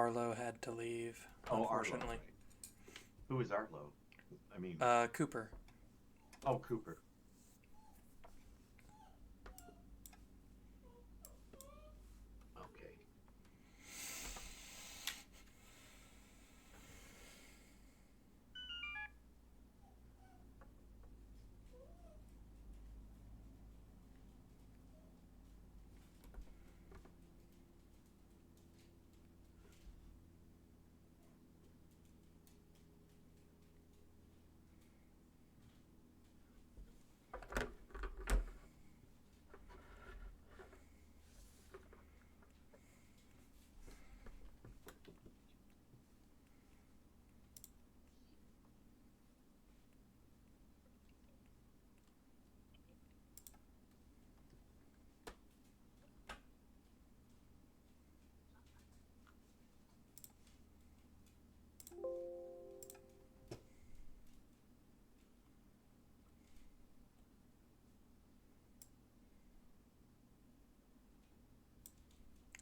Arlo had to leave, Oh, Arlo. unfortunately. Right. Who is Arlo? I mean, Cooper. oh, Cooper. Okay.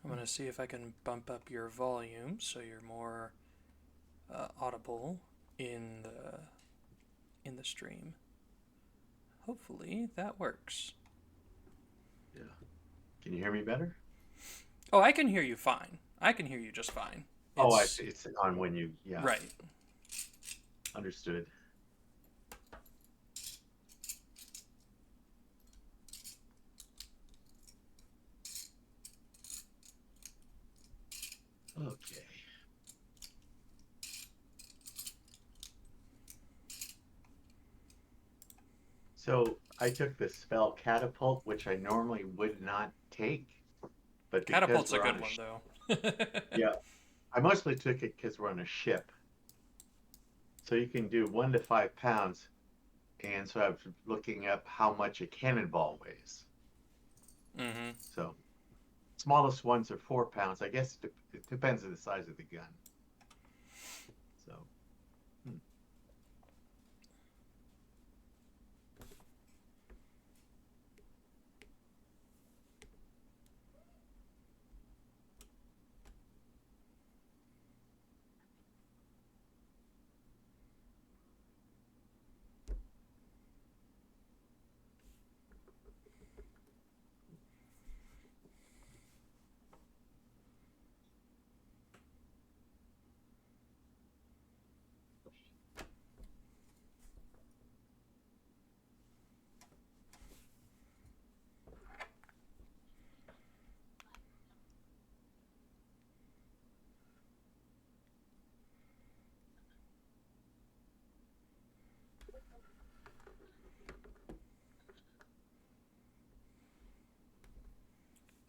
I'm going to see if I can bump up your volume so you're more audible in the stream. Hopefully that works. Yeah. Can you hear me better? Oh, I can hear you fine. I can hear you just fine. Oh, I It's see. It's on when you, yeah, right. understood. Okay. So I took the spell catapult, which I normally would not take, but because Catapult's a we're on good a one sh though. yeah, I mostly took it because we're on a ship. So you can do 1 to 5 pounds, and so I was looking up how much a cannonball weighs. Mm-hmm. So smallest ones are 4 pounds. I guess it depends on the size of the gun. So hmm.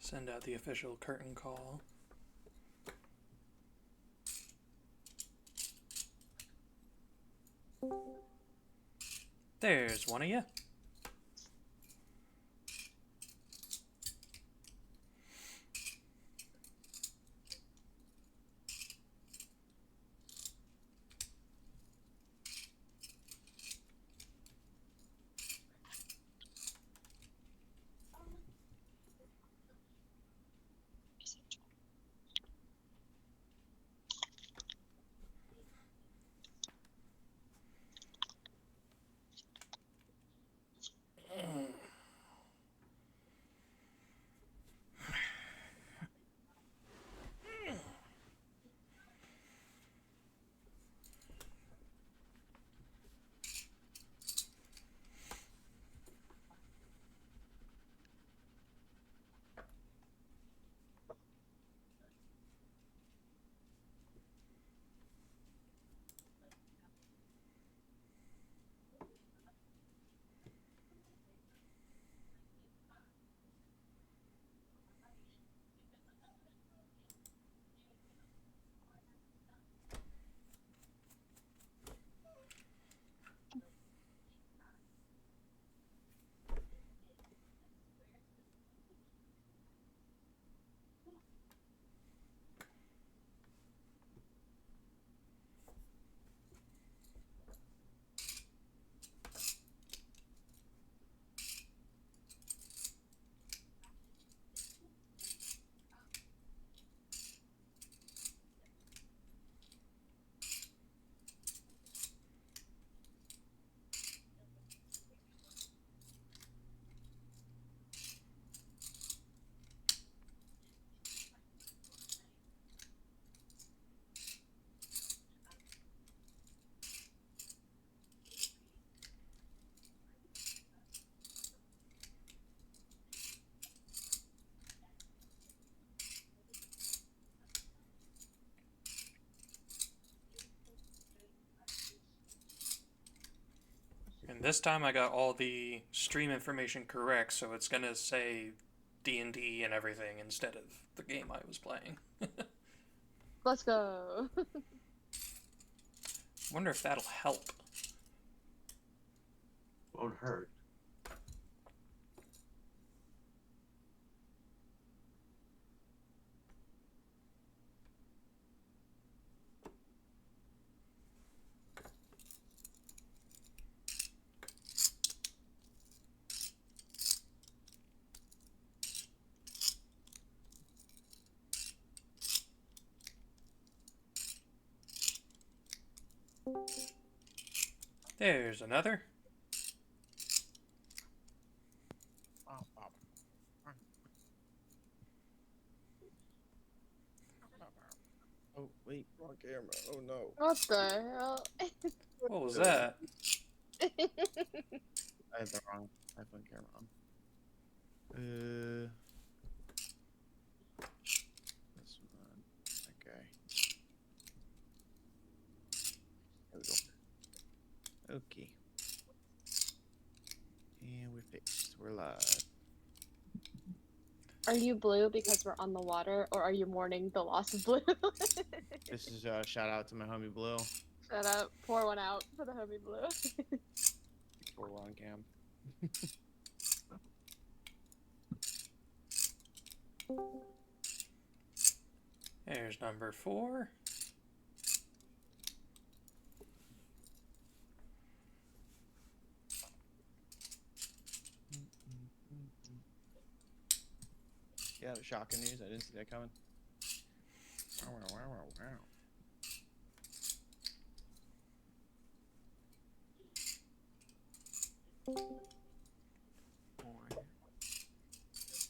Send out the official curtain call. There's one of you. And this time I got all the stream information correct, so it's gonna say D&D and everything instead of the game I was playing. Let's go. Wonder if that'll help. Won't hurt. There's another. Oh, wait, wrong camera. Oh, no. What the hell? What was that? I had the wrong iPhone camera on. This one. Okay. There we go. Okay. And we're fixed. We're live. Are you blue because we're on the water, or are you mourning the loss of blue? This is a shout out to my homie Blue. Shut up. Pour one out for the homie blue. We're on cam. There's number 4. Yeah, shocking news. I didn't see that coming. Wow, wow, wow, wow, wow.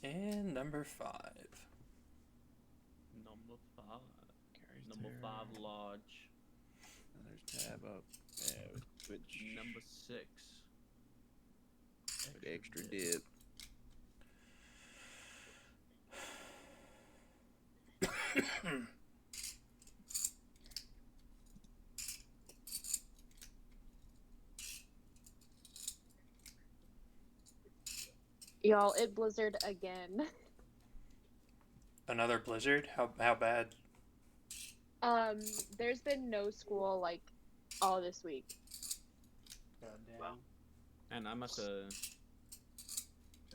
And number 5. Number 5. Carries Number there. 5 large. And there's tab up. Yeah, with Twitch. Number 6. Extra dip. Y'all, it blizzard again. Another blizzard? How bad? There's been no school, like, all this week. Goddamn. And I must have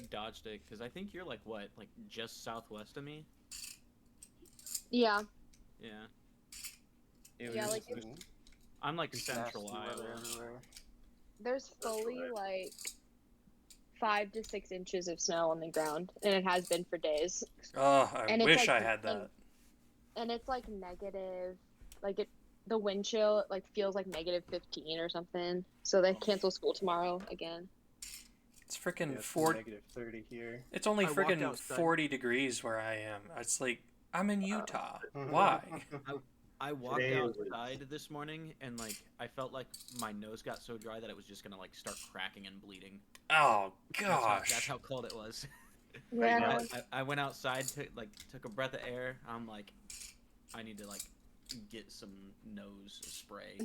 dodged it, because I think you're like, what? Like, just southwest of me? Yeah. Yeah. Yeah, like, I'm like central Iowa. There's fully, like, 5 to 6 inches of snow on the ground, and it has been for days. Oh, I And it's wish like- I had that. And it's, like, negative, like, the wind chill, like, feels like negative 15 or something. So they cancel school tomorrow again. It's freaking Yeah, it's 40. -30 here. It's only I walked freaking outside. 40 degrees where I am. It's like, I'm in Utah. Why? I walked Today was- outside this morning, and like, I felt like my nose got so dry that it was just gonna like start cracking and bleeding. Oh, That's gosh. how cold it was. Yeah, now, no, I went outside, took a breath of air. I'm like, I need to like get some nose spray.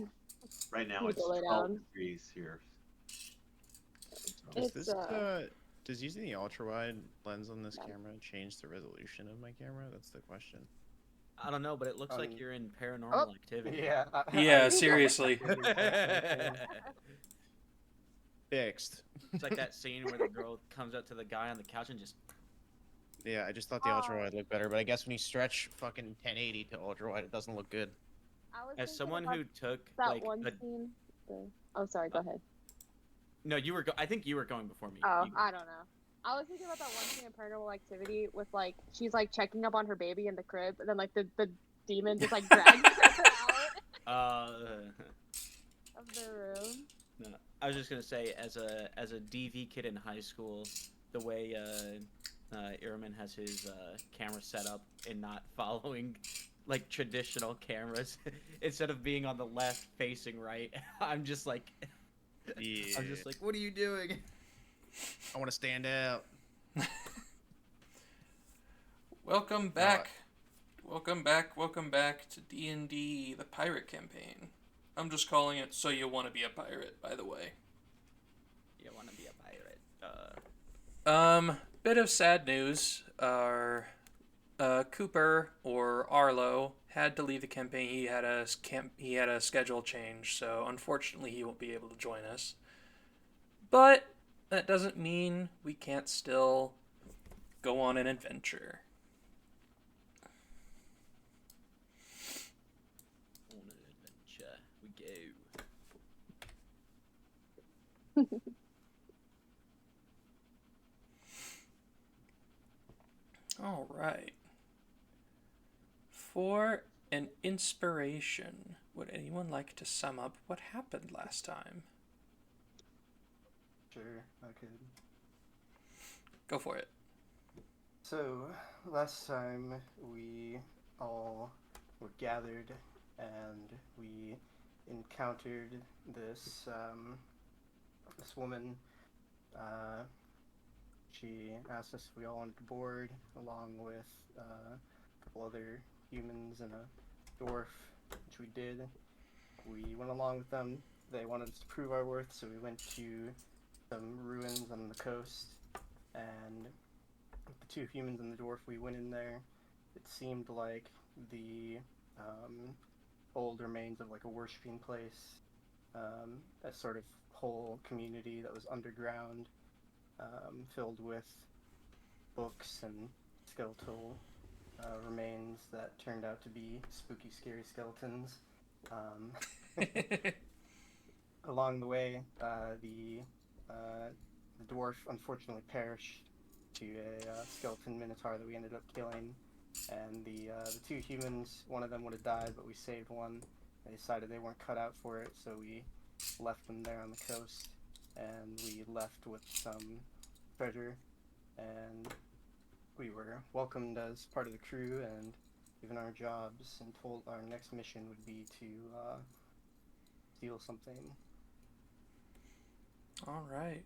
Right now Need it's to lay 12 down. degrees here. Does It's, this, does using the ultra wide lens on this camera change the resolution of my camera? That's the question. I don't know, but it looks like you're in paranormal Oh. activity. Yeah. Yeah, seriously. Fixed. It's like that scene where the girl comes up to the guy on the couch and just. Yeah, I just thought the ultra wide looked better, but I guess when you stretch fucking 1080 to ultra wide, it doesn't look good. I was As thinking someone about who took that like, one scene. Oh, sorry. Go ahead. no, you were. I think you were going before me. Oh, You- I don't know. I was thinking about that one scene in Paranormal Activity with like she's like checking up on her baby in the crib, and then like the demon just like drags her out of the room. No, I was just gonna say, as a DV kid in high school, the way Iraman has his camera set up and not following like traditional cameras, instead of being on the left facing right, I'm just like, Yeah. I'm just like, what are you doing? I want to stand out. Welcome back. Welcome back to D&D, the pirate campaign. I'm just calling it So You Want to Be a Pirate, by the way. You want to be a pirate. Bit of sad news. Our Cooper or Arlo had to leave the campaign. He had a schedule change, so unfortunately he won't be able to join us. But that doesn't mean we can't still go on an adventure. On an adventure we go. All right. For an inspiration, would anyone like to sum up what happened last time? Sure, I could. Go for it. So, last time we all were gathered and we encountered this this woman. She asked us if we all wanted to board, along with a couple other humans and a dwarf, which we did. We went along with them. They wanted us to prove our worth, so we went to some ruins on the coast, and with the two humans and the dwarf, we went in there. It seemed like the old remains of like a worshipping place, a sort of whole community that was underground, filled with books and skeletal remains that turned out to be spooky, scary skeletons. Along the way, the dwarf unfortunately perished to a skeleton minotaur that we ended up killing, and the two humans, one of them would have died, but we saved one. They decided they weren't cut out for it, so we left them there on the coast, and we left with some treasure, and we were welcomed as part of the crew and given our jobs, and told our next mission would be to steal something. All right.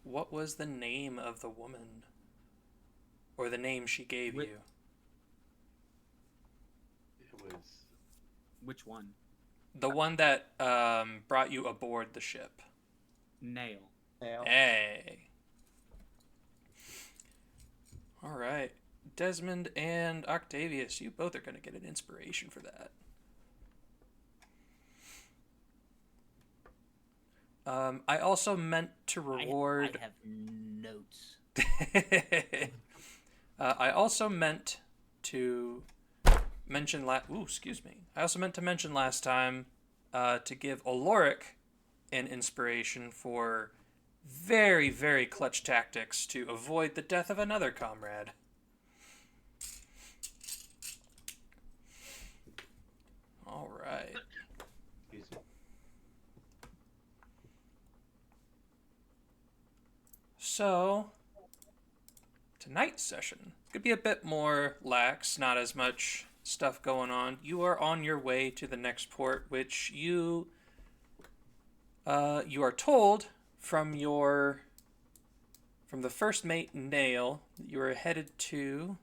What was the name of the woman? Or the name she gave you? It was Which one? The one that brought you aboard the ship. Nail. Nail. Hey. All right. Desmond and Octavius, you both are going to get an inspiration for that. I also meant to reward... I have notes. I also meant to mention I also meant to mention last time to give Oloric an inspiration for very, very clutch tactics to avoid the death of another comrade. All right. excuse me. So, tonight's session could be a bit more lax, not as much stuff going on. You are on your way to the next port, which you are told from the first mate Nail that you are headed to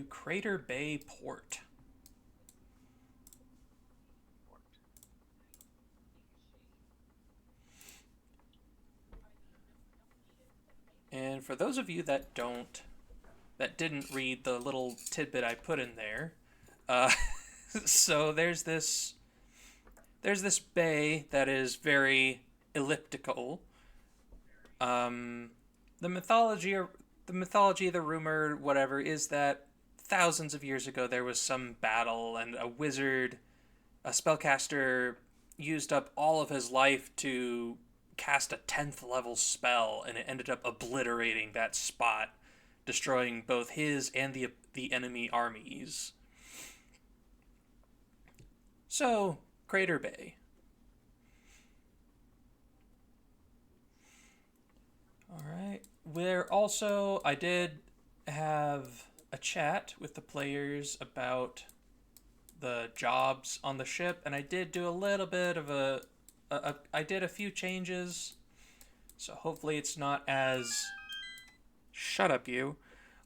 Crater Bay Port. And for those of you that didn't read the little tidbit I put in there, so there's this bay that is very elliptical. The mythology, the rumor, whatever, is that thousands of years ago there was some battle and a wizard, a spellcaster, used up all of his life to cast a 10th level spell, and it ended up obliterating that spot, destroying both his and the enemy armies. So, Crater Bay. Alright. I did have a chat with the players about the jobs on the ship, and I did do a little bit of I did a few changes, so hopefully it's not as... Shut up, you.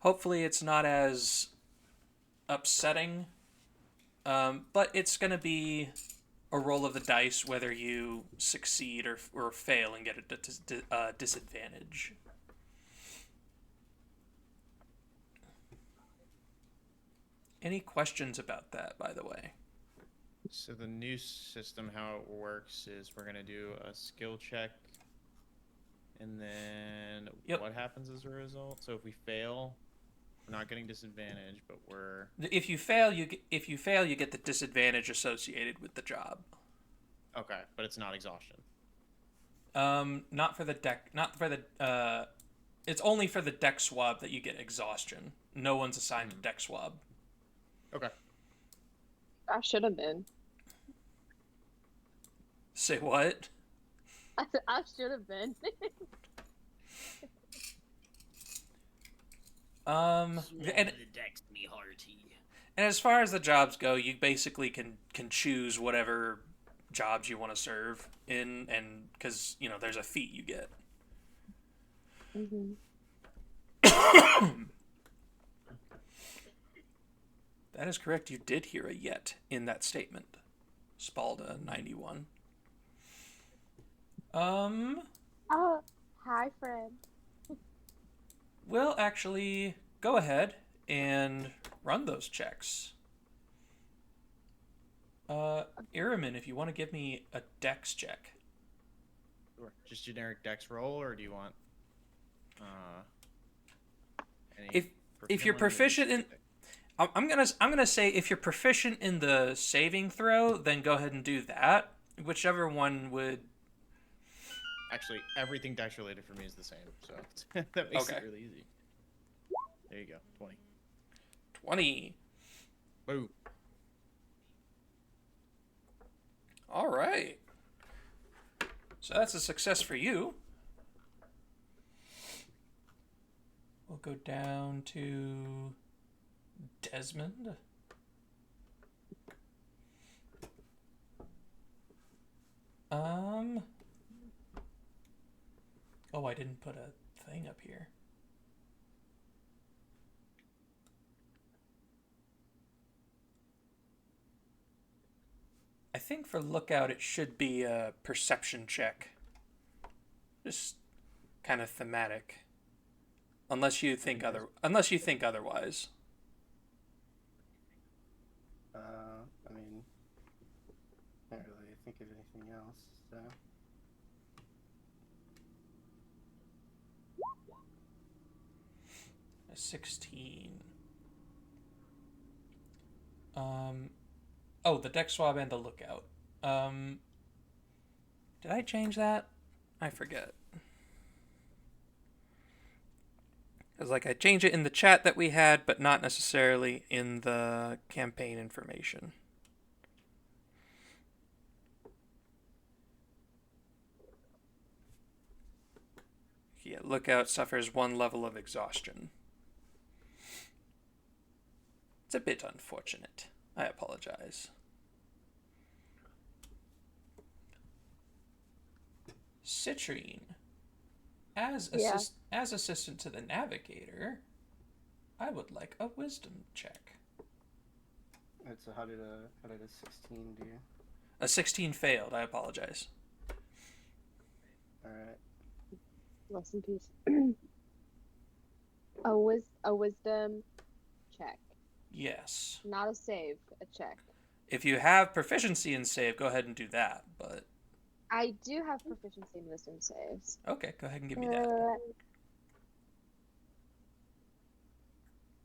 Hopefully it's not as upsetting, but it's going to be a roll of the dice whether you succeed or fail and get a disadvantage. Any questions about that, by the way? So the new system, how it works is we're gonna do a skill check, and then Yep. what happens as a result? So if we fail, we're not getting disadvantage, but we're If you fail, you get the disadvantage associated with the job. okay, but it's not exhaustion. Not for the deck. Not for the. It's only for the deck swab that you get exhaustion. No one's assigned a deck swab. Okay. I should have been. Say what? I should have been. And as far as the jobs go, you basically can choose whatever jobs you want to serve in, and because there's a feat you get. Mm-hmm. That is correct. You did hear a yet in that statement. Spalda 91. Oh, hi, friend. We'll actually go ahead and run those checks. Iraman, if you want to give me a dex check. Sure. Just generic dex roll, or do you want any If you're proficient in, I'm gonna say if you're proficient in the saving throw, then go ahead and do that. Whichever one would. Actually, everything dex related for me is the same, so that makes it really easy. There you go, 20. 20. Boom. All right. So that's a success for you. We'll go down to Desmond. Oh, I didn't put a thing up here. I think for lookout it should be a perception check. Just kind of thematic. Unless you think otherwise. I mean, can't really think of anything else, so. A 16. Oh, the deck swab and the lookout. Did I change that? I forget. It's like I changed it in the chat that we had, but not necessarily in the campaign information. Yeah, lookout suffers 1 level of exhaustion. It's a bit unfortunate. I apologize. Citrine, as assistant to the navigator, I would like a wisdom check. Alright, so how did a 16 do? A 16 failed. I apologize. Alright. Rest in peace. a wisdom check. Yes. Not a save, a check. If you have proficiency in save, go ahead and do that, but... I do have proficiency in wisdom saves. Okay, go ahead and give me that.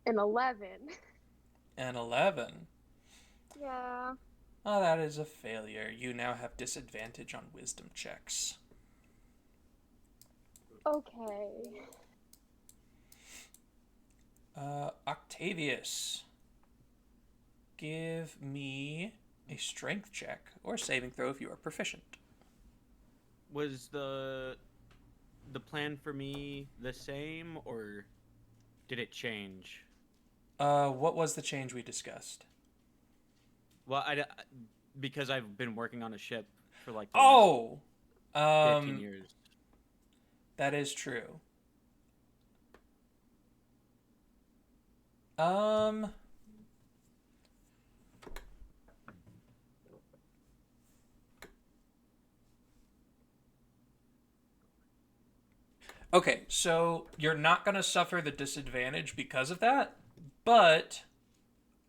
An 11. An 11. Yeah. Oh, that is a failure. You now have disadvantage on wisdom checks. Okay. Octavius. Give me a strength check or saving throw if you are proficient. Was the plan for me the same, or did it change? What was the change we discussed? Well, because I've been working on a ship for like the last 15 years. That is true. Um. Okay, so you're not going to suffer the disadvantage because of that, but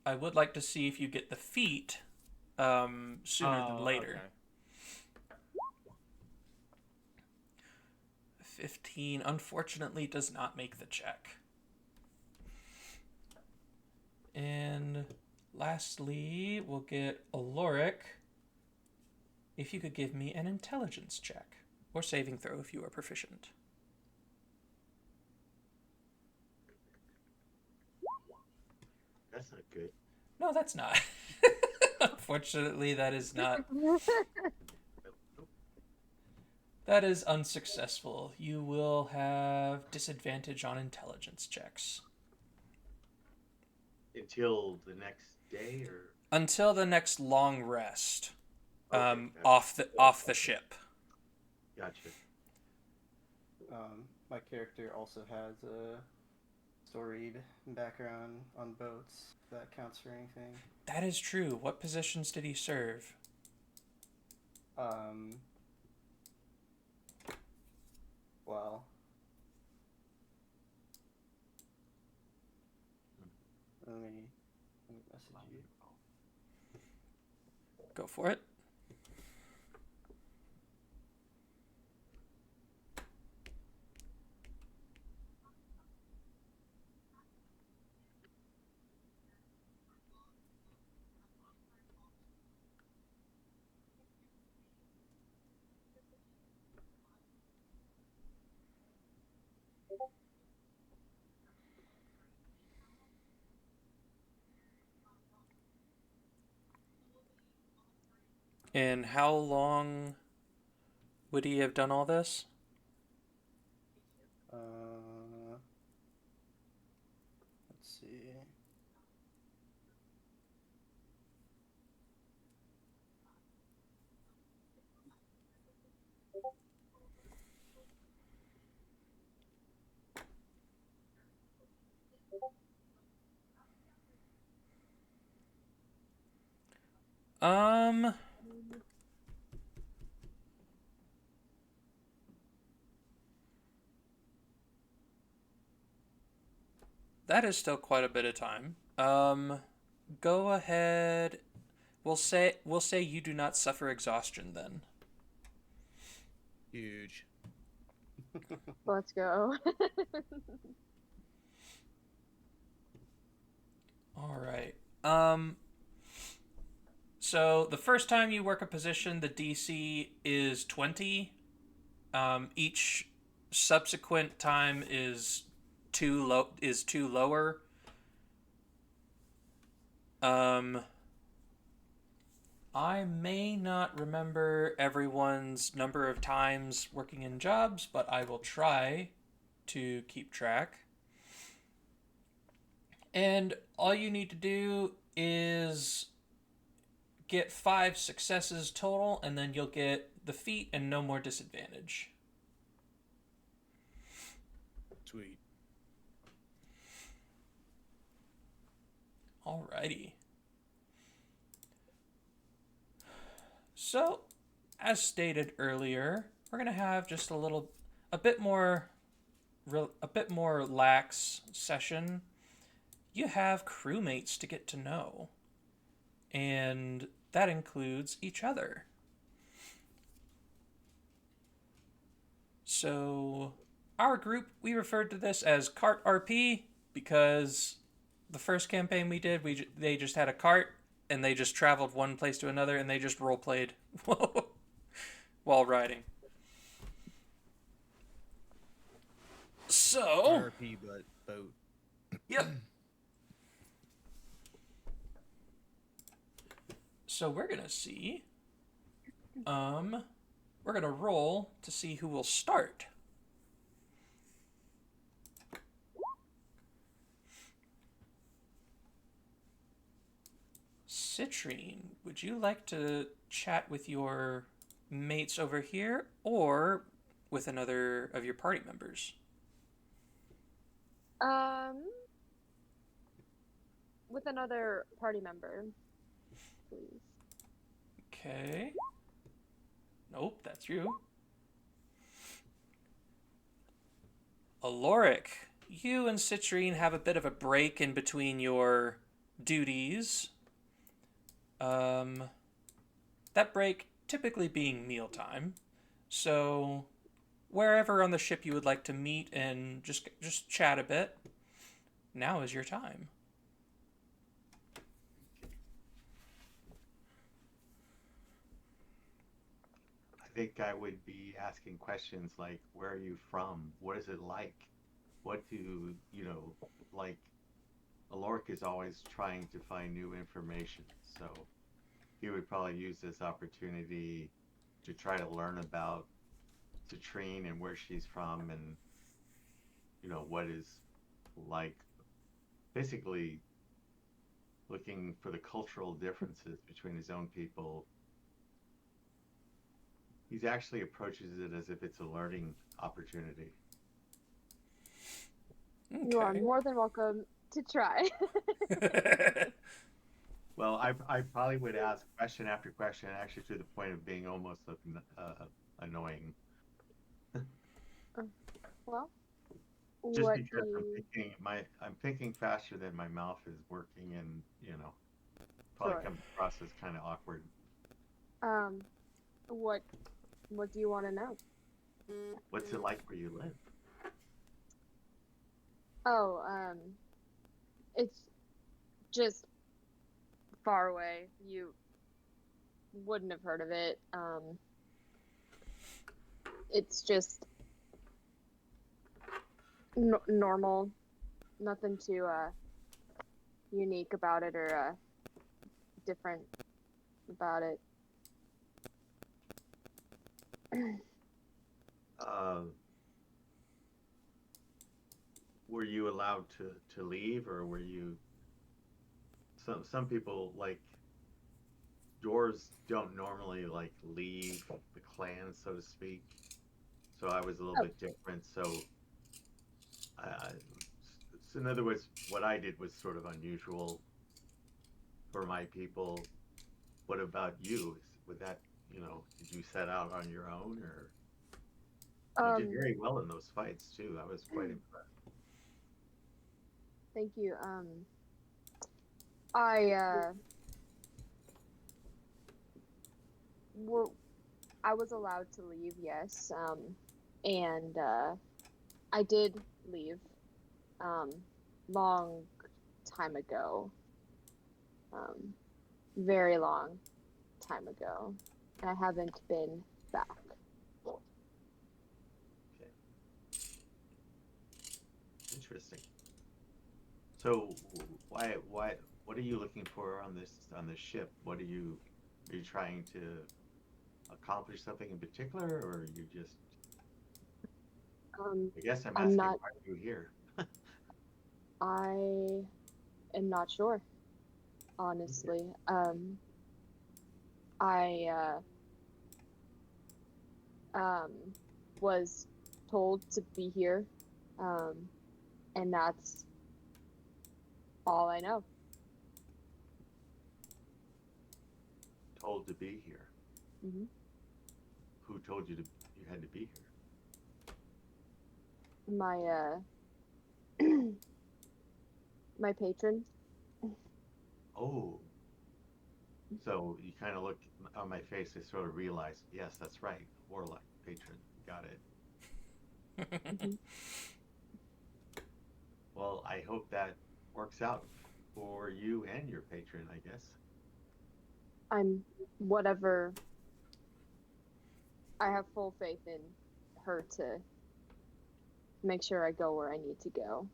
I would like to see if you get the feat sooner than later. Okay. 15, unfortunately, does not make the check. And lastly, we'll get Aloric. If you could give me an intelligence check or saving throw if you are proficient. That's not good. No, that's not. Unfortunately, that is not. That is unsuccessful. You will have disadvantage on intelligence checks. Until the next day, or Until the next long rest. Okay, Off the ship. Gotcha. My character also has a storied background on boats. If that counts for anything. That is true. What positions did he serve? Well, let me message you. Go for it. And how long would he have done all this? Let's see. That is still quite a bit of time. Go ahead. We'll say you do not suffer exhaustion then. Huge. Let's go. All right. So the first time you work a position, the DC is 20. Each subsequent time is two lower. I may not remember everyone's number of times working in jobs, but I will try to keep track. And all you need to do is get 5 successes total, and then you'll get the feat and no more disadvantage. Sweet. Alrighty. So, as stated earlier, we're gonna have just a bit more lax session. You have crewmates to get to know, and that includes each other. So, our group, we referred to this as Cart RP because the first campaign we did, they just had a cart and they just traveled one place to another and they just role played while riding. So, RP, but boat. Yep. So we're gonna see. We're gonna roll to see who will start. Citrine, would you like to chat with your mates over here or with another of your party members? with another party member, please. Okay. Nope, that's you. Aloric, you and Citrine have a bit of a break in between your duties. That break typically being mealtime. So, wherever on the ship you would like to meet and just chat a bit, now is your time. I think I would be asking questions like, where are you from? What is it like? What do you know? Like, Aloric is always trying to find new information, so he would probably use this opportunity to try to learn about Citrine and where she's from, and what is like. Basically, looking for the cultural differences between his own people. He actually approaches it as if it's a learning opportunity. Okay. You are more than welcome to try. Well, I probably would ask question after question, actually to the point of being almost annoying. Well, Just what because do you... I'm thinking faster than my mouth is working, and probably Sure. comes across as kind of awkward. What do you want to know? What's it like where you live? Oh, it's just far away. You wouldn't have heard of it. It's just normal. Nothing too unique about it or different about it. Were you allowed to leave, or were you? Some people, like, dwarves don't normally like leave the clan, so to speak. So I was a little bit different. Uh, so in other words, what I did was sort of unusual for my people. What about you? Would that, did you set out on your own, or you did very well in those fights too? I was quite impressed. Thank you. I was allowed to leave, yes. And I did leave long time ago. Very long time ago. And I haven't been back. Okay. Interesting. So what are you looking for on this ship? Are you trying to accomplish something in particular, or are you just? I guess I'm asking, why are you here? I am not sure, honestly. I was told to be here, and that's all I know. Told to be here. Mm-hmm. Who told you you had to be here? My my patron. Oh. So you kind of look on my face. I sort of realize, yes, that's right, warlock patron. Got it. Mm-hmm. Well, I hope that works out for you and your patron, I guess. I'm whatever. I have full faith in her to make sure I go where I need to go.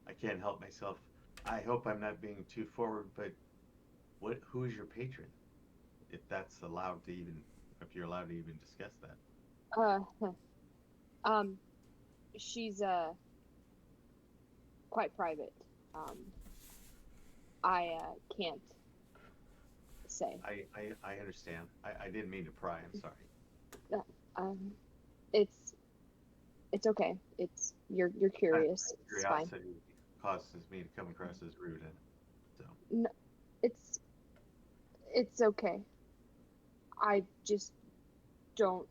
I can't help myself. I hope I'm not being too forward, but who is your patron? If that's allowed to even, if you're allowed to even discuss that. She's quite private. I can't say. I understand. I didn't mean to pry. I'm sorry. It's It's okay. You're curious. It's fine. Curiosity causes me to come across as rude, and so No, it's it's okay. I just don't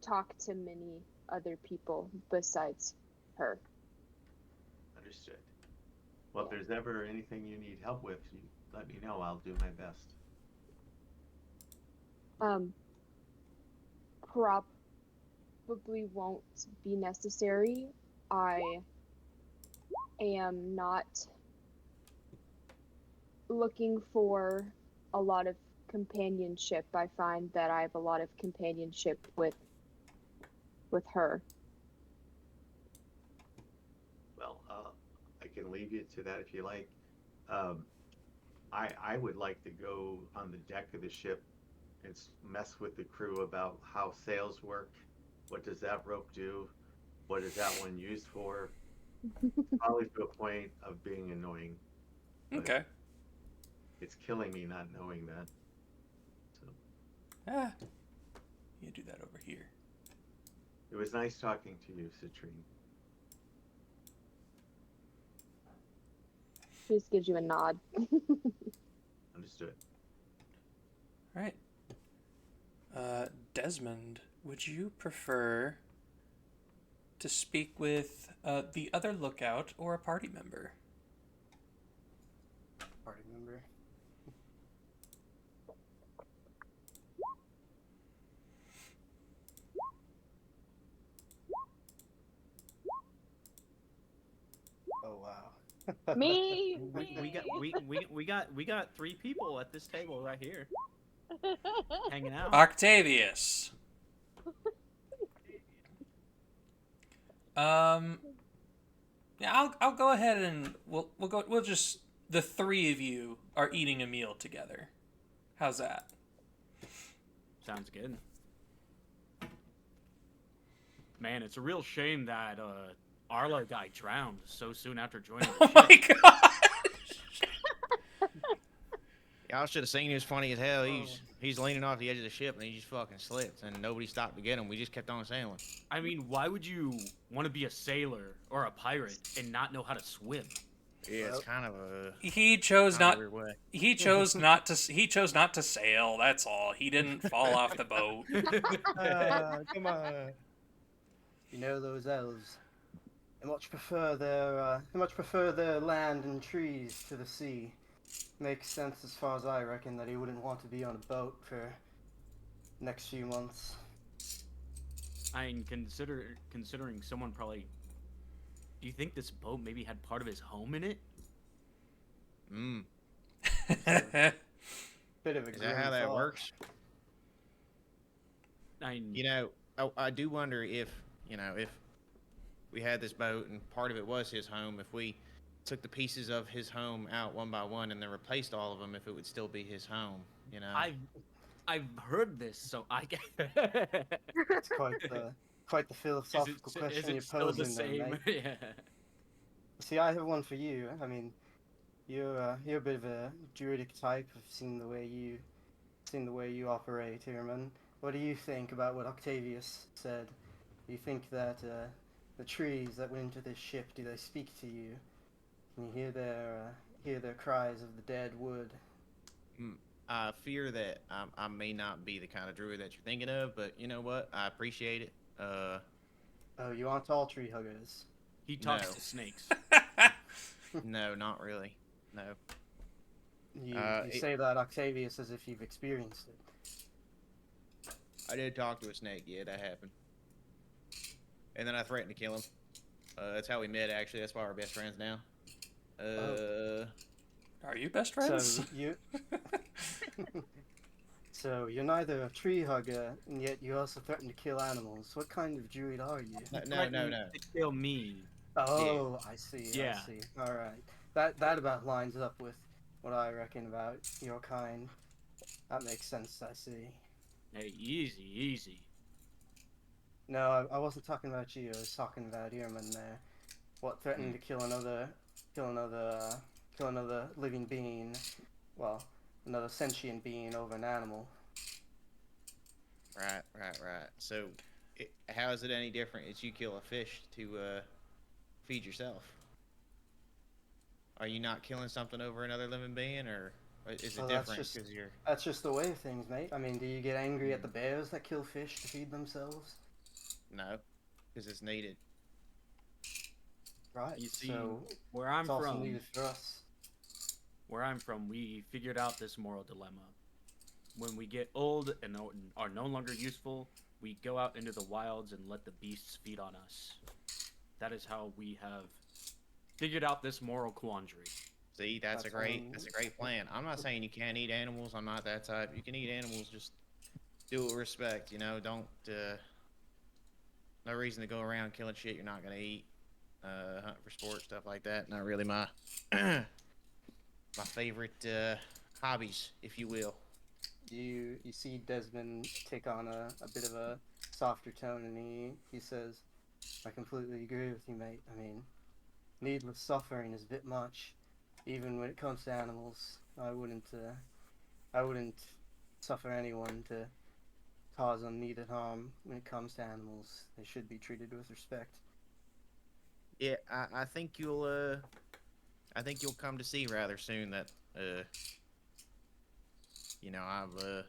talk to many other people besides her. understood. Well, if Yeah. there's ever anything you need help with, you let me know. I'll do my best. Um, probably won't be necessary. I am not looking for a lot of companionship. I find that I have a lot of companionship with her. Well, I can leave you to that if you like. Um, I would like to go on the deck of the ship and mess with the crew about how sails work. What does that rope do? What is that one used for? Probably to a point of being annoying, but Okay. it's killing me not knowing that. So Ah, you do that over here. it was nice talking to you, Citrine. She just gives you a nod. Understood. All right. Desmond, would you prefer to speak with the other lookout or a party member? Party member. Oh wow. Me. We got 3 people at this table right here hanging out. Octavius. Yeah, I'll go ahead and we'll just the 3 of you are eating a meal together. How's that? Sounds good. Man, it's a real shame that Arlo guy drowned so soon after joining the Oh ship. my god. Y'all should have seen he was funny as hell. He's leaning off the edge of the ship and he just fucking slipped and nobody stopped to get him. We just kept on sailing. I mean, why would you want to be a sailor or a pirate and not know how to swim? Yeah, it's kind of a He chose not weird way. he chose not to sail, that's all. He didn't fall off the boat. Come on. You know those elves. They much prefer their land and trees to the sea. Makes sense as far as I reckon that he wouldn't want to be on a boat for next few months. I mean, considering someone probably. Do you think this boat maybe had part of his home in it? Bit of a Is that how that works? I do wonder if we had this boat and part of it was his home, if we took the pieces of his home out one by one and then replaced all of them, if it would still be his home, I've heard this, so I get. It's quite the philosophical question you're posing there, mate. Yeah. See, I have one for you. I mean, you're a bit of a druidic type. I've seen the way you operate, Irman. What do you think about what Octavius said? Do you think that the trees that went into this ship, do they speak to you? Can you hear their cries of the dead wood? I fear that I may not be the kind of druid that you're thinking of, but you know what? I appreciate it. Oh, you aren't all tree huggers. He talks No. to snakes. No, not really. No. You say that, Octavius, as if you've experienced it. I did talk to a snake. Yeah, that happened. And then I threatened to kill him. That's how we met, actually. That's why we're best friends now. Are you best friends? So you're neither a tree hugger, and yet you also threaten to kill animals. What kind of druid are you? No. To kill me. Oh, yeah. I see. Yeah. I see. All right. That about lines up with what I reckon about your kind. That makes sense. I see. Hey, easy. No, I wasn't talking about you. I was talking about Irman there. What, threatening to kill another living being? Well, another sentient being over an animal. Right. So, how is it any different as you kill a fish to feed yourself? Are you not killing something over another living being, or is it Well, different because you're? that's just the way of things, mate. I mean, do you get angry at the bears that kill fish to feed themselves? No, because it's needed. Right. You see, So where I'm it's also from, needed for us. we figured out this moral dilemma. When we get old and are no longer useful, we go out into the wilds and let the beasts feed on us. That is how we have figured out this moral quandary. See, that's a great plan. I'm not saying you can't eat animals. I'm not that type. You can eat animals, just do it with respect. You know, don't. No reason to go around killing shit you're not gonna eat. Hunt for sport, stuff like that. Not really my my favorite hobbies, if you will. You see Desmond take on a bit of a softer tone, and he says, "I completely agree with you, mate. I mean, needless suffering is a bit much, even when it comes to animals. I wouldn't suffer anyone to cause unneeded harm. When it comes to animals, they should be treated with respect." Yeah, I think I think you'll come to see rather soon that I've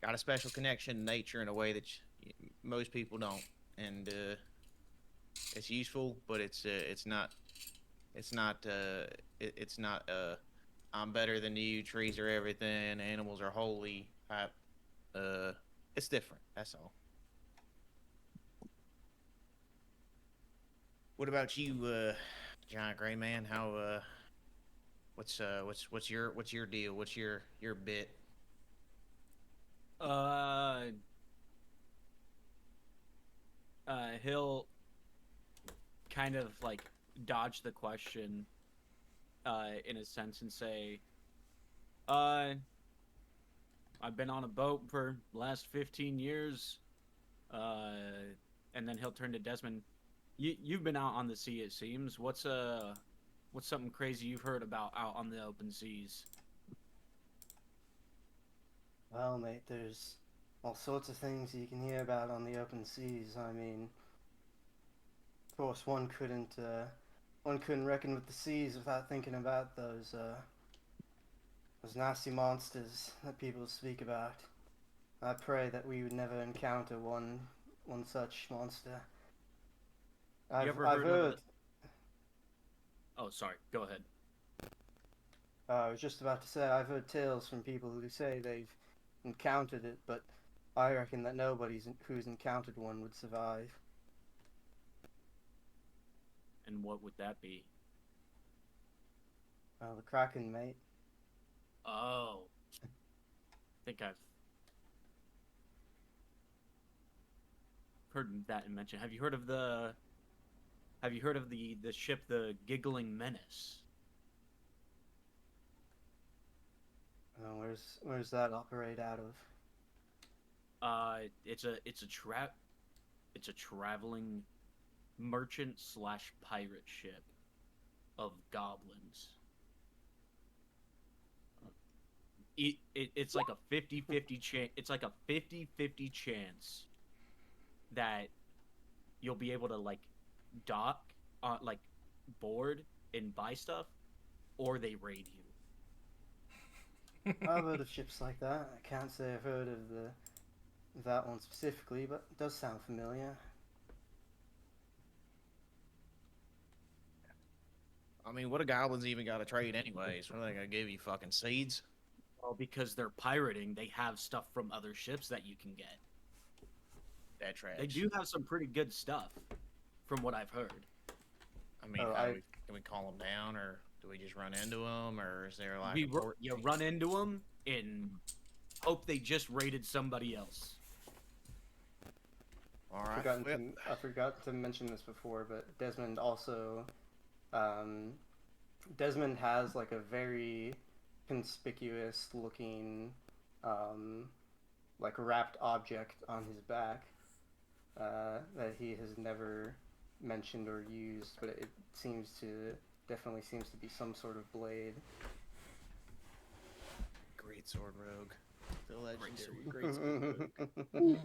got a special connection to nature in a way that most people don't, and it's useful, but it's not it's not I'm better than you. Trees are everything. Animals are holy. Uh, it's different. That's all. What about you, Giant Gray Man? How what's your deal? What's your bit? Uh, he'll kind of like dodge the question, in a sense, and say, uh, I've been on a boat for the last 15 years. Uh, and then he'll turn to Desmond. You've been out on the sea, it seems. What's something crazy you've heard about out on the open seas? Well, mate, there's all sorts of things you can hear about on the open seas. I mean, of course, one couldn't reckon with the seas without thinking about those nasty monsters that people speak about. I pray that we would never encounter one such monster. You ever I've heard of heard. Oh, sorry. Go ahead. I was just about to say I've heard tales from people who say they've encountered it, but I reckon that nobody who's encountered one would survive. And what would that be? Well, the Kraken, mate. Oh, I think I've heard that mentioned. Have you heard of the ship, the Giggling Menace? Where's that operate out of? It's a traveling merchant slash pirate ship of goblins. It's like a 50-50 chance. It's like a 50-50 chance that you'll be able to like dock on like board and buy stuff, or they raid you. I've heard of ships like that. I can't say I've heard of that one specifically, but it does sound familiar. I mean, what do goblins even got to trade anyways? What are they gonna give you? Fucking seeds? Well, because they're pirating, they have stuff from other ships that you can get. That trash. They do have some pretty good stuff, from what I've heard. I mean, can we call them down, or do we just run into them, or is there like You run into them and hope they just raided somebody else. All right. I forgot to mention this before, but Desmond has like a very conspicuous looking like wrapped object on his back that he has never mentioned or used, but it definitely seems to be some sort of blade. Great sword rogue. The legendary Great sword rogue.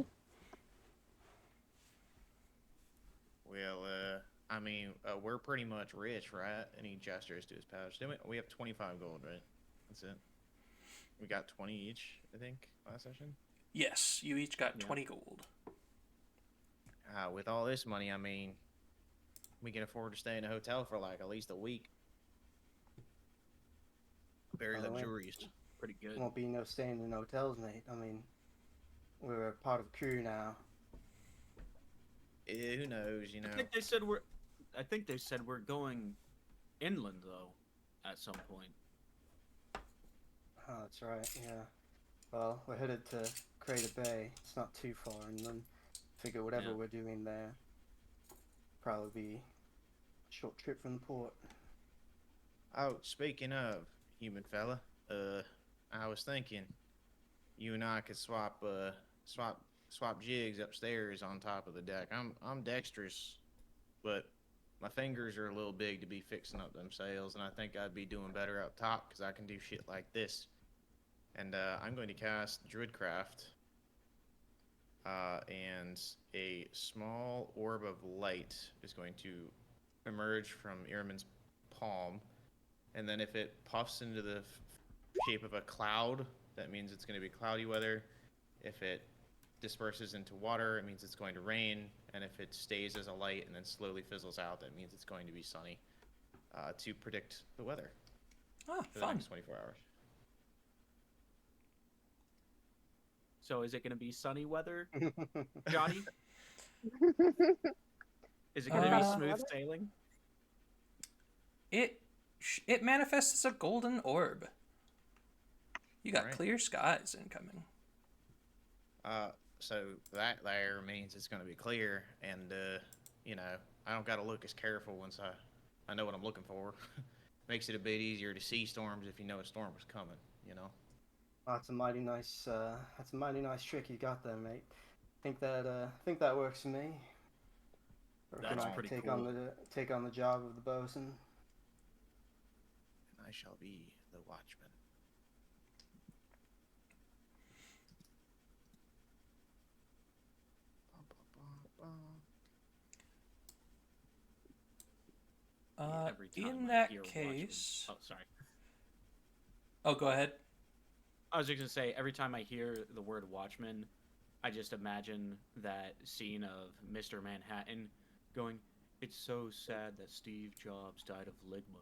Well, I mean, we're pretty much rich, right? And he gestures to his pouch. We have 25 gold, right? That's it. We got 20 each, I think, last session. Yes, you each got Yeah. 20 gold. With all this money, I mean, we can afford to stay in a hotel for like at least a week. Very By the way, luxurious. Pretty good. Won't be no staying in hotels, mate. I mean, we're a part of the crew now. Who knows, you know? I think they said we're going inland though, at some point. Oh, that's right, yeah. Well, we're headed to Crater Bay. It's not too far, and then figure whatever Yeah. we're doing there, probably be a short trip from the port. Oh, speaking of, human fella, I was thinking you and I could swap jigs upstairs on top of the deck. I'm dexterous, but my fingers are a little big to be fixing up them sails, and I think I'd be doing better up top because I can do shit like this. And I'm going to cast Druidcraft, and a small orb of light is going to emerge from Iraman's palm, and then if it puffs into the shape of a cloud, that means it's going to be cloudy weather. If it disperses into water, it means it's going to rain, and if it stays as a light and then slowly fizzles out, that means it's going to be sunny, to predict the weather Ah, for the fun. next 24 hours. So is it gonna be sunny weather, Johnny? Is it gonna be Uh, smooth sailing? It manifests as a golden orb. You got Alright. clear skies incoming. So that there means it's going to be clear, and you know, I don't got to look as careful once I know what I'm looking for. Makes it a bit easier to see storms if you know a storm was coming. You know. That's a mighty nice trick you got there, mate. Think that works for me. Or can That's I pretty take cool. on the job of the bosun? And I shall be the watchman. Every time In I that hear Watchmen- case, Oh, sorry. oh, go ahead. I was just gonna say, every time I hear the word Watchman, I just imagine that scene of Mr. Manhattan going, "It's so sad that Steve Jobs died of ligma."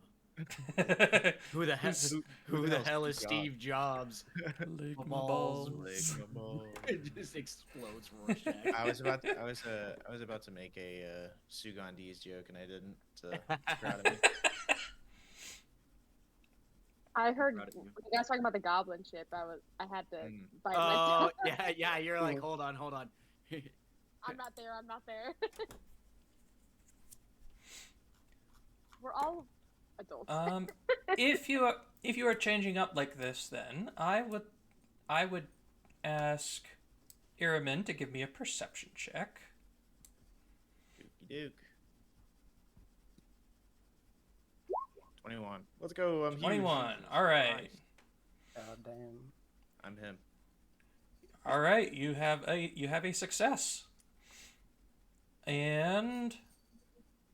Who the heck? Who the hell is Steve Jobs? Ligma Balls. balls. It just explodes Rorschach. I was about to make a Sugandhi's joke and I didn't. So proud of me. I heard Proud of when you. you guys talking about the goblin ship. I had to Mm. bite Oh myself. yeah. You're like, hold on. I'm not there. We're all adults. If you are changing up like this, then I would ask Iraman to give me a perception check. Dookie Duke. 21. Let's go. I'm huge. 21. All right. Nice. God damn. I'm him. All right. You have a success. And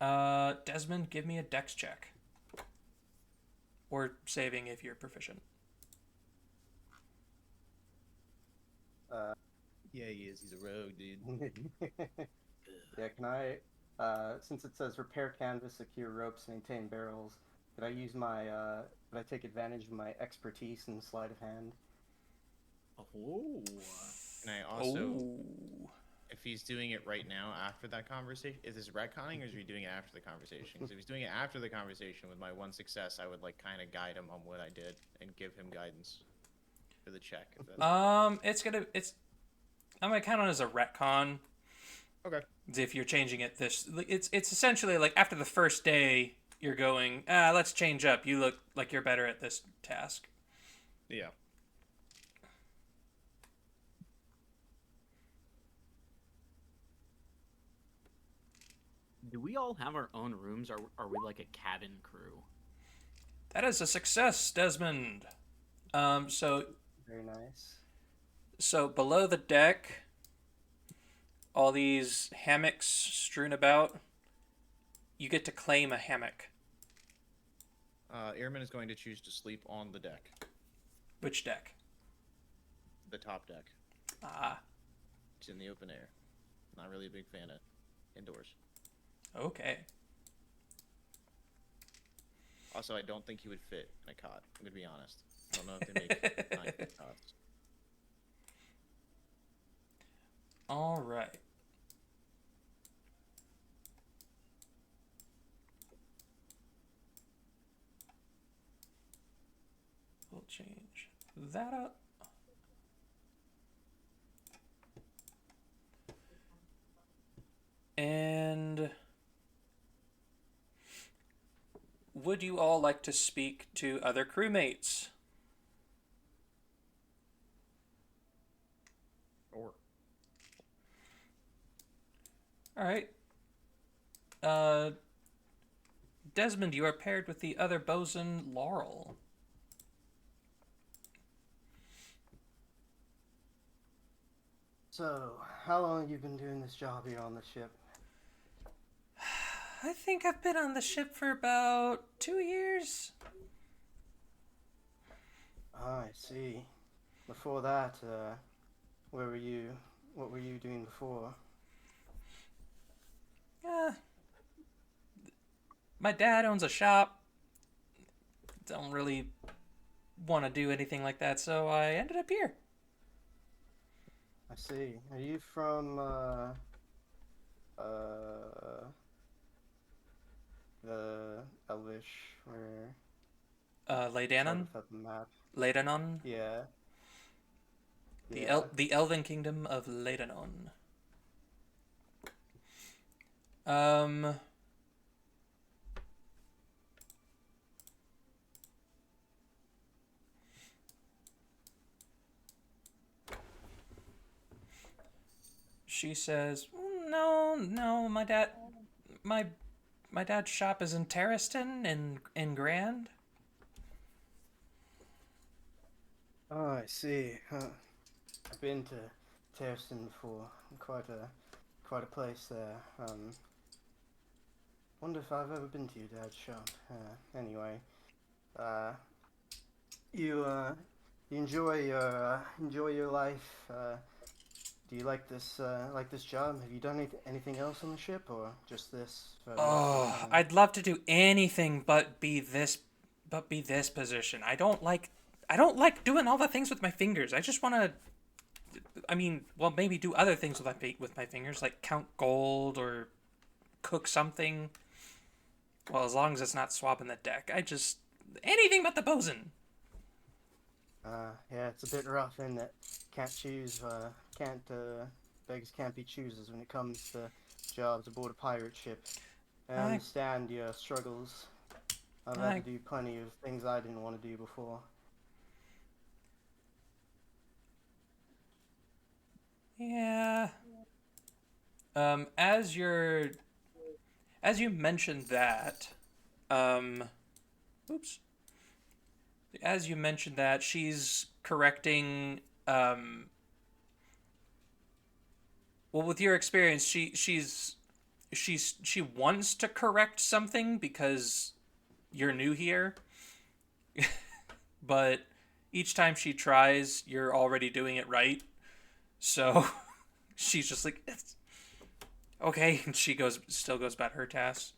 Desmond, give me a dex check. Or saving if you're proficient. Yeah, he is. He's a rogue, dude. Yeah, can I, since it says repair canvas, secure ropes, maintain barrels, could I take advantage of my expertise in sleight of hand? Oh. And I also, Oh. if he's doing it right now after that conversation, is this retconning or is he doing it after the conversation? Because if he's doing it after the conversation with my one success, I would like kind of guide him on what I did and give him guidance for the check. If that's I'm gonna count it as a retcon. okay. If you're changing it it's essentially like after the first day you're going, let's change up. You look like you're better at this task. Yeah. Do we all have our own rooms? Or are we like a cabin crew? That is a success, Desmond. So Very nice. below the deck, all these hammocks strewn about. you get to claim a hammock. Airman is going to choose to sleep on the deck, Which deck? the top deck. Ah, It's in the open air. Not really a big fan of indoors. okay. Also, I don't think he would fit in a cot. I'm gonna be honest. I don't know if they make 9-foot cots. All right. We'll change that up. And would you all like to speak to other crewmates? Or All right. Desmond, you are paired with the other bosun, Laurel. So, how long have you been doing this job here on the ship? I think I've been on the ship for about 2 years. Ah, I see. Before that, where were you? What were you doing before? My dad owns a shop. Don't really want to do anything like that, so I ended up here. I see. Are you from, the Elvish, or... Leidanon? Sort of the map? Leidanon? Yeah. The Elven Kingdom of Leidanon. Um... She says, no, my dad's shop is in Terraston in Grand. Oh, I see. Huh. I've been to Terraston before. Quite a place there. Wonder if I've ever been to your dad's shop. Anyway, you enjoy your life. Do you like this job? Have you done anything else on the ship, or just this? For the rest of the time? I'd love to do anything but be this position. I don't like doing all the things with my fingers. I just want to. I mean, well, maybe do other things with my fingers, like count gold or cook something. Well, as long as it's not swapping the deck, anything but the bosun. Yeah, it's a bit rough in that beggars can't be choosers when it comes to jobs aboard a pirate ship. I understand your struggles. I've had to do plenty of things I didn't want to do before. Yeah. As you mentioned that, oops. As you mentioned that, she's correcting, well, with your experience, she wants to correct something because you're new here, but each time she tries, you're already doing it right. So she's just like, it's okay, and she still goes about her tasks.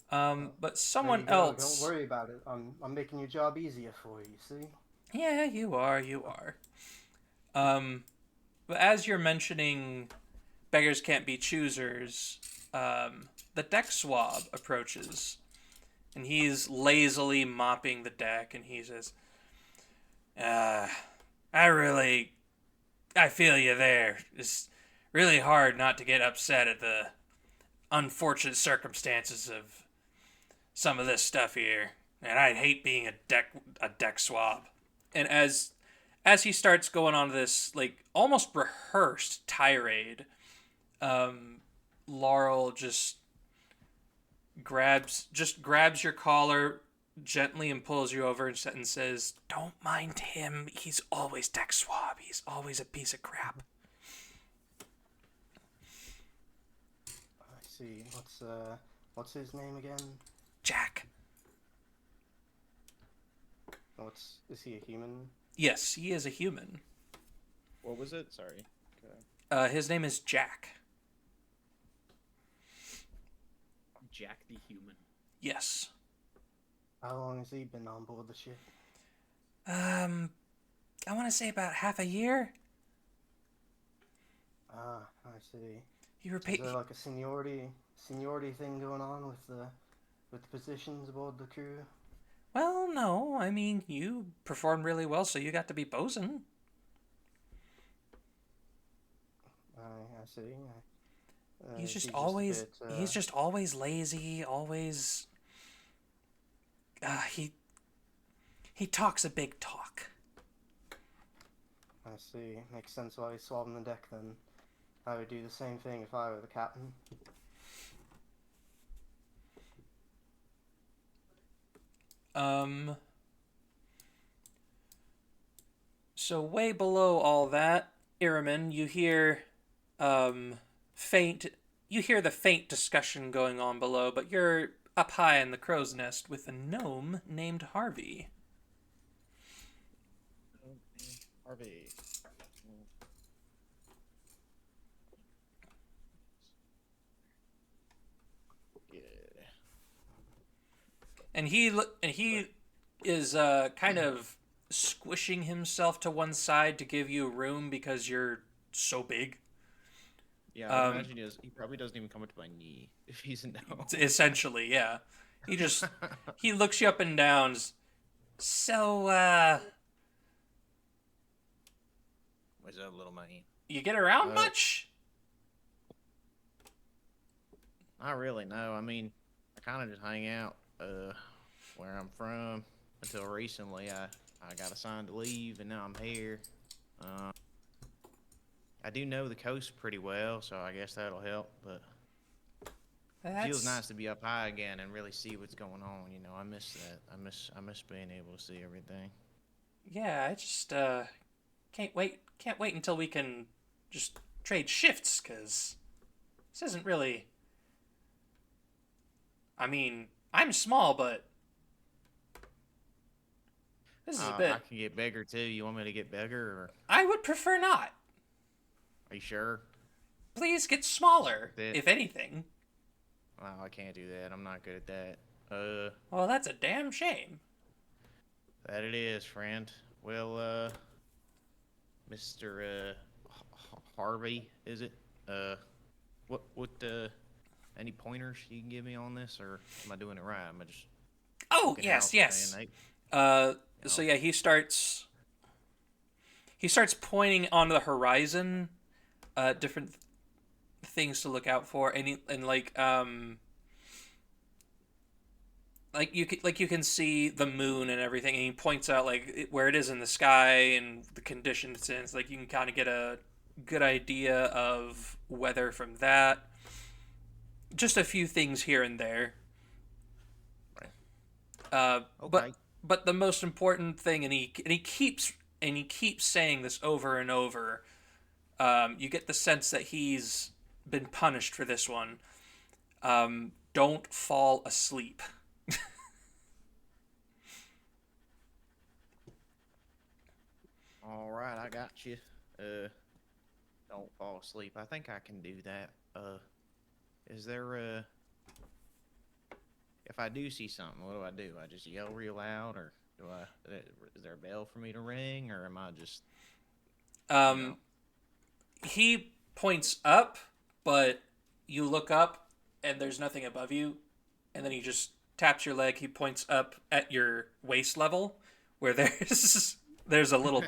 But someone There you go. else. Don't worry about it. I'm making your job easier for you. See? Yeah, you are. But as you're mentioning, beggars can't be choosers. The deck swab approaches, and he's lazily mopping the deck, and he says, I feel you there. It's really hard not to get upset at the unfortunate circumstances of some of this stuff here. And I'd hate being a deck swab. And as he starts going on this like almost rehearsed tirade, Laurel just grabs your collar gently and pulls you over and says, "Don't mind him. He's always deck swab. He's always a piece of crap." I see. What's his name again? Jack. Is he a human? Yes, he is a human. What was it? Sorry. His name is Jack. Jack the human. Yes. How long has he been on board the ship? I want to say about half a year. Ah, I see. He Is repeat. there like a seniority thing going on with the positions aboard the crew? Well, no. I mean, you performed really well, so you got to be bosun. I see. He's Is just he always. a bit, He's just always lazy. Always. He talks a big talk. I see. Makes sense why he's swabbing the deck then. I would do the same thing if I were the captain. So way below all that, Iraman, you hear, faint. You hear the faint discussion going on below, but you're up high in the crow's nest with a gnome named Harvey. Harvey. Good. And he is kind of squishing himself to one side to give you room because you're so big. Yeah, I imagine he probably doesn't even come up to my knee if he's a gnome. Essentially, yeah. He looks you up and down. So, What's up, little man? you get around much? Not really, no. I mean, I kind of just hang out where I'm from. Until recently, I got assigned to leave, and now I'm here. I do know the coast pretty well, so I guess that'll help. But it feels nice to be up high again and really see what's going on. You know, I miss that. I miss being able to see everything. Yeah, I just can't wait until we can just trade shifts, because this isn't really. I mean, I'm small, but this is a bit. I can get bigger too. You want me to get bigger, or I would prefer not. are you sure? Please get smaller, if anything. Well, I can't do that. I'm not good at that. Well, that's a damn shame. That it is, friend. Well, Mr. Harvey, is it? What, any pointers you can give me on this, or am I doing it right? Am I just... Oh, yes. So yeah, he starts pointing on the horizon, different things to look out for, and you can see the moon and everything, and he points out where it is in the sky and the condition it's in. It's like you can kind of get a good idea of weather from that. Just a few things here and there. Right. Okay. But the most important thing, and he keeps saying this over and over. You get the sense that he's been punished for this one. Don't fall asleep. All right, I got you. Don't fall asleep. I think I can do that. Is there if I do see something, what do? I just yell real loud, or is there a bell for me to ring, or am I just? He points up, but you look up and there's nothing above you, and then he just taps your leg. He points up at your waist level, where there's a little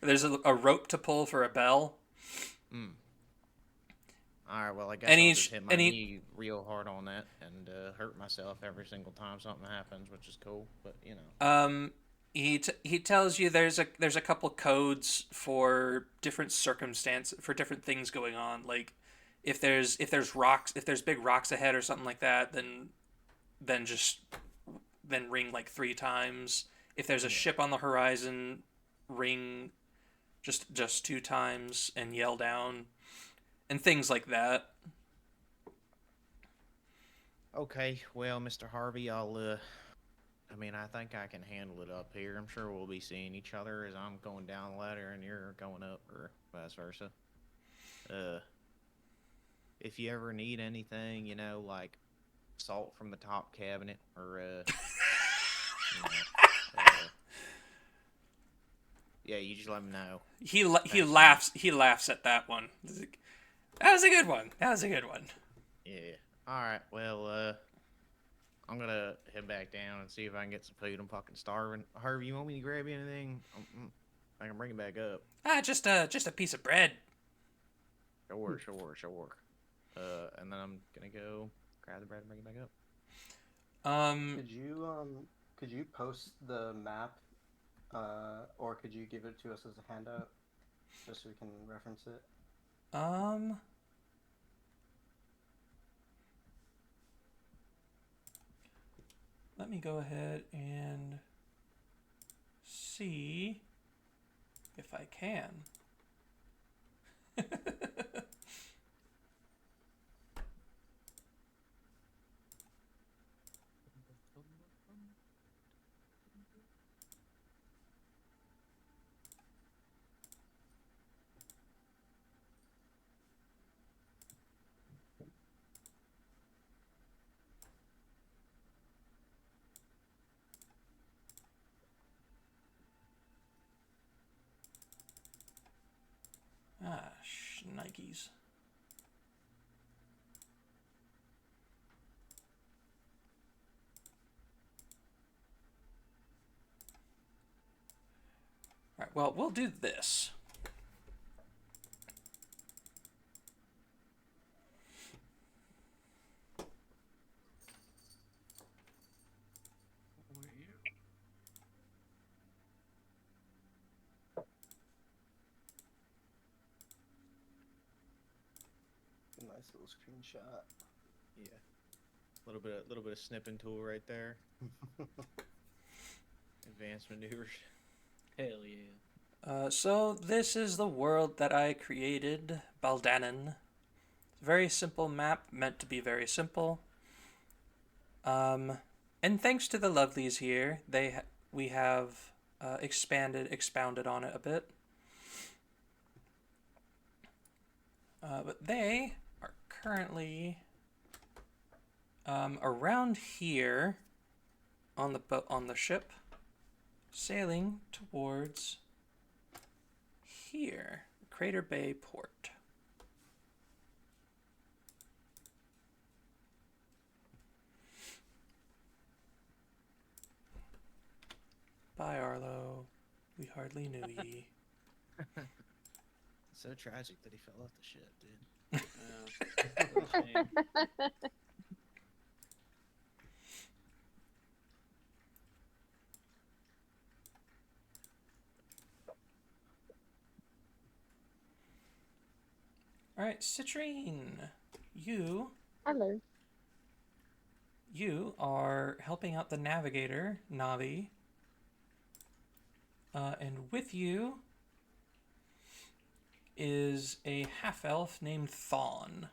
there's a rope to pull for a bell. All right, well, I guess I'll just hit my knee real hard on that and hurt myself every single time something happens, which is cool. But you know. He tells you there's a couple codes for different circumstances, for different things going on. Like if there's big rocks ahead or something like that, then ring like 3 times. If there's a ship on the horizon, ring just 2 times and yell down, and things like that. Okay, well, Mr. Harvey, I mean, I think I can handle it up here. I'm sure we'll be seeing each other as I'm going down the ladder and you're going up, or vice versa. Uh, if you ever need anything, like salt from the top cabinet, or you know, yeah, you just let me know. He Thanks, laughs. He laughs at that one. That was a good one. That was a good one. Yeah. All right. Well, I'm gonna head back down and see if I can get some food. I'm fucking starving. Harvey, you want me to grab you anything? I can bring it back up. Just a piece of bread. Sure. And then I'm gonna go grab the bread and bring it back up. Could you post the map, or could you give it to us as a handout, just so we can reference it? Let me go ahead and see if I can. Nikes. All right, well, we'll do this. A nice little screenshot. Yeah. Little bit of snipping tool right there. Advanced maneuvers. Hell yeah. So this is the world that I created, Baldanan. Very simple map, meant to be very simple. And thanks to the lovelies here, we have expounded on it a bit. But they are currently around here on the ship, sailing towards here, Crater Bay Port. Bye, Arlo. We hardly knew ye. It's so tragic that he fell off the ship, dude. What a shame. All right, Citrine, you Hello. are helping out the navigator, Navi. And with you is a half-elf named Thawne.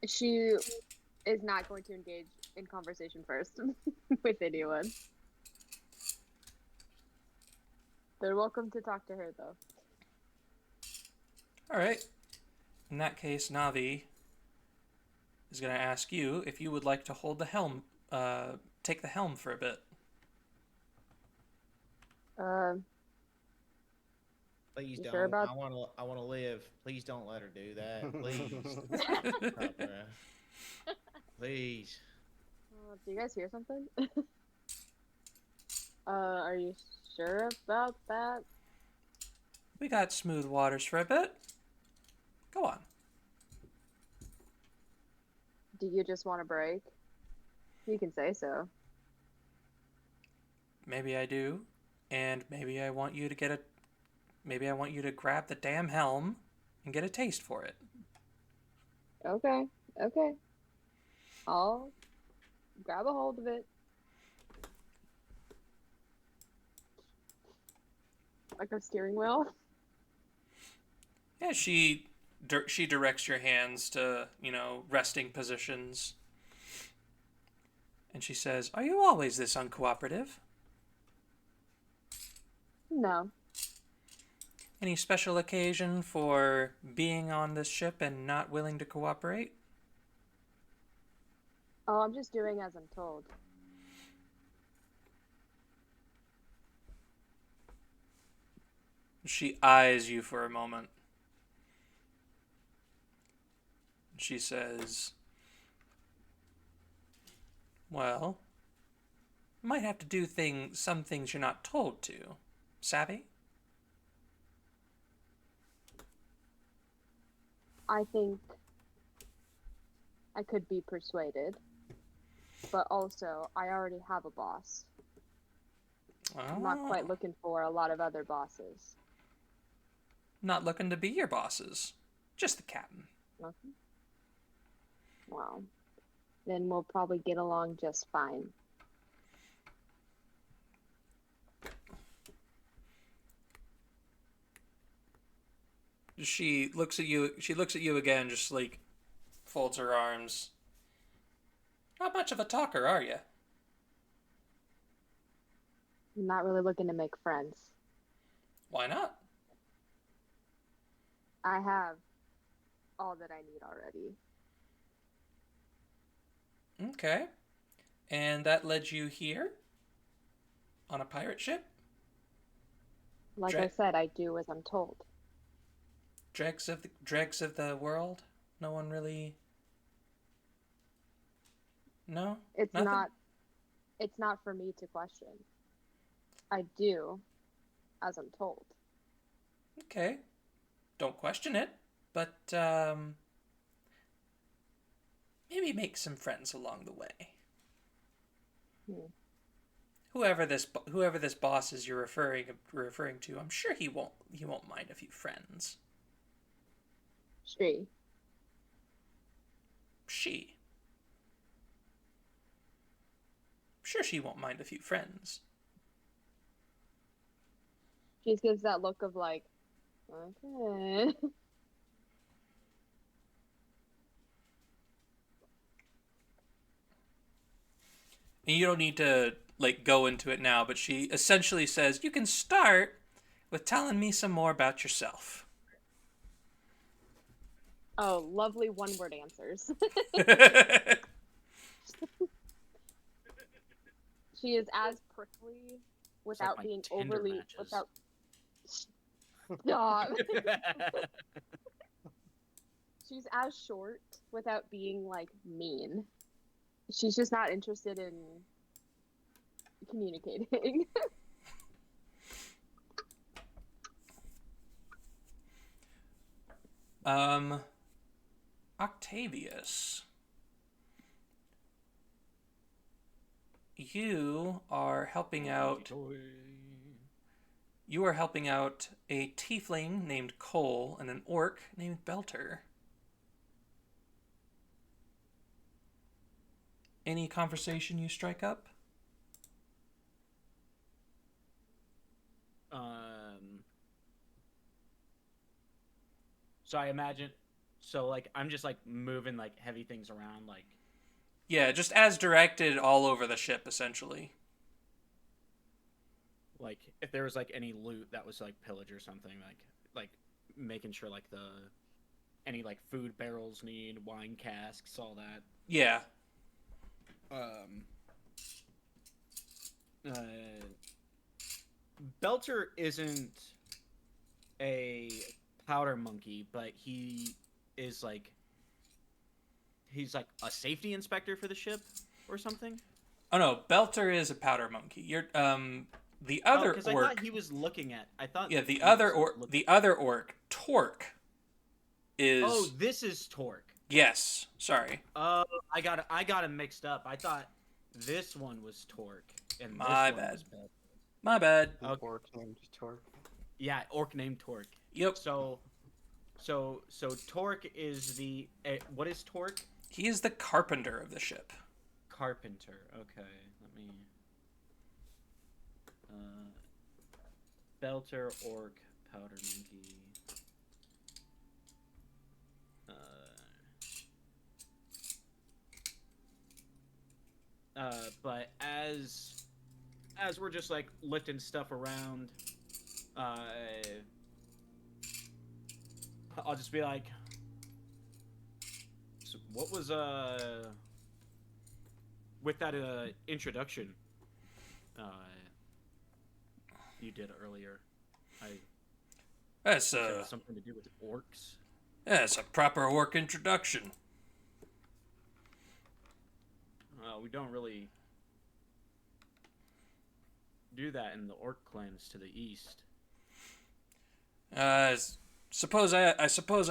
She is not going to engage in conversation first with anyone. They're welcome to talk to her, though. All right. In that case, Navi is going to ask you if you would like to hold the helm, take the helm for a bit. Please You don't. sure about- I want to live. Please don't let her do that. Please. Please. Do you guys hear something? Are you sure about that? We got smooth waters for a bit. Go on. Do you just want a break? You can say so. Maybe I do, and maybe I want you to grab the damn helm and get a taste for it. Okay. I'll grab a hold of it. Like a steering wheel. Yeah, she directs your hands to, resting positions. And she says, "Are you always this uncooperative? No. Any special occasion for being on this ship and not willing to cooperate?" Oh, I'm just doing as I'm told. She eyes you for a moment. She says, "Well, might have to do some things you're not told to. Savvy?" I think I could be persuaded, but also I already have a boss. I'm not quite looking for a lot of other bosses. Not looking to be your bosses. Just the captain. Nothing? Well, then we'll probably get along just fine. She looks at you again, just like folds her arms. Not much of a talker, are you? I'm not really looking to make friends. Why not? I have all that I need already. Okay. And that led you here? On a pirate ship? Like I said, I do as I'm told. Dregs of the world? No one really. No? It's Nothing? it's not for me to question. I do as I'm told. Okay. Don't question it, but maybe make some friends along the way. Whoever this boss is you're referring to, I'm sure he won't mind a few friends. She. I'm sure she won't mind a few friends. She just gives that look of like, okay. And you don't need to go into it now, but she essentially says, "You can start with telling me some more about yourself." Oh, lovely one-word answers. She is as prickly without like being Tinder overly matches. without. Stop. She's as short without being like mean. She's just not interested in communicating. Octavius, you are helping out. You are helping out a tiefling named Cole and an orc named Belter. Any conversation you strike up? So I imagine, I'm just moving heavy things around, Yeah, just as directed all over the ship, essentially. If there was any loot that was pillage or something, making sure any food barrels need wine casks, all that. Yeah. Belter isn't a powder monkey, but he is he's a safety inspector for the ship or something. Oh no, Belter is a powder monkey. You're the other orc. I thought he was looking at. I thought. Yeah, the other orc, Torque, is. Oh, this is Torque. Yes, sorry. Oh, I got him mixed up. I thought this one was Torque, and My this bad. one was Belter. My bad. Okay. Orc named Torque. Yeah, orc named Torque. Yep. So Torque is the what is Torque? He is the carpenter of the ship. Carpenter. Okay, let me. Belter, orc, powder monkey. as we're just like lifting stuff around, I'll just be like, so what was with that introduction you did earlier? That's something to do with orcs. yeah, it's a proper orc introduction. We don't really do that in the orc clans to the east. I suppose I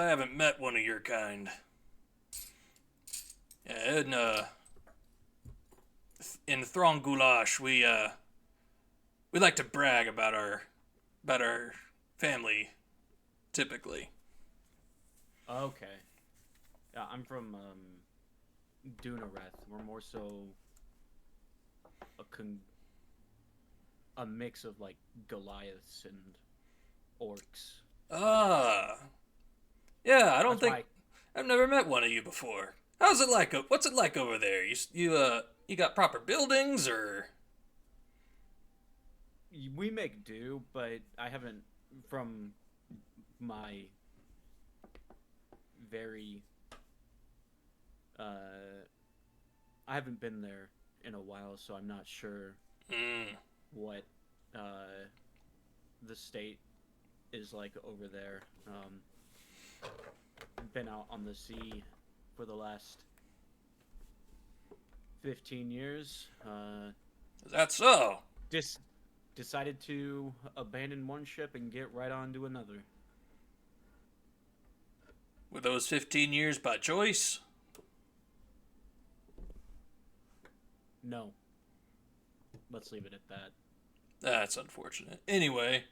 haven't met one of your kind. Yeah, in Throng Goulash, we like to brag about our family, typically. Okay. Yeah, I'm from Dunareth. We're more so a mix of like Goliaths and orcs. Yeah, I've never met one of you before. How's it like? What's it like over there? You got proper buildings, or? We make do, but I haven't, from my very I haven't been there in a while, so I'm not sure what the state is like over there. Been out on the sea for the last 15 years. Is that so? Decided to abandon one ship and get right on to another. Were those 15 years by choice? No. Let's leave it at that. That's unfortunate. Anyway.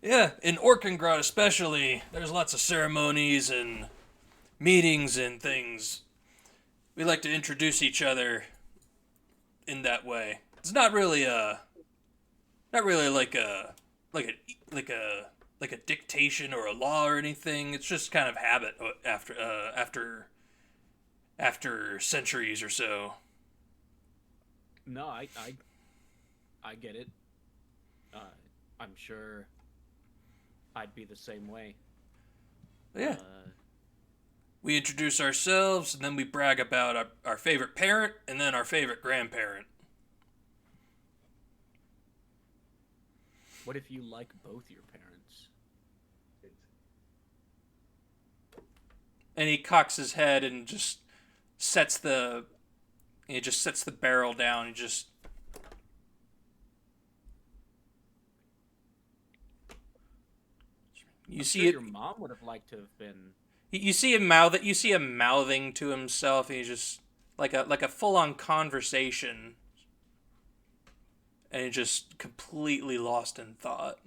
Yeah, in Orkengrad especially, there's lots of ceremonies and meetings and things. We like to introduce each other in that way. It's not really like a dictation or a law or anything. It's just kind of habit after centuries or so. No, I get it. I'm sure I'd be the same way. Yeah. We introduce ourselves, and then we brag about our favorite parent, and then our favorite grandparent. What if you like both your parents? And he cocks his head and just sets the barrel down. You see it. Your mom would have liked to have been. You see him mouthing to himself. And he just like a full-on conversation, and he just completely lost in thought.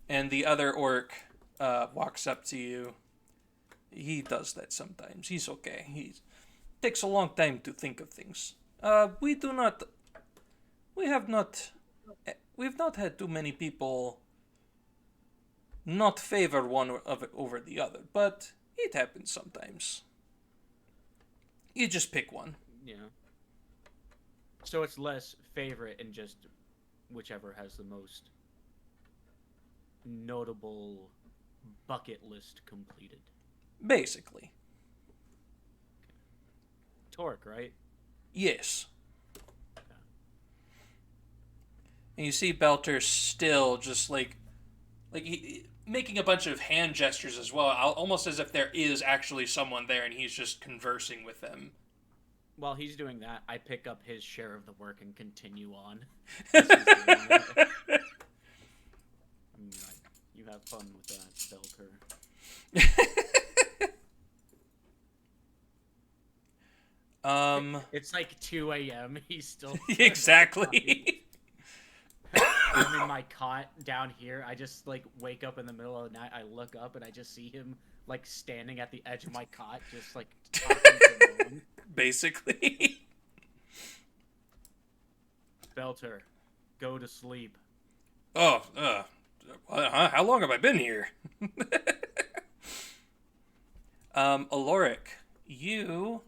And the other orc walks up to you. He does that sometimes. He's okay. He takes a long time to think of things. We've not had too many people not favor one of it over the other, but it happens sometimes. You just pick one. Yeah. So it's less favorite and just whichever has the most notable bucket list completed. Basically. Torque, right? Yes. And you see Belter still just making a bunch of hand gestures as well, almost as if there is actually someone there and he's just conversing with them. While he's doing that, I pick up his share of the work and continue on. You have fun with that, Belter. It's like 2 a.m. He's still exactly. I'm in my cot down here. I just wake up in the middle of the night. I look up and I just see him standing at the edge of my cot, just talking to no one. Basically. Belter, go to sleep. Oh, how long have I been here? Aloric, you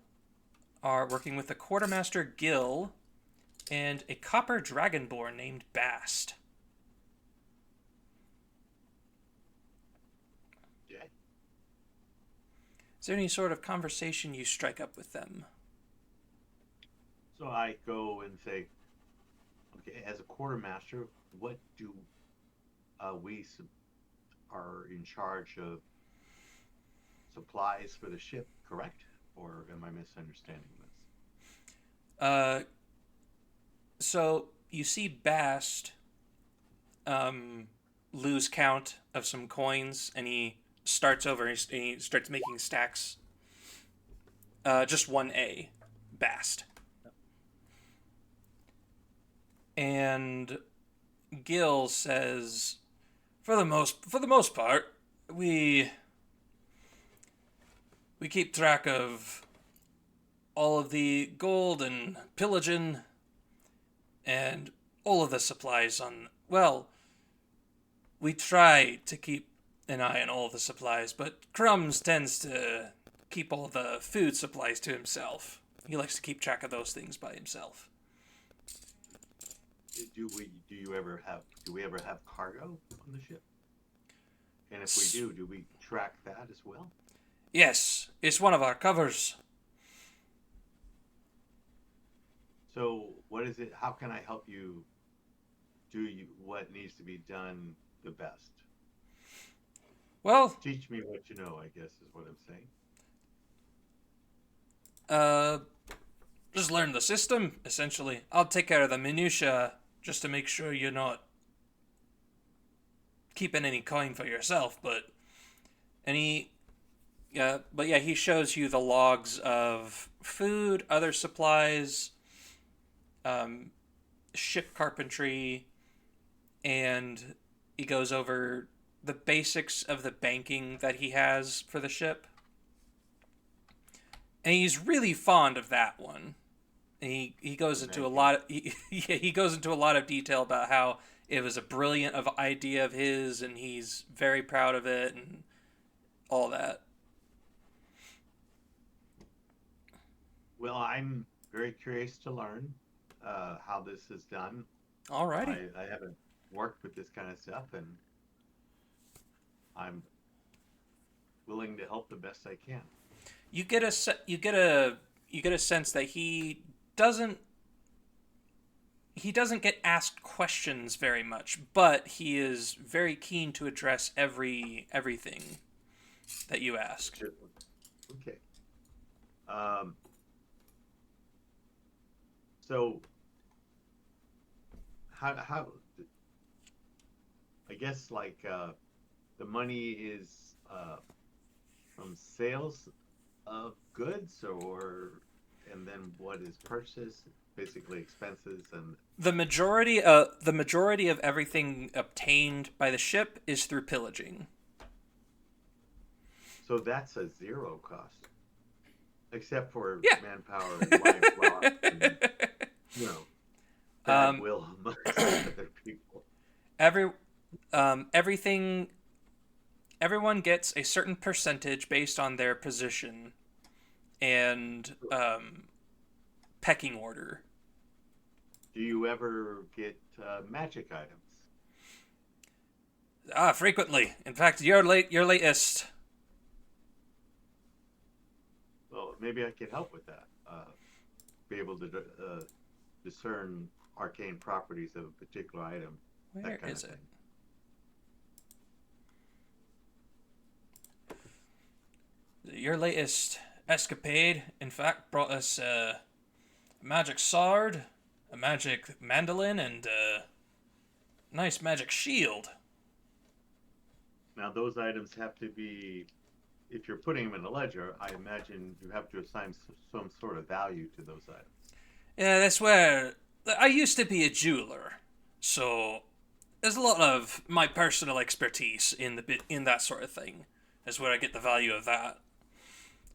are working with the quartermaster Gil and a copper dragonborn named Bast. Yeah. Is there any sort of conversation you strike up with them? So I go and say, okay, as a quartermaster, what do are in charge of supplies for the ship, correct? Or am I misunderstanding this? Uh, so you see Bast lose count of some coins, and he starts over and he starts making stacks. Just 1A, Bast. And Gil says, for the most part, we keep track of all of the gold and pillaging and all of the supplies on. Well, we try to keep an eye on all the supplies, but Crumbs tends to keep all the food supplies to himself. He likes to keep track of those things by himself. Do we ever have cargo on the ship? And if we do we track that as well? Yes, it's one of our covers. So what is it? How can I help you do what needs to be done the best? Well, Teach me what you know, I guess is what I'm saying. just learn the system, essentially. I'll take care of the minutia just to make sure you're not keeping any coin for yourself, but he shows you the logs of food, other supplies, ship carpentry, and he goes over the basics of the banking that he has for the ship. And he's really fond of that one. And he goes into a lot of, he goes into a lot of detail about how it was a brilliant idea of his, and he's very proud of it, and all that. Well, I'm very curious to learn how this is done. Alrighty. I haven't worked with this kind of stuff, and I'm willing to help the best I can. You get a sense that he doesn't get asked questions very much, but he is very keen to address everything that you ask. Okay. So how I guess like the money is from sales of goods, and then what is purchased, basically expenses, and the majority of everything obtained by the ship is through pillaging. so that's a zero cost, except for Yeah. manpower and live rock and, bad will amongst other people. Everyone gets a certain percentage based on their position and pecking order. Do you ever get magic items? Frequently. In fact, your latest. Well, maybe I could help with that. Be able to discern arcane properties of a particular item. Where is it? Your latest escapade, in fact, brought us a magic sword, a magic mandolin, and a nice magic shield. Now, those items have to be, if you're putting them in a ledger, I imagine you have to assign some sort of value to those items. Yeah, that's where I used to be a jeweler, so there's a lot of my personal expertise in that sort of thing. That's where I get the value of that.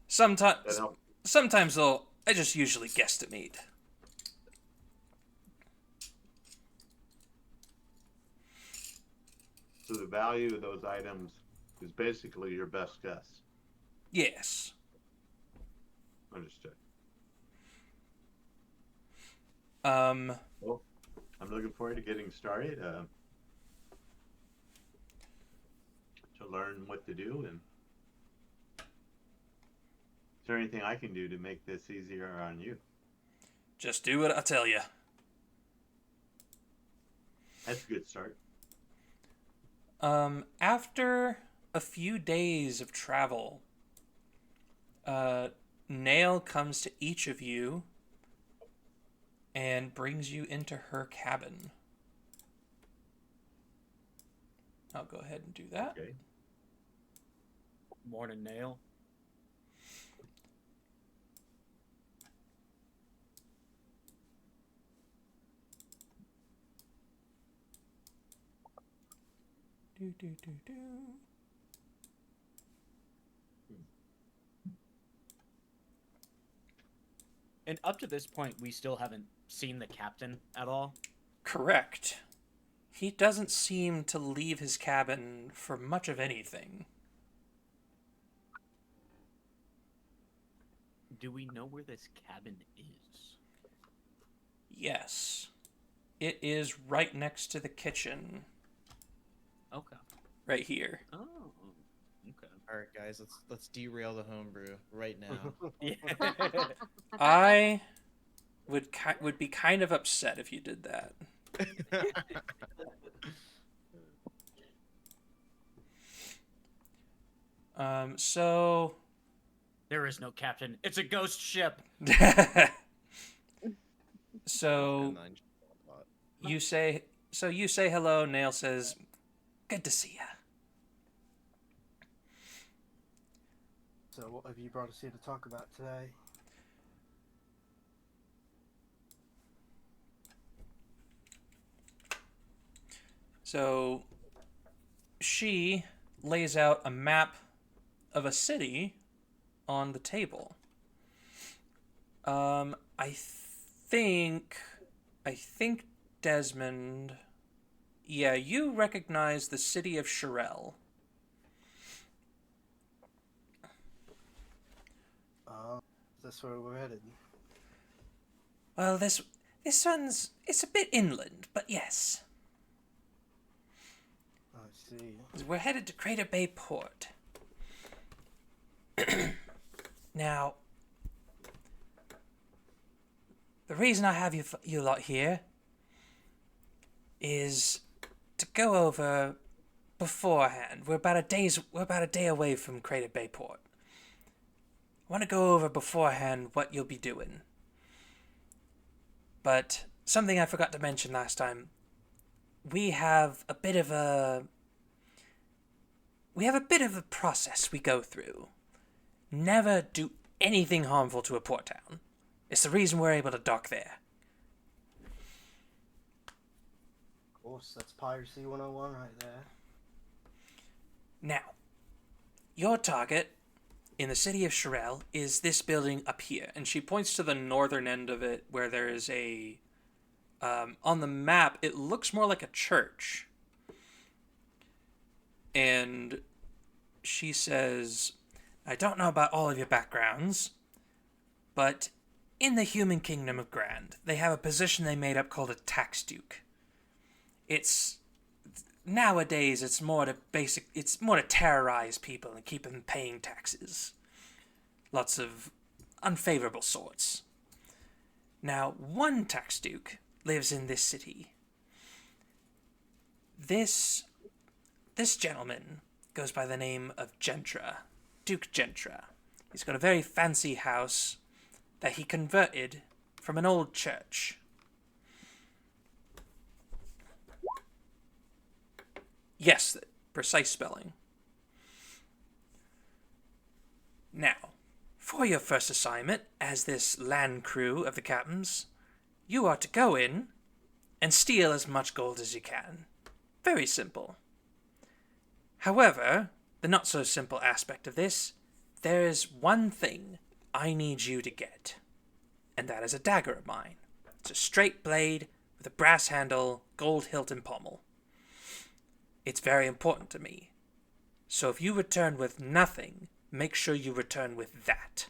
Sometimes though, I just usually guesstimate. So the value of those items is basically your best guess. Yes. Understood. Well, I'm looking forward to getting started. To learn what to do, and is there anything I can do to make this easier on you? Just do what I tell you. That's a good start. After a few days of travel, Nail comes to each of you and brings you into her cabin. I'll go ahead and do that. Okay. Morning, Nail. Do, do, do, do. And up to this point, we still haven't seen the captain at all. Correct. He doesn't seem to leave his cabin for much of anything. Do we know where this cabin is? Yes. It is right next to the kitchen. Okay. Right here. Oh. Okay. All right, guys, let's derail the homebrew right now. Yeah. I would be kind of upset if you did that. So There is no captain. It's a ghost ship. so you say hello. Nail says, "Good to see ya." So, what have you brought us here to talk about today? So she lays out a map of a city on the table. I think Desmond. Yeah, you recognize the city of Shirel. That's where we're headed. Well, this it's a bit inland, but yes. I see. We're headed to Crater Bay Port. Now, the reason I have you lot here is to go over beforehand. We're about a day away from Crater Bay Port. I want to go over beforehand what you'll be doing. But something I forgot to mention last time, we have a bit of a process we go through. Never do anything harmful to a port town. It's the reason we're able to dock there. Of course, that's Piracy 101 right there. Now, your target in the city of Shirel is this building up here, and she points to the northern end of it where there is a... on the map, it looks more like a church. And she says, I don't know about all of your backgrounds, but in the human kingdom of Grand, they have a position they made up called a tax duke. Nowadays, it's more to terrorize people and keep them paying taxes. Lots of unfavorable sorts. Now, one tax duke lives in this city. This gentleman goes by the name of Gentra, Duke Gentra. He's got a very fancy house that he converted from an old church. Yes, precise spelling. Now, for your first assignment as this land crew of the captains, you are to go in and steal as much gold as you can. Very simple. However, the not-so-simple aspect of this, there is one thing I need you to get, and that is a dagger of mine. It's a straight blade with a brass handle, gold hilt and pommel. It's very important to me. So if you return with nothing, make sure you return with that.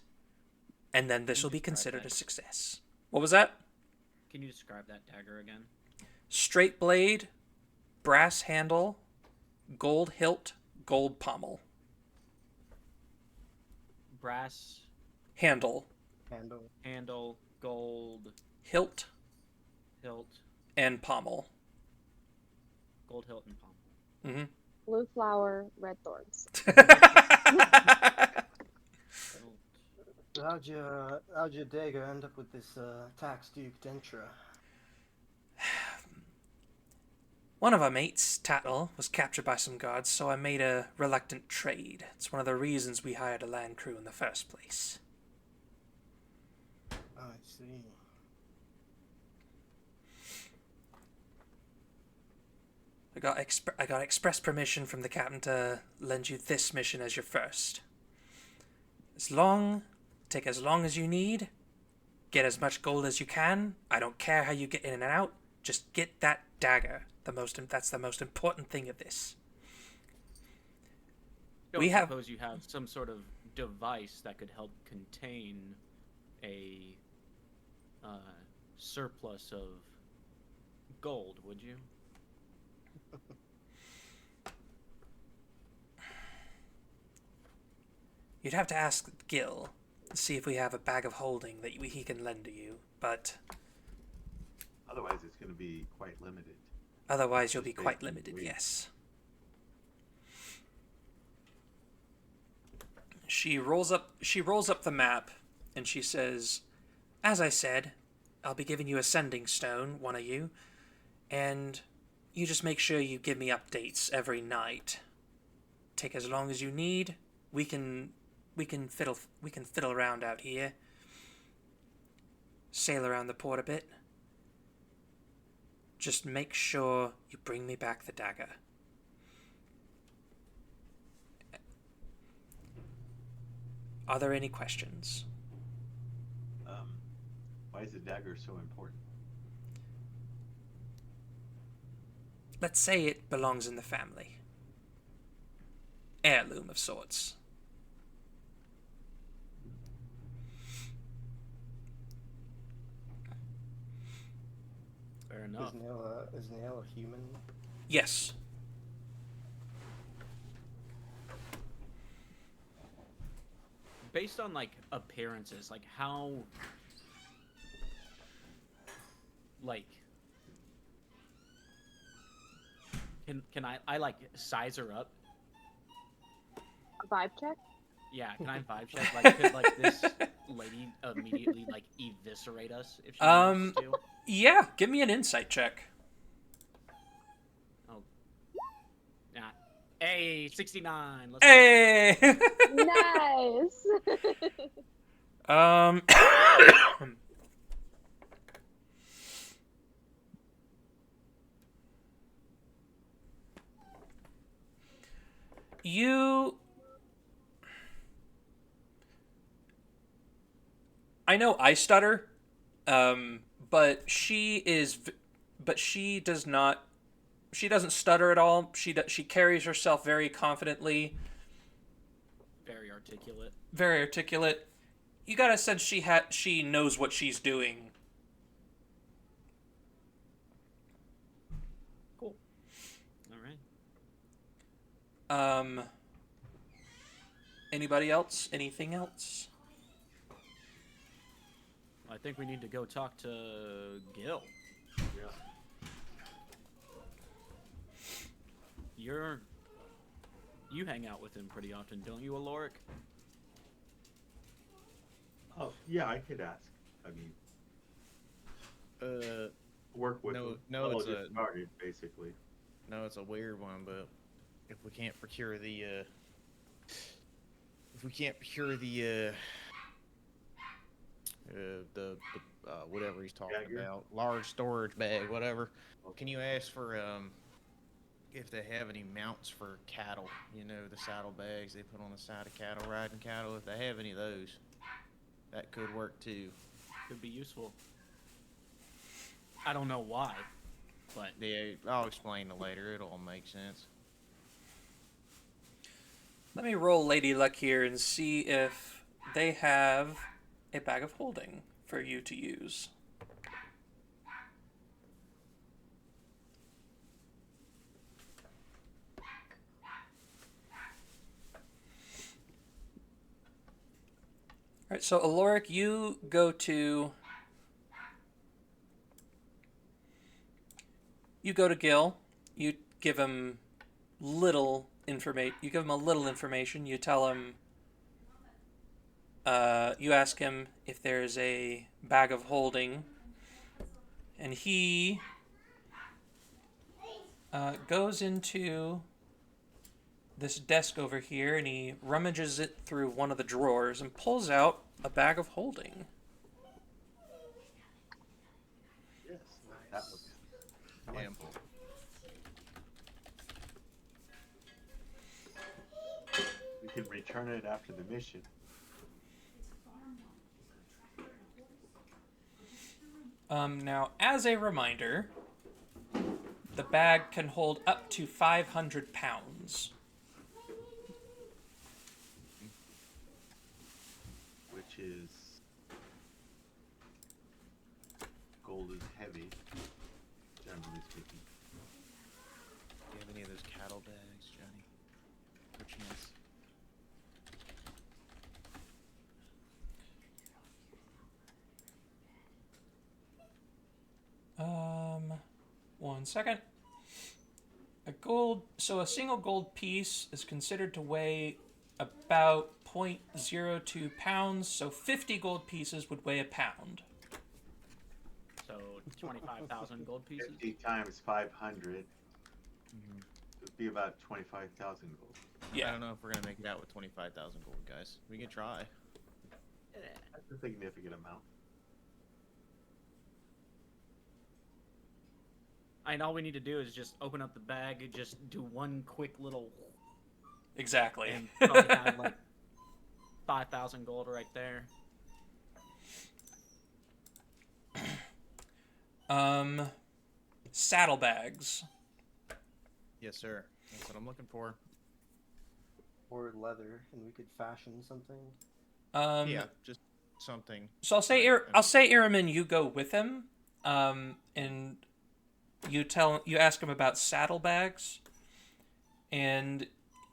And then this will be describe considered that? a success. What was that? Can you describe that dagger again? Straight blade, brass handle, gold hilt, gold pommel. Brass Handle, handle, gold hilt, hilt, and pommel. gold hilt, and pommel. Mm-hmm. Blue flower, red thorns. Hilt. How'd your dagger end up with this tax Duke Dentra? One of our mates, Tattle, was captured by some guards, so I made a reluctant trade. It's one of the reasons we hired a land crew in the first place. I see. I got express permission from the captain to lend you this mission as your first. Take as long as you need, get as much gold as you can. I don't care how you get in and out, just get that dagger. That's the most important thing of this. Don't suppose you have some sort of device that could help contain a surplus of gold, would you? You'd have to ask Gil to see if we have a bag of holding that he can lend to you, but Otherwise, it's going to be quite limited. otherwise you'll be Just quite basically- limited, yes. She rolls up the map and she says, "As I said, I'll be giving you a sending stone, one of you, and you just make sure you give me updates every night. Take as long as you need. We can fiddle around out here. Sail around the port a bit. Just make sure you bring me back the dagger." Are there any questions? Why is the dagger so important? Let's say it belongs in the family. Heirloom of sorts. Fair enough. Is Neil a human? Yes. Based on like appearances, like how, like, can I like size her up? A vibe check? Yeah, can I vibe check? Like, could like this lady immediately like eviscerate us if she wants to? Yeah, give me an insight check. Oh, nah. Hey, 69. Let's go. Hey! Nice. um You I know I stutter, but she does not. She doesn't stutter at all. She carries herself very confidently, Very articulate. very articulate. You got a sense she knows what she's doing. Cool. All right. Anybody else? Anything else? I think we need to go talk to Gil. Yeah. You hang out with him pretty often, don't you, Aloric? Oh, yeah, I could ask. I mean, work with No, them. no, Well, it's just a- started, basically. No, it's a weird one, but if we can't procure the whatever he's talking Dagger? about, large storage bag, whatever. Can you ask for if they have any mounts for cattle? You know, the saddlebags they put on the side of cattle, riding cattle. If they have any of those, that could work too. Could be useful. I don't know why, but Yeah, I'll explain it later. It'll all make sense. Let me roll Lady Luck here and see if they have a bag of holding for you to use. Alright, so Aloric, you go to Gil. You give him little information. You give him a little information. You tell him. You ask him if there's a bag of holding, and he goes into this desk over here, and he rummages it through one of the drawers and pulls out a bag of holding. Yes, that looks delightful. We can return it after the mission. Now, as a reminder, the bag can hold up to 500 pounds. Which is gold is heavy, generally speaking. Do you have any of those cattle bags, Johnny? Perchance. One second. A single gold piece is considered to weigh about 0.02 pounds, so 50 gold pieces would weigh a pound. So 25,000 gold pieces. 50 times 500 would be about 25,000 gold. Yeah. I don't know if we're gonna make it out with 25,000 gold, guys. We can try. That's a significant amount. And all we need to do is just open up the bag and just do one quick little, Exactly. and probably have like 5,000 gold right there. Saddlebags. Yes, sir. That's what I'm looking for. Or leather, and we could fashion something. Yeah, just something. So I'll say Iramin, you go with him, and you ask him about saddlebags, and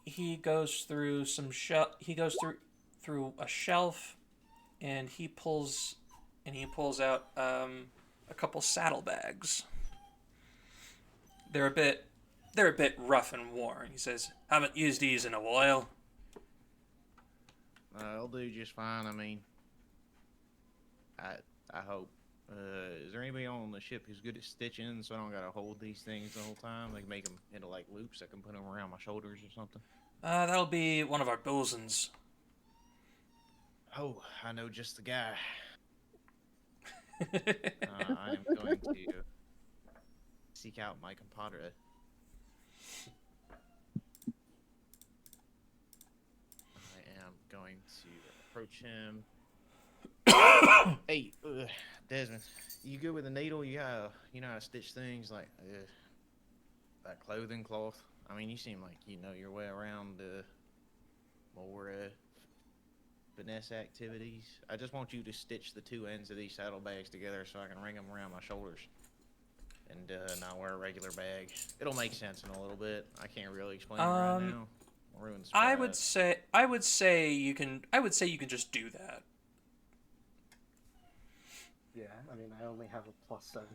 he goes through through a shelf, and he pulls out a couple saddlebags. They're a bit rough and worn. He says, "Haven't used these in a while." I'll do just fine. I mean, I hope. Is there anybody on the ship who's good at stitching, so I don't gotta hold these things the whole time? Like make them into like loops. I can put them around my shoulders or something. That'll be one of our bosuns. Oh, I know just the guy. I am going to seek out my compadre. I am going to approach him. Hey, Desmond, you good with a needle? You know how to stitch things like clothing cloth. I mean, you seem like you know your way around more finesse activities. I just want you to stitch the two ends of these saddlebags together so I can ring them around my shoulders and not wear a regular bag. It'll make sense in a little bit. I can't really explain it right now. I'll ruin the surprise. I would say you can just do that. Yeah, I mean, I only have a +7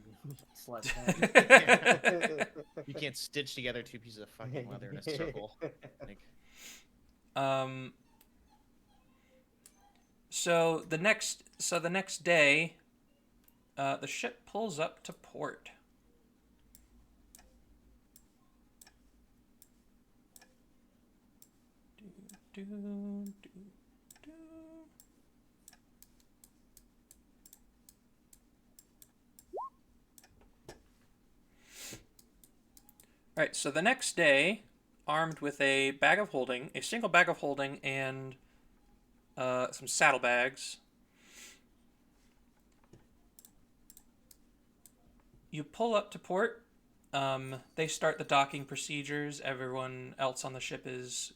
sleight of hand. You can't stitch together two pieces of fucking leather in a circle. Like, So the next day, the ship pulls up to port. Do, do, do, do. All right, so the next day, armed with a single bag of holding, and some saddlebags, you pull up to port. They start the docking procedures. Everyone else on the ship is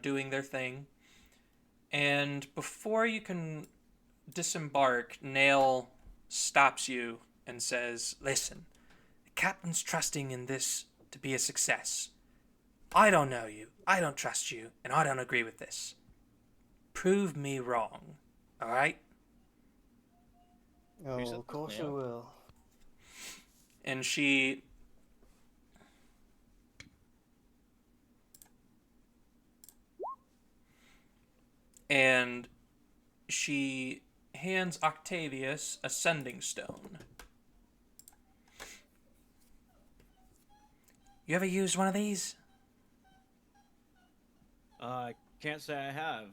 doing their thing. And before you can disembark, Nail stops you and says, "Listen, the captain's trusting in this to be a success. I don't know you, I don't trust you, and I don't agree with this. Prove me wrong, alright?" Oh, Who's of that? course I Yeah. will. And she hands Octavius a sending stone. You ever used one of these? Can't say I have.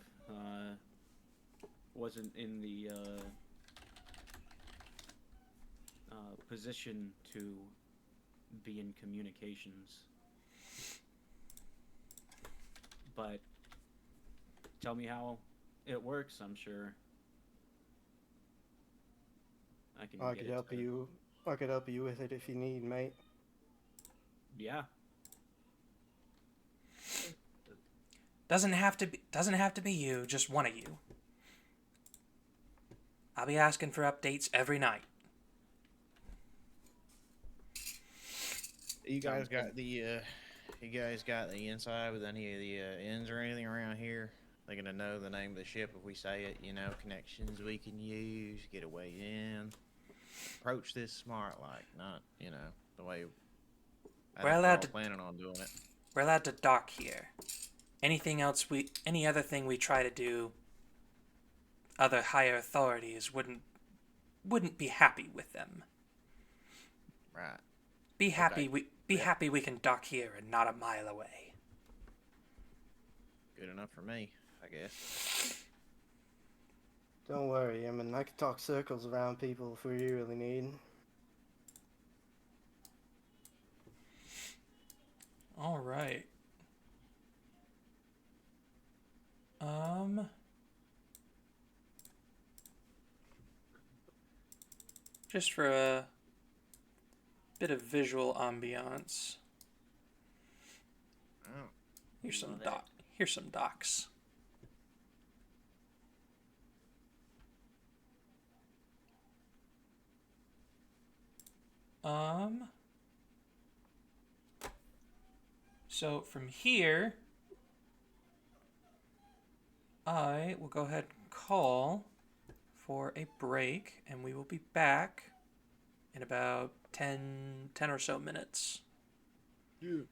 Wasn't in the position to be in communications. But tell me how it works. I'm sure I can. I get could it help to- you. I could help you with it if you need, mate. Yeah. Doesn't have to be you, just one of you. I'll be asking for updates every night. You guys got the inside with any of the ends or anything around here? They're gonna know the name of the ship if we say it. Connections we can use, get a way in. Approach this smart, like not the way. I We're think allowed all to- planning on doing it. We're allowed to dock here. Any other thing we try to do, other higher authorities wouldn't be happy with them. Right. Be happy Okay. we can dock here and not a mile away. Good enough for me, I guess. Don't worry, I can talk circles around people if we really need. All right. Just for a bit of visual ambiance. Oh. Here's some Love it. Here's some docks. So from here, I will go ahead and call for a break, and we will be back in about 10 or so minutes. Make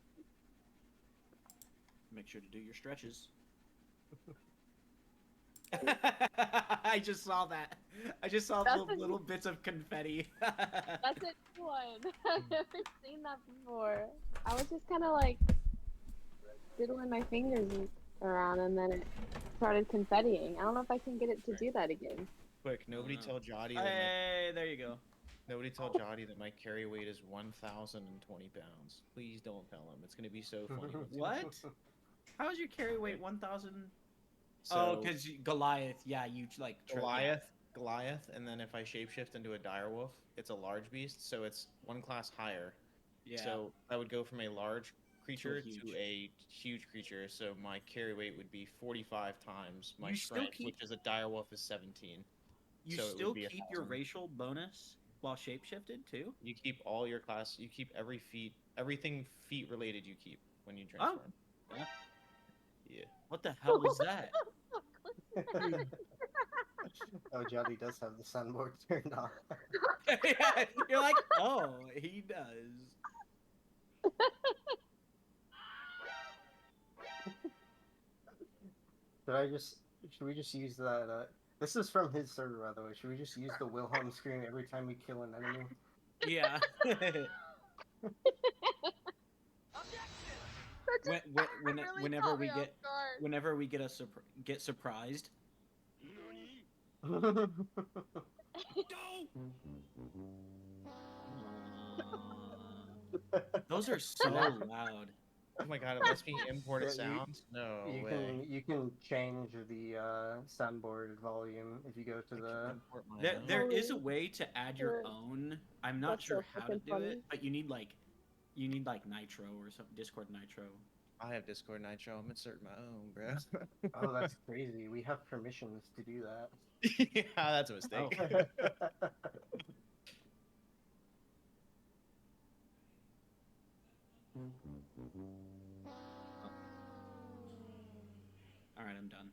sure to do your stretches. I just saw that. I just saw That's the little bits of confetti. That's a new one. I've never seen that before. I was just kind of like diddling my fingers around, and then it started confettiing. I don't know if I can get it to do that again. Quick, nobody tell Jotty that Hey, there you go. nobody tell Jotty that my carry weight is 1,020 pounds. Please don't tell him. It's gonna be so funny. What? How is your carry weight 1,000? So, Oh, because Goliath. Yeah, you like Goliath, and then if I shapeshift into a direwolf, it's a large beast, so it's one class higher. Yeah. So I would go from a large creature huge. to a huge creature. So my carry weight would be 45 times my You still strength, keep- which is a direwolf is 17. you so it would still be keep your 1,000. racial bonus while shapeshifted too. You keep all your class. You keep everything feet related. You keep when you transform. Yeah. Yeah. What the hell was that? Oh, Jody does have the sunboard turned on. Yeah, you're like, oh, he does. Should we just use that? This is from his server, by the way. Should we just use the Wilhelm scream every time we kill an enemy? Yeah. Whenever we get get surprised. Those are so loud. Oh my god! It lets me import Yeah, sounds. No you way. can change the soundboard volume if you go to I can the. import my There, own. there is a way to add your own. I'm not That's so sure how to fucking do funny. it, but you need like Nitro or some Discord Nitro. I have Discord Nitro. I'm inserting my own, bro. Oh, that's crazy. We have permissions to do that. Yeah, that's a Oh. mistake. All right, I'm done.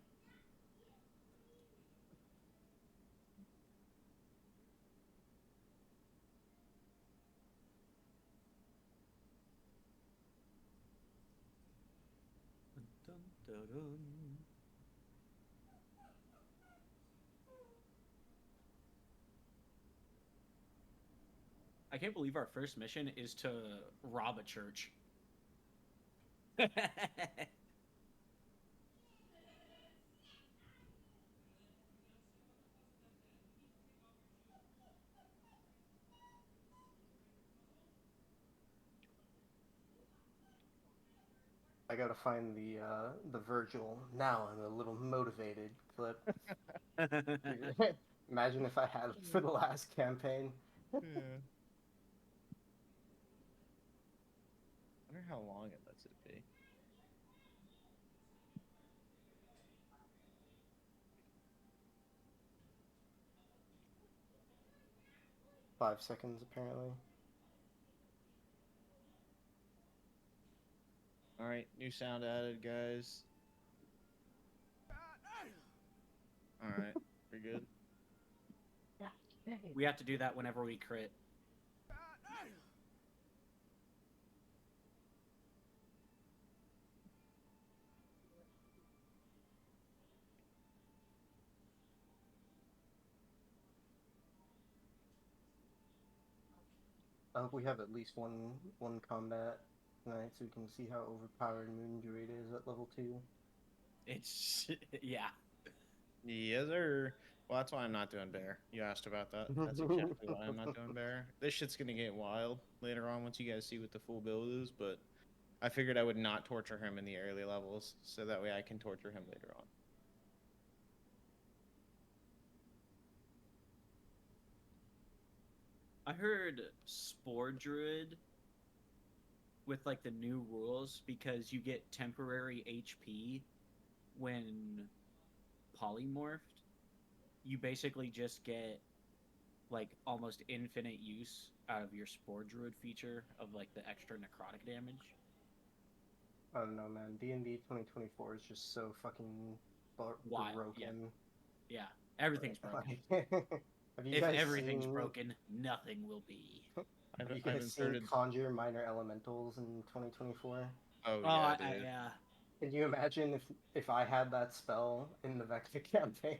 Dun, dun, dun. I can't believe our first mission is to rob a church. I gotta find the Virgil. Now I'm a little motivated clip. Imagine if I had it for the last campaign. Yeah. I wonder how long it lets it be. Five seconds apparently. All right, new sound added, guys. All right, we're good. We have to do that whenever we crit. I hope we have at least one combat tonight so we can see how overpowered Moon Druid is at level 2. It's yeah. Yes, sir. Well, that's why I'm not doing bear. You asked about that. That's exactly why I'm not doing bear. This shit's gonna get wild later on once you guys see what the full build is, but I figured I would not torture him in the early levels, so that way I can torture him later on. I heard Spore Druid with like the new rules because you get temporary HP when polymorphed. You basically just get like almost infinite use out of your Spore Druid feature of like the extra necrotic damage. I don't know, man. D&D 2024 is just so fucking Wild, broken. Yeah, everything's broken. Have you If guys everything's seen, broken, nothing will be. Have you I've guys seen inserted. Conjure Minor Elementals in 2024? Oh Oh, yeah, dude. yeah. Can you imagine if I had that spell in the Vector campaign?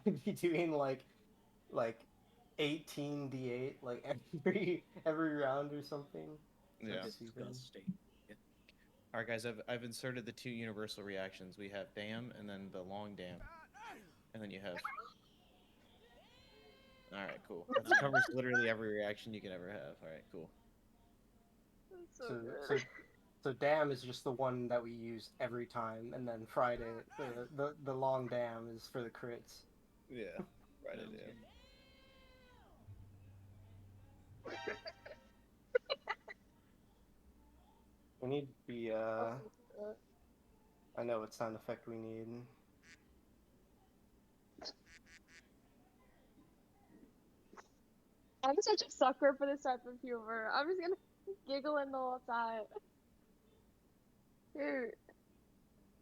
I'd be doing like 18d8 like every round or something. So Yeah. stupid. Disgusting. All right, guys. I've inserted the 2 universal reactions. We have damn, and then the long damn, and then you have. All right, cool. That covers literally every reaction you can ever have. All right, cool. That's so So good. so so damn is just the one that we use every time, and then Friday the long damn is for the crits. Yeah. Right. Sounds Damn. good. We need the I know what sound effect we need. I'm such a sucker for this type of humor. I'm just gonna giggle the whole time. Dude,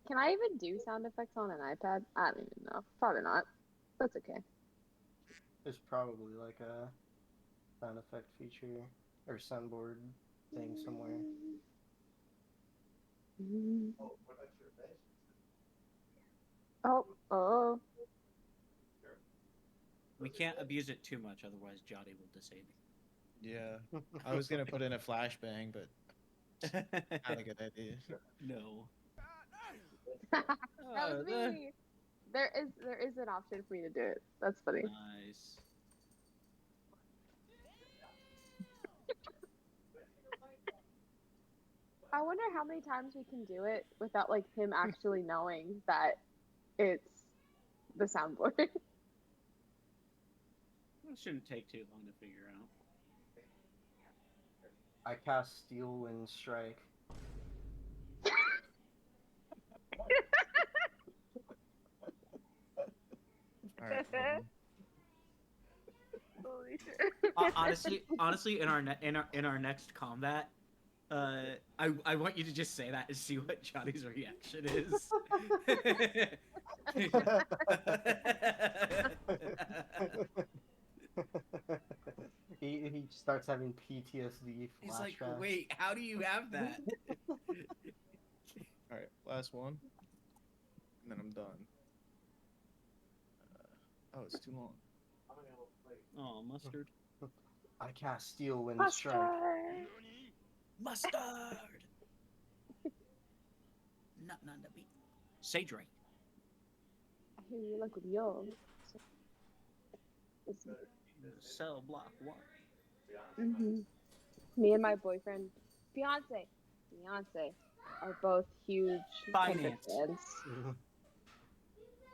can I even do sound effects on an iPad? I don't even know. Probably not. That's okay. There's probably like a sound effect feature or soundboard thing somewhere. Oh, oh. We can't abuse it too much, otherwise Jotty will disable. Yeah. I was gonna put in a flashbang, but not a good idea. No. That was me. There is an option for me to do it. That's funny. Nice. I wonder how many times we can do it without like him actually knowing that it's the soundboard. It shouldn't take too long to figure out. I cast Steel Wind Strike. All right. Hold on. Holy shit. Honestly, in our next combat, I want you to just say that and see what Johnny's reaction is. he starts having PTSD He's like, flashbacks. wait, how do you have that? All right. Last one, and then I'm done. Oh, it's too long. Oh, mustard. I cast Steel Wind Mustard. Strike. Mustard. Nothing on the beat. Say Drake. I hear you like with yo. Cell block 1. Mm-hmm. Me and my boyfriend, fiance, are both huge Kendrick Finance. fans. Mhm.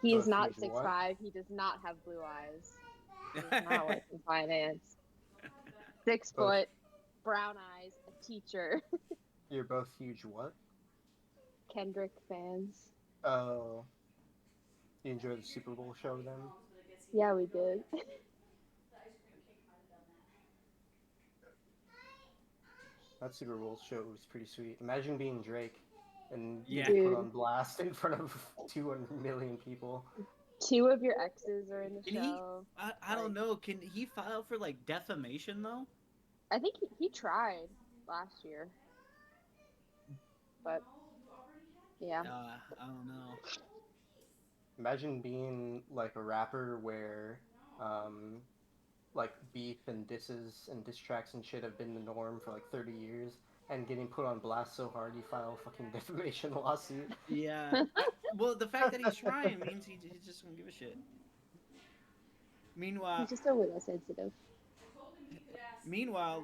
He is Both not huge what? 6'5". He does not have blue eyes. He does not work in finance. 6 Both. foot, brown eyes, a teacher. You're both huge what? Kendrick fans. Oh. You enjoy the Super Bowl show then? Yeah, we did. That Super Bowl show was pretty sweet. Imagine being Drake and Yeah. getting put Dude. on blast in front of 200 million people. 2 of your exes are in the Can he? show. I don't know. Can he file for like defamation though? I think he tried last year. But yeah. I don't know. Imagine being like a rapper where like beef and disses and diss tracks and shit have been the norm for like 30 years and getting put on blast so hard you file a fucking defamation lawsuit. Yeah. Well, the fact that he's trying means he just don't give a shit. Meanwhile, He's just a little sensitive.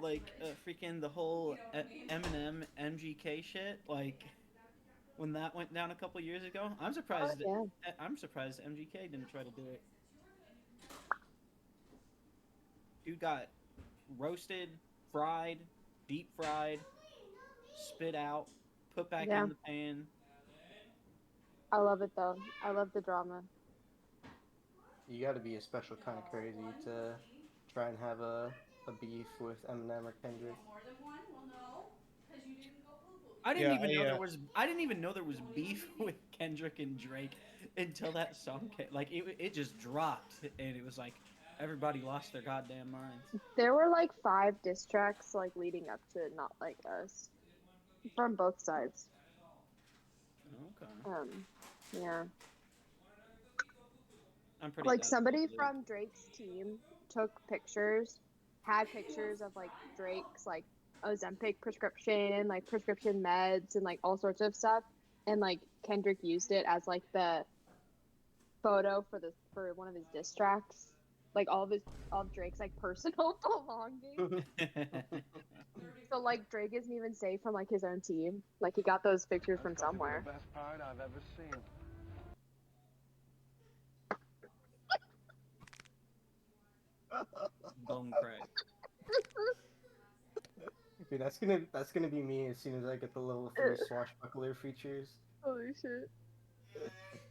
like freaking the whole Eminem MGK shit, like when that went down a couple years ago, I'm surprised. Yeah. I'm surprised MGK didn't try to do it. Dude got roasted, fried, deep fried, spit out, put back Yeah. in the pan. I love it though. I love the drama. You got to be a special kind of crazy to try and have a beef with Eminem or Kendrick. I didn't Yeah, even know there was beef with Kendrick and Drake until that song came. Like it just dropped and it was like everybody lost their goddamn minds. There were like 5 diss tracks like leading up to Not Like Us from both sides. Okay. Yeah. I'm pretty Like somebody absolutely. from Drake's team took pictures, had pictures of like Drake's like Ozempic prescription, like prescription meds and like all sorts of stuff, and like Kendrick used it as like the photo for one of his diss tracks, like all of Drake's like personal belongings. So like Drake isn't even safe from like his own team. Like he got those pictures from somewhere. The best part I've ever seen. Bone crack. Dude, that's gonna be me as soon as I get the level 3 swashbuckler features. Holy shit.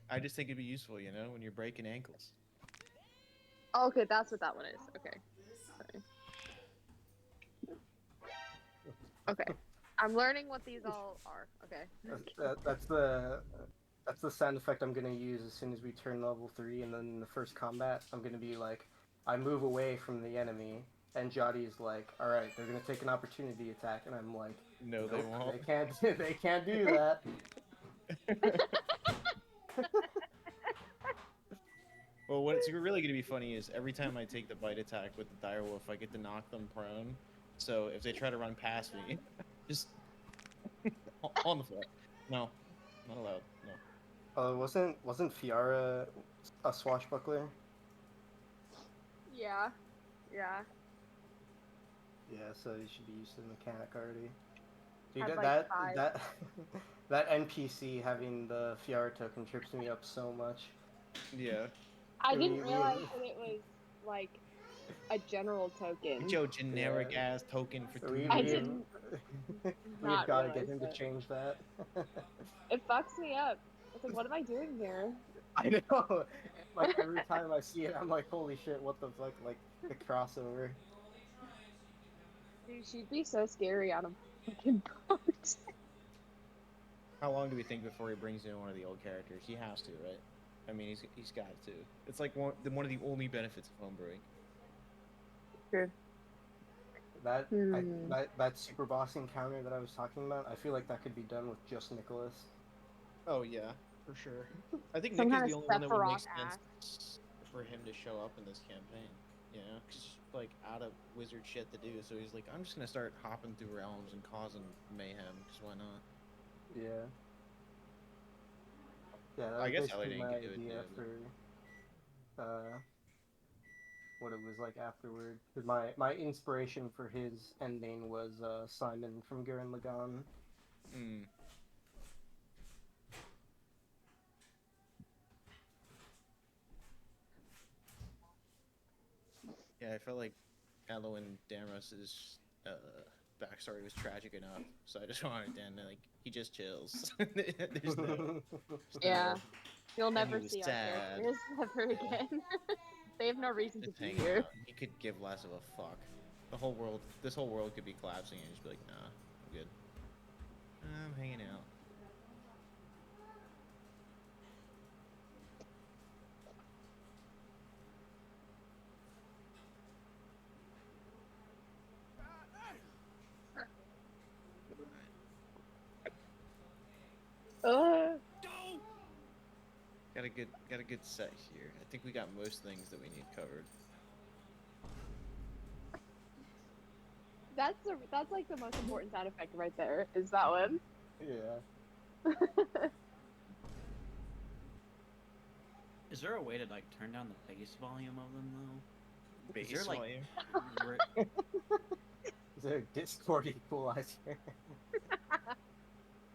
I just think it'd be useful, when you're breaking ankles. Oh, okay, that's what that one is. Okay. Sorry. Okay. I'm learning what these all are. Okay. That's the sound effect I'm gonna use as soon as we turn level 3, and then in the first combat, I'm gonna be like, I move away from the enemy, and Jotty's like, all right, they're gonna take an opportunity attack, and I'm like, No, nope, they won't. They can't do that. Well, what's really going to be funny is every time I take the bite attack with the direwolf, I get to knock them prone. So if they try to run past me, just on the floor. No, not allowed. No. Wasn't Fiara a swashbuckler? Yeah. Yeah. Yeah, so you should be used to the mechanic already. Dude, Had, like, 5. that NPC having the Fiara token trips me up so much. Yeah. I didn't realize that it was like a general token. Get your generic ass token for 3 I years. didn't. We've not got to realize get him that. to change that. It fucks me up. It's like, what am I doing here? I know. Like every time I see it, I'm like, holy shit, what the fuck? Like the crossover. Dude, she'd be so scary on a fucking boat. How long do we think before he brings in one of the old characters? He has to, right? I mean, he's got to. It's like one of the only benefits of homebrewing. True. That super boss encounter that I was talking about, I feel like that could be done with just Nicholas. Oh yeah, for sure. I think Some Nick is kind the of only one that would make Sephiroth sense for him to show up in this campaign. You know, because like out of wizard shit to do, so he's like, I'm just gonna start hopping through realms and causing mayhem. Because why not? Yeah. Yeah, that I was guess basically Ellie my didn't get to do it idea too. for what it was like afterward. 'Cause my inspiration for his ending was Simon from Gurren Lagann. Hmm. Yeah, I felt like Elo and Damros's backstory was tragic enough, so I just wanted Dan to like he just chills. There's no, Yeah. You'll And he never was see our sad. characters ever Yeah. again. They have no reason to just be hanging here. out. He could give less of a fuck. This whole world could be collapsing, and just be like, nah, I'm good. I'm hanging out. Ugh. Got a good set here. I think we got most things that we need covered. That's like the most important sound effect right there. Is that one? Yeah. Is there a way to like turn down the bass volume of them though? Bass Is there, like, volume. Is there a Discord equalizer?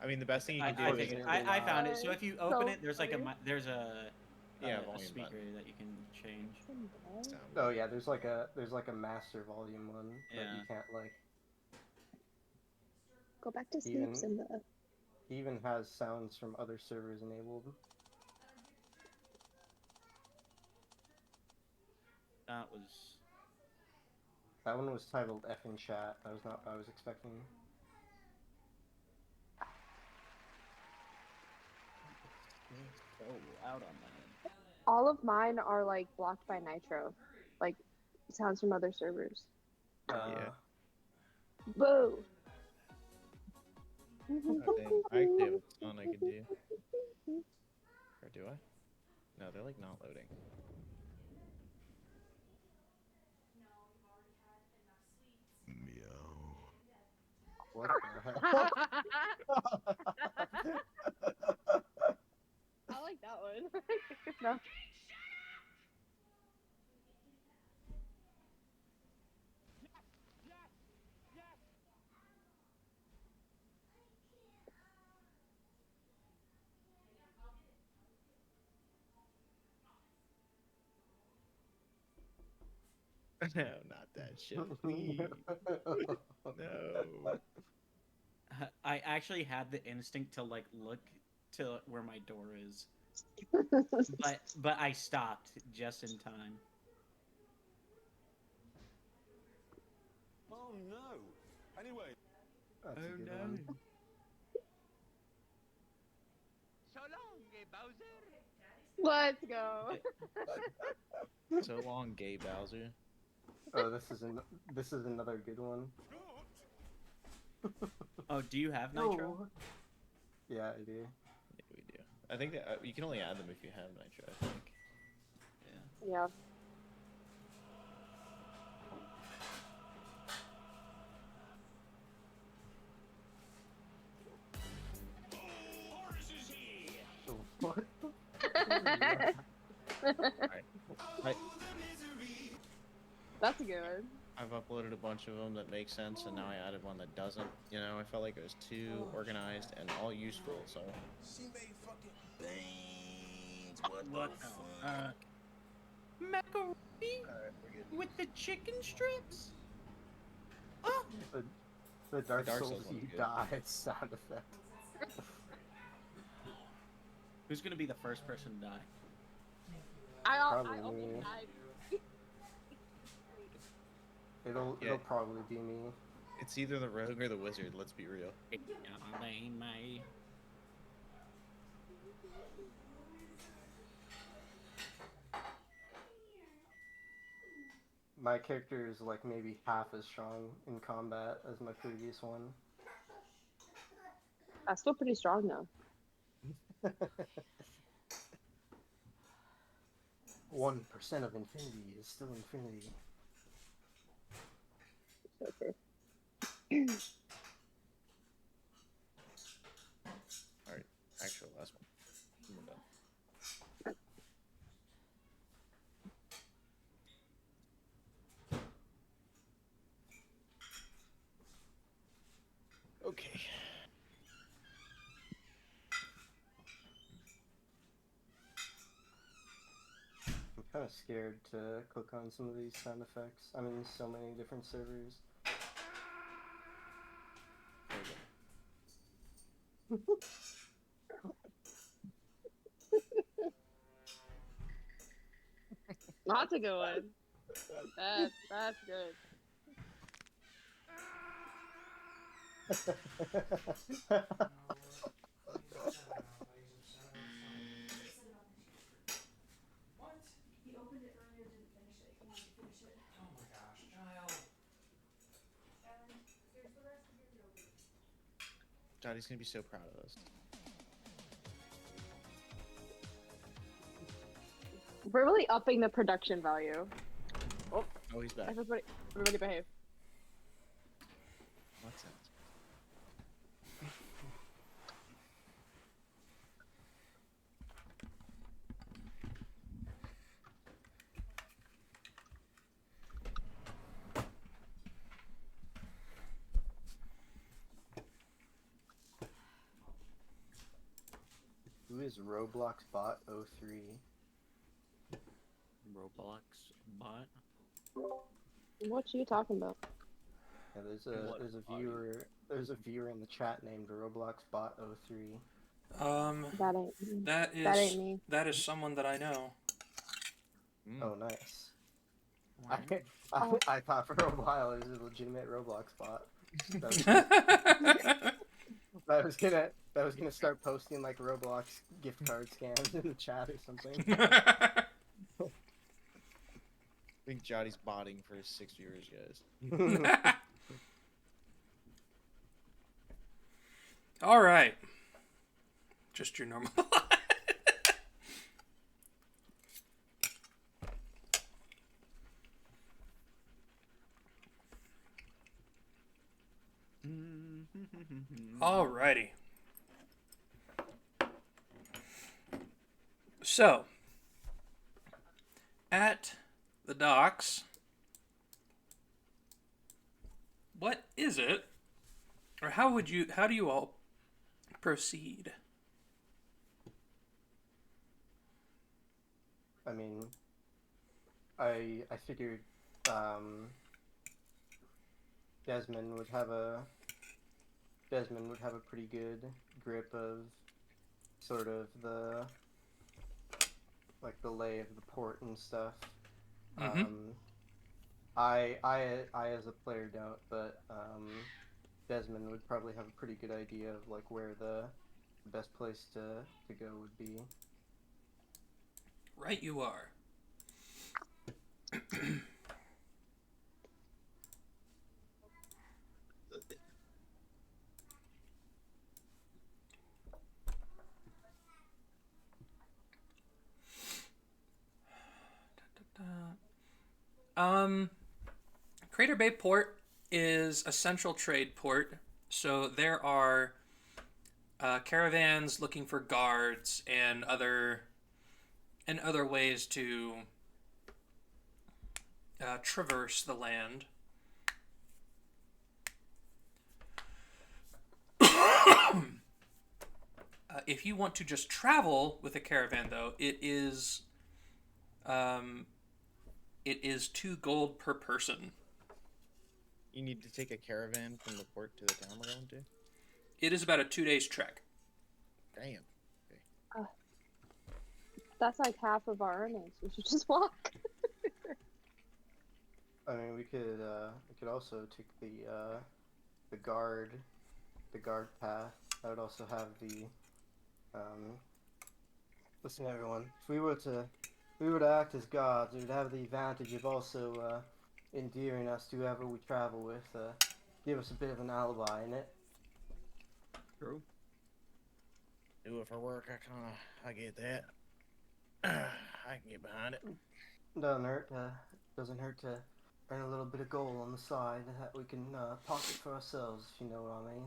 I mean, the best thing you I, can I do is figured. I found it. So if you open So it, there's like funny. there's a Yeah, a volume speaker button. that you can change. Sound. Oh yeah, there's like a master volume one that Yeah. you can't like. Go back to sleep, Even- Simba. He even has sounds from other servers enabled. That was. That one was titled F in chat. That was not what I was expecting. So loud on that. All of mine are like blocked by Nitro, like sounds from other servers. Yeah. Boo. I actually have a ton I can do. Or do I? No, they're like not loading. What the hell? I like that one. No. No, not that shit, please. No. I actually had the instinct to like look to where my door is, but I stopped just in time. Oh no. Anyway. That's a Oh, good no. one. So long, Bowser. Let's go. So long, gay Bowser. Oh, this is another good one. Oh, do you have Nitro? No. Yeah, I do. Yeah, we do. I think that you can only add them if you have Nitro, I think. Yeah. Yeah. So what? That's a good one. I've uploaded a bunch of them that make sense, and now I added one that doesn't. You know, I felt like it was too organized and all useful, so. She made fucking beans. What the fuck? Macaroni with the chicken strips? Oh, The Dark Dark Souls Souls one's you good. die sound effect. Who's gonna be the first person to die? I Probably almost me. died. It'll Yeah. probably be me. It's either the rogue or the wizard. Let's be real. My character is like maybe half as strong in combat as my previous one. That's still pretty strong though. 1% of infinity is still infinity. So true. All right, actual last one. We're done. Okay. I'm kind of scared to click on some of these sound effects. I'm in so many different servers. There we go. That's a good one. That's good. What? He opened it earlier, didn't finish it. He wanted to finish it. Oh my gosh, child. And here's the rest of your yogurt. Johnny's gonna be so proud of us. We're really upping the production value. Oh, he's back. Everybody behave. What's that? Who is Roblox Bot 03? Roblox bot. What you talking about? Yeah, there's What a viewer in the chat named Roblox Bot 03. That ain't. That is That ain't me. That is someone that I know. Oh, nice. Right. I thought for a while it was a legitimate Roblox bot. That was gonna start posting like Roblox gift card scams in the chat or something. I think Johnny's botting for his 6 viewers, guys. All right. Just your normal. Alrighty. So, at the docks, what is it, or how do you all proceed? I mean, I figured Desmond would have a pretty good grip of sort of the lay of the port and stuff. I as a player don't, but Desmond would probably have a pretty good idea of like where the best place to go would be. Right, you are. Crater Bay Port is a central trade port, so there are caravans looking for guards and other ways to traverse the land. If you want to just travel with a caravan, though, it is 2 gold per person. You need to take a caravan from the port to the town we're going to? It is about a 2 days trek. Damn. That's like half of our earnings. We should just walk. I mean, we could also take the guard path. I would also have the listen, everyone. If we were to act as gods, we would have the advantage of also endearing us to whoever we travel with. Give us a bit of an alibi in it. True. Do it for work. I get that. I can get behind it. Doesn't hurt to earn a little bit of gold on the side that we can pocket for ourselves, if you know what I mean.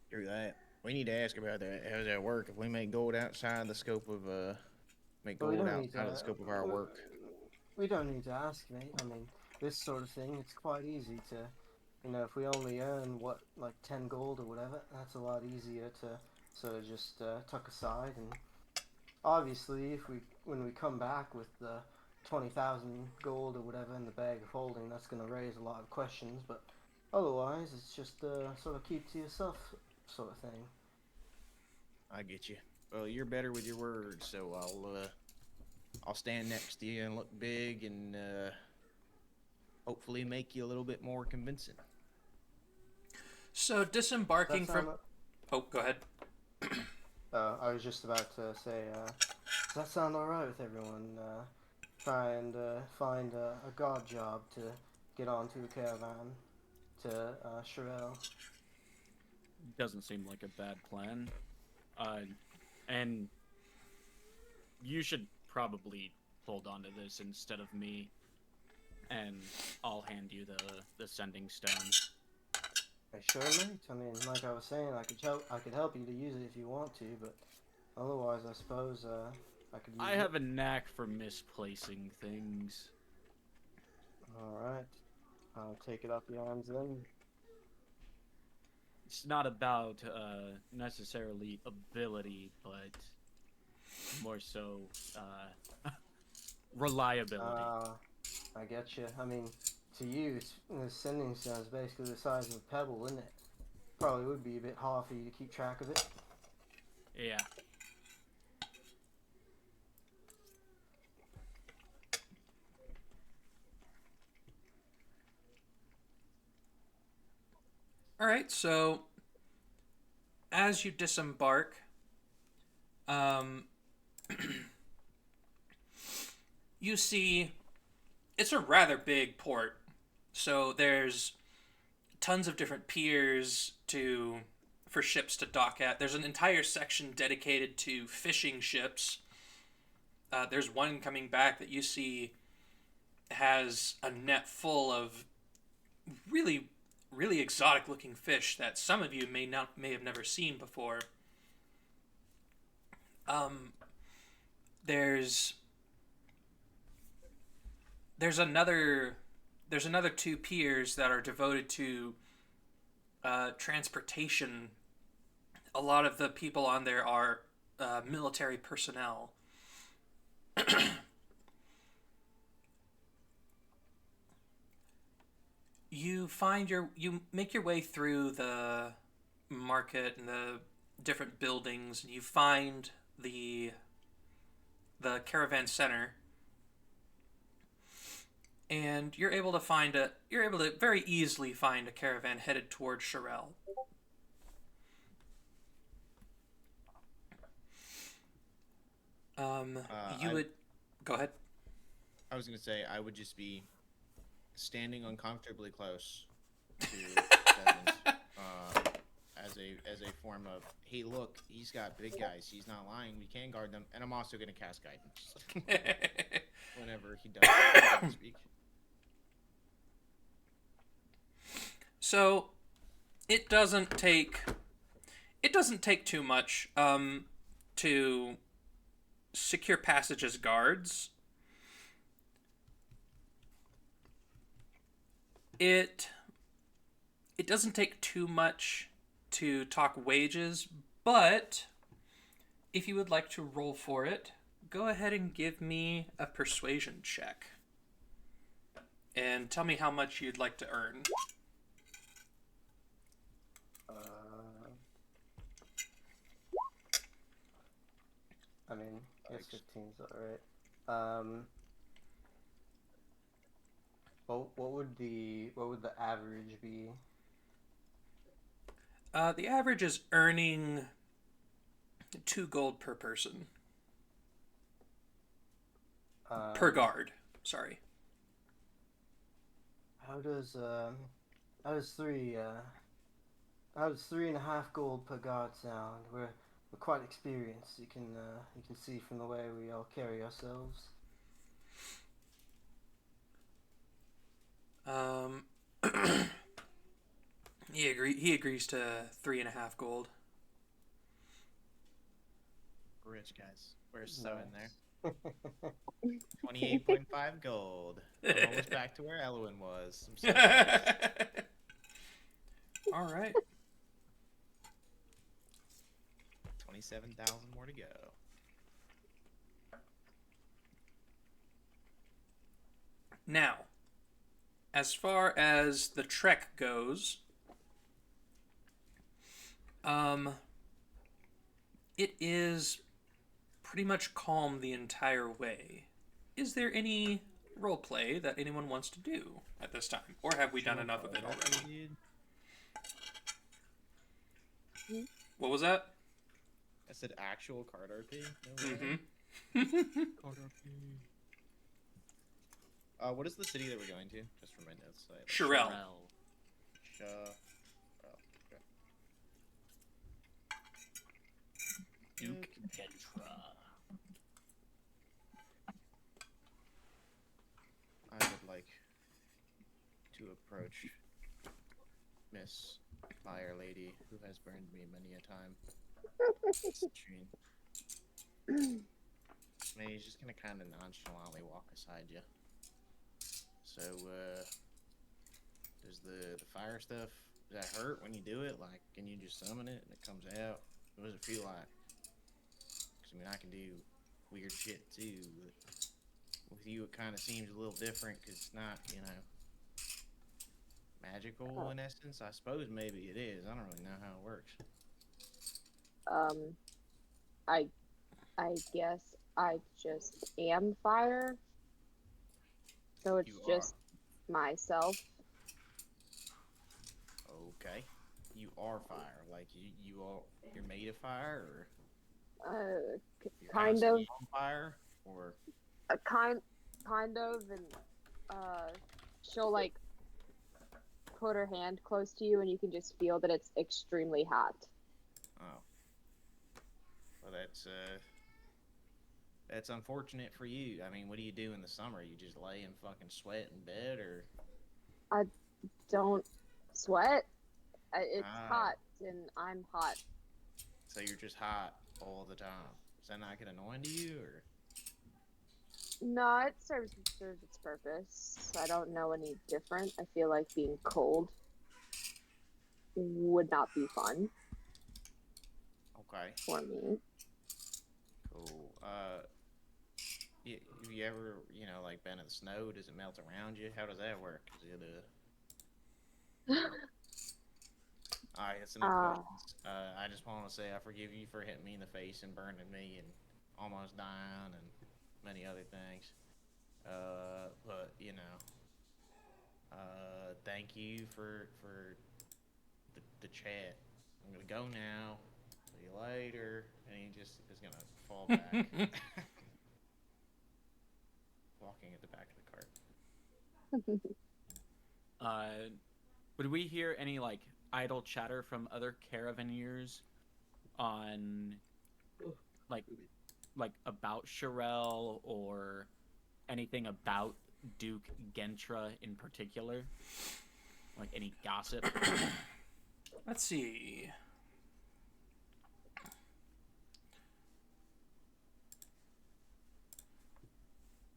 Through that. We need to ask about that. How does that work? If we make gold outside the scope of the scope of our work. We don't need to ask, mate. I mean, this sort of thing, it's quite easy to, if we only earn like 10 gold or whatever, that's a lot easier to sort of just tuck aside. And obviously, when we come back with the 20,000 gold or whatever in the bag of holding, that's going to raise a lot of questions. But otherwise, it's just sort of keep to yourself sort of thing. I get you. Well, you're better with your words, so I'll stand next to you and look big and hopefully make you a little bit more convincing. So disembarking from... Oh, go ahead. I was just about to say, does that sound alright with everyone? Try and find a guard job to get onto a caravan to Sherelle. Doesn't seem like a bad plan. And you should probably hold on to this instead of me, and I'll hand you the sending stone. Sure, mate. I mean, like I was saying, I could help you to use it if you want to, but otherwise, I suppose I could use I have a knack for misplacing things. Alright. I'll take it off your arms then. It's not about necessarily ability, but more so reliability. I get you. I mean, to you, the sending stone is basically the size of a pebble, isn't it? Probably would be a bit hard for you to keep track of it. Yeah. All right, so as you disembark, you see it's a rather big port. So there's tons of different piers for ships to dock at. There's an entire section dedicated to fishing ships. There's one coming back that you see has a net full of really, really exotic looking fish that some of you may have never seen before. There's another two piers that are devoted to transportation. A lot of the people on there are military personnel. You make your way through the market and the different buildings, and you find the caravan center, and you're able to very easily find a caravan headed towards Sherelle. Go ahead. I was gonna say I would just be standing uncomfortably close to Devin, as a form of, hey, look, he's got big guys. He's not lying. We can guard them, and I'm also gonna cast guidance whenever he does speak. So, it doesn't take too much to secure passage as guards. It doesn't take too much to talk wages, but if you would like to roll for it, go ahead and give me a persuasion check. And tell me how much you'd like to earn. I mean, Yes, 15's alright. What would the average be? The average is earning 2 gold per person. Per guard. Sorry. How does 3.5 gold per guard sound? We're quite experienced. You can see from the way we all carry ourselves. He agrees to 3.5 gold. Rich guys. We're so in there. 28.5 gold. I'm almost back to where Elwin was. I'm so close. All right. 27,000 more to go. Now, as far as the trek goes, it is pretty much calm the entire way. Is there any roleplay that anyone wants to do at this time? Or have we done enough of it already? What was that? I said actual card RP? Mm-hmm. What is the city that we're going to? Just for my notes. Sherelle. Duke Gentra. I would like to approach Miss Fire Lady, who has burned me many a time. Citrine. Maybe he's just gonna kind of nonchalantly walk beside you. So, does the fire stuff, does that hurt when you do it? Like, can you just summon it and it comes out? What does it feel like? Because, I mean, I can do weird shit too, but with you it kind of seems a little different because it's not, you know, magical in essence. I suppose maybe it is. I don't really know how it works. I guess I just am fire. So it's just myself. Okay. You are fire. Like you're made of fire, or you're Kind of. on fire, or Kind of, and she'll like put her hand close to you, and you can just feel that it's extremely hot. oh, well that's unfortunate for you. I mean, what do you do in the summer? You just lay and fucking sweat in bed, or I don't sweat. It's hot, and I'm hot. So you're just hot all the time. Does that not get annoying to you, or? No, it serves its purpose. I don't know any different. I feel like being cold would not be fun. Okay. For me. Cool. Have you ever, like been in the snow? Does it melt around you? How does that work? Is it Alright, that's enough questions. I just want to say I forgive you for hitting me in the face and burning me and almost dying and many other things. But thank you for the chat. I'm gonna go now. See you later. And he just is gonna fall back. Walking at the back of the cart. Would we hear any like idle chatter from other caravaneers on like about Sherelle or anything about Duke Gentra in particular? Like any gossip? Let's see.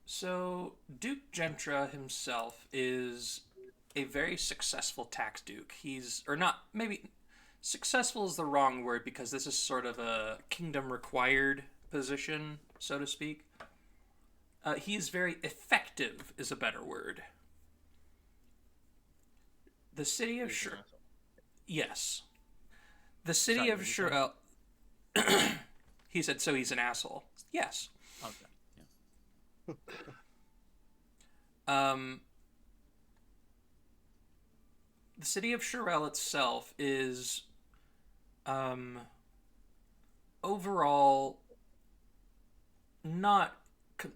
So, Duke Gentra himself is a very successful tax duke. Maybe successful is the wrong word because this is sort of a kingdom required position, so to speak. He is very effective is a better word. The city of Yes. The city of Sherelle. He said, so he's an asshole. Yes. Okay. The city of Sherelle itself is overall not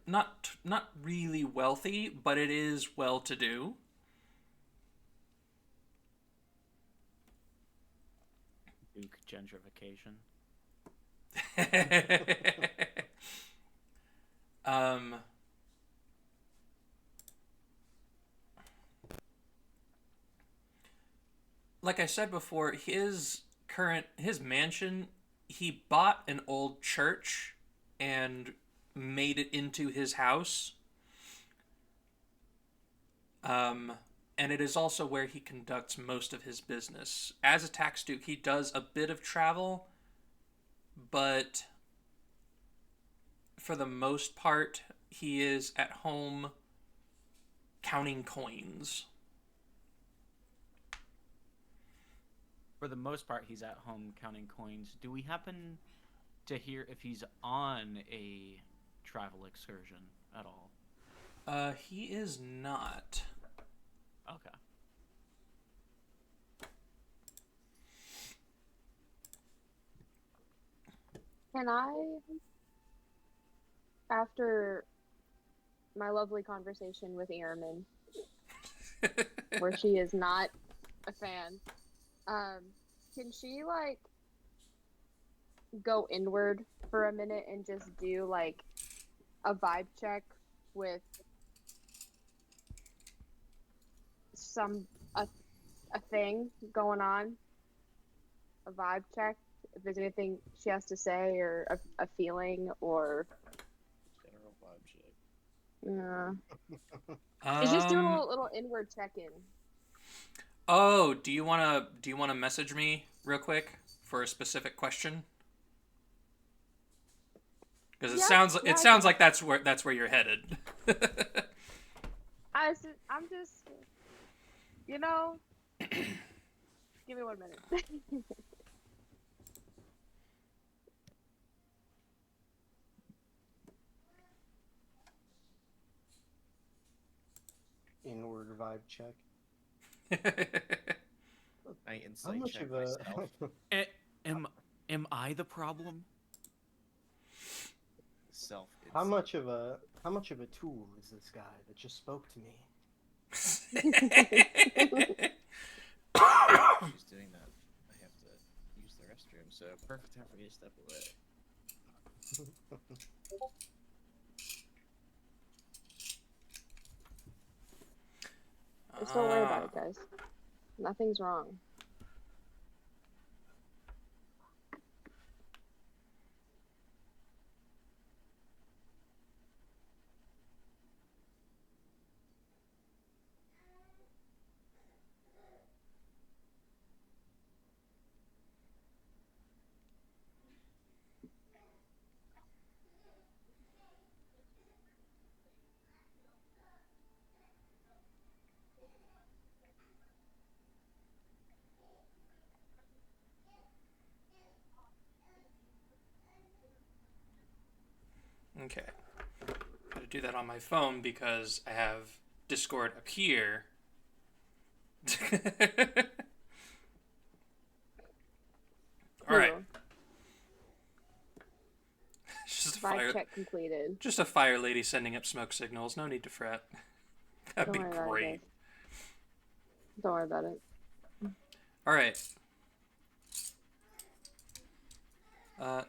not really wealthy, but it is well to do. Duke gentrification. um like I said before, his mansion, he bought an old church and made it into his house. And it is also where he conducts most of his business. As a tax duke, he does a bit of travel, but for the most part, he is at home counting coins. For the most part, he's at home counting coins. Do we happen to hear if he's on a travel excursion at all? He is not. Okay. Can I, after my lovely conversation with Ehrman, where she is not a fan, can she, like, go inward for a minute and just do, like, a vibe check with a thing going on? A vibe check? If there's anything she has to say, or a feeling, or... General vibe check. She's just doing a little inward check-in. Oh, do you wanna message me real quick for a specific question? Because it sounds like that's where you're headed. I'm just, you know, give me 1 minute. Inward vibe check. I How insight much check of a myself. Am I the problem? Self. how much of a tool is this guy that just spoke to me? She's doing that. I have to use the restroom, so perfect time for me to step away. Just don't worry about it, guys. Nothing's wrong. Okay. Gotta do that on my phone because I have Discord up here. Alright. Just a Vibe check completed. Just a fire lady sending up smoke signals. No need to fret. That'd be Don't worry about it, great. guys. Don't worry about it. Alright.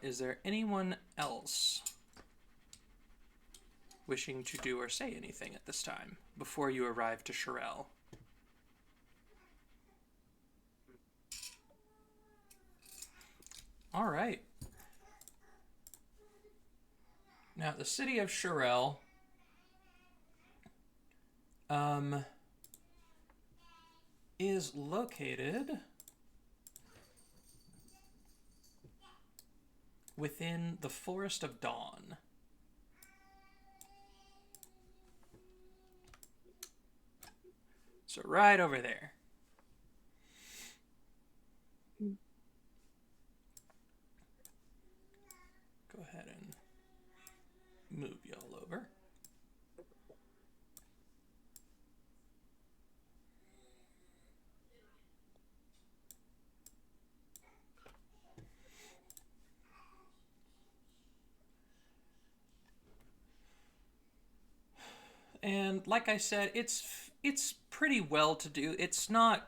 Is there anyone else wishing to do or say anything at this time before you arrive to Sherelle? Alright. Now, the city of Sherelle is located within the Forest of Dawn. So right over there. Go ahead and move y'all over. And like I said, it's pretty well to do. It's not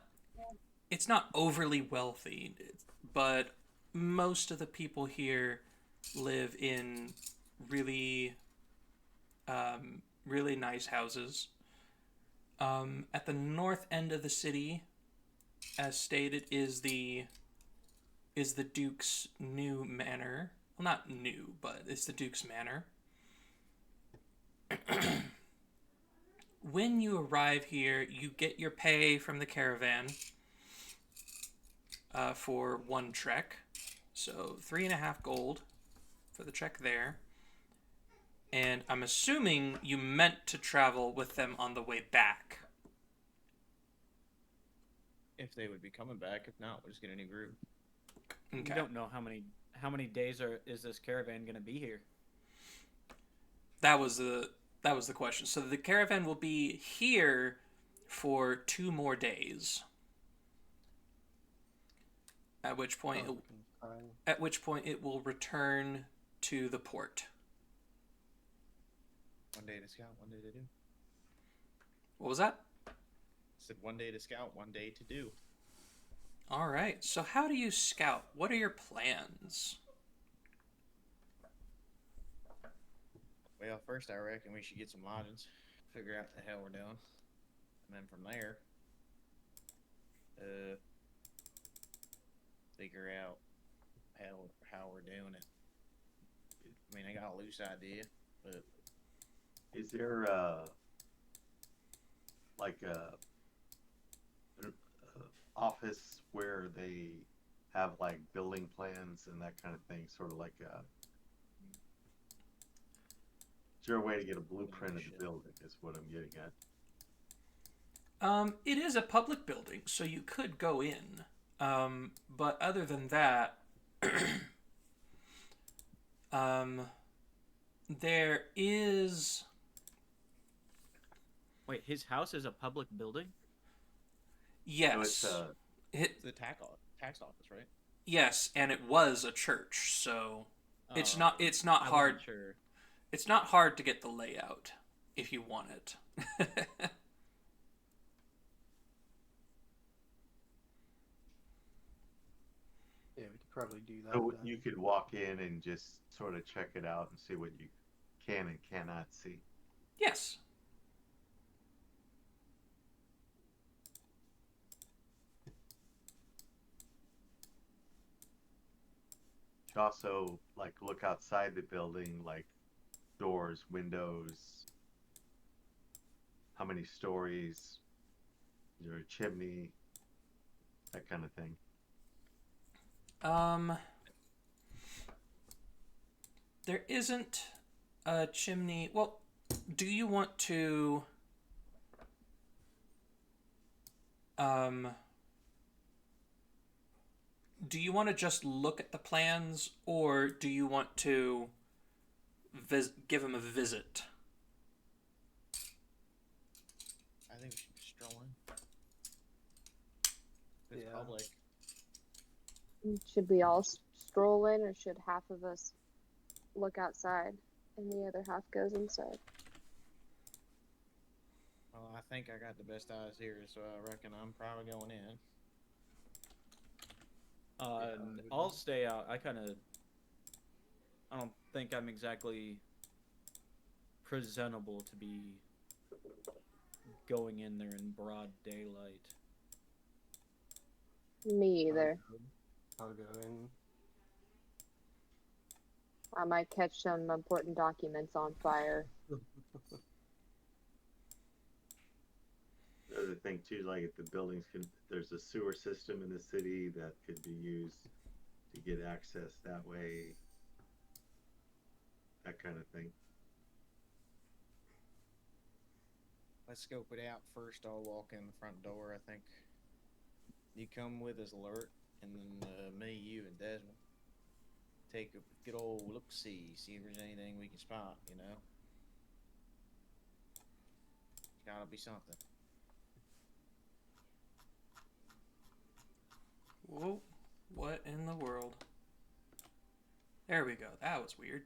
overly wealthy, but most of the people here live in really really nice houses. At the north end of the city, as stated, is the Duke's new manor. Well, not new, but it's the Duke's manor. When you arrive here, you get your pay from the caravan for one trek. So 3.5 gold for the trek there. And I'm assuming you meant to travel with them on the way back. If they would be coming back, if not, we'll just get a new group. Okay. We don't know how many days is this caravan gonna be here. That was the question. So the caravan will be here for 2 more days. At which point it will return to the port. 1 day to scout, 1 day to do. What was that? I said 1 day to scout, 1 day to do. All right. So how do you scout? What are your plans? Well, first I reckon we should get some lodgings, figure out the hell we're doing, and then from there, figure out how we're doing it. I mean, I got a loose idea, but Is there like an office where they have like building plans and that kind of thing, sort of like is there a way to get a blueprint of the building is what I'm getting at. It is a public building, so you could go in. But other than that, there is... Wait, his house is a public building? Yes. So it's the tax office, right? Yes, and it was a church, so it's not I hard. wasn't sure. It's not hard to get the layout if you want it. Yeah, we could probably do that. So then. you could walk in and just sort of check it out and see what you can and cannot see. Yes. You could also like look outside the building, like doors, windows, how many stories, is there a chimney, that kind of thing. There isn't a chimney. Well, do you want to just look at the plans, or do you want to give him a visit? I think we should just stroll in. It's Yeah. public. Should we all stroll in, or should half of us look outside and the other half goes inside? Well, I think I got the best eyes here, so I reckon I'm probably going in. I'll stay out. I don't think I'm exactly presentable to be going in there in broad daylight. Me either. I'll go in. I might catch some important documents on fire. The other thing too, like if the buildings there's a sewer system in the city that could be used to get access that way, that kind of thing. Let's scope it out first. I'll walk in the front door. I think you come with us, Alert, and then me, you, and Desmond. take a good old look-see, see if there's anything we can spot, you know? Gotta be something. Whoa, what in the world? There we go. That was weird.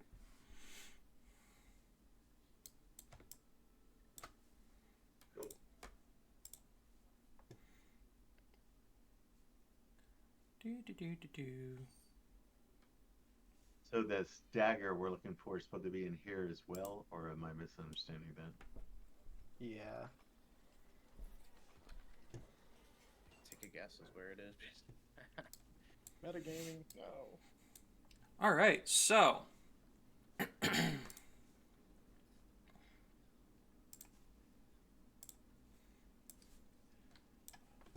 Do. So this dagger we're looking for is supposed to be in here as well, or am I misunderstanding that? Yeah. Take a guess is where it is. Metagaming? No. All right, so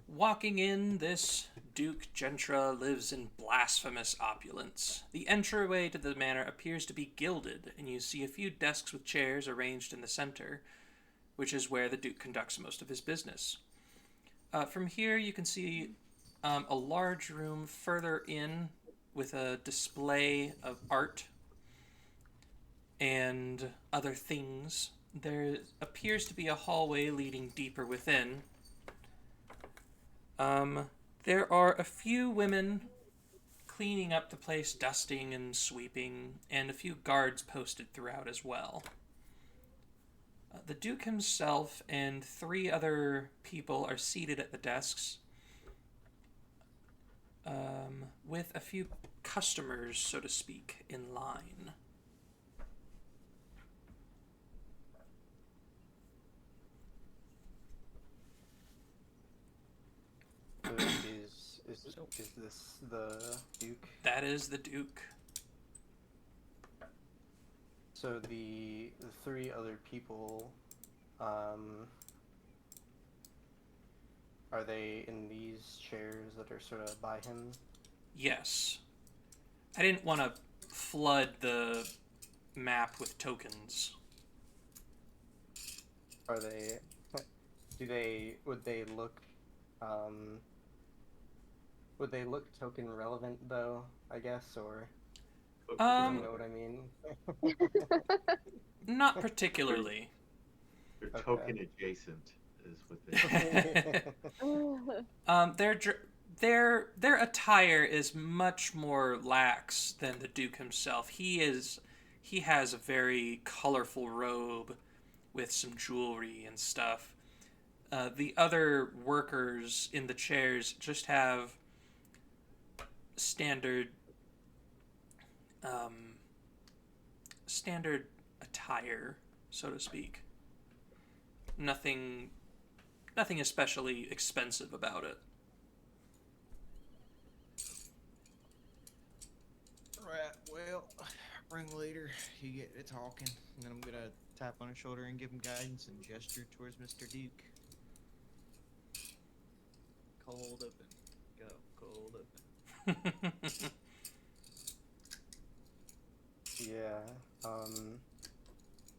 walking in, this Duke Gentra lives in blasphemous opulence. The entryway to the manor appears to be gilded, and you see a few desks with chairs arranged in the center, which is where the Duke conducts most of his business. From here, you can see a large room further in with a display of art and other things. There appears to be a hallway leading deeper within. There are a few women cleaning up the place, dusting and sweeping, and a few guards posted throughout as well. The Duke himself and 3 other people are seated at the desks, with a few customers, so to speak, in line. So is this the Duke? That is the Duke. So the 3 other people, are they in these chairs that are sort of by him? Yes. I didn't want to flood the map with tokens. Are they? Would they look? Would they look token relevant though? I guess, or you know what I mean? Not particularly. They're Okay. token adjacent, is what they. Their attire is much more lax than the Duke himself. He has a very colorful robe with some jewelry and stuff. The other workers in the chairs just have standard attire, so to speak. Nothing especially expensive about it. Right, well, ringleader, you get to talking, and then I'm gonna tap on his shoulder and give him guidance and gesture towards Mr. Duke. Cold open. Go. Cold open. Yeah.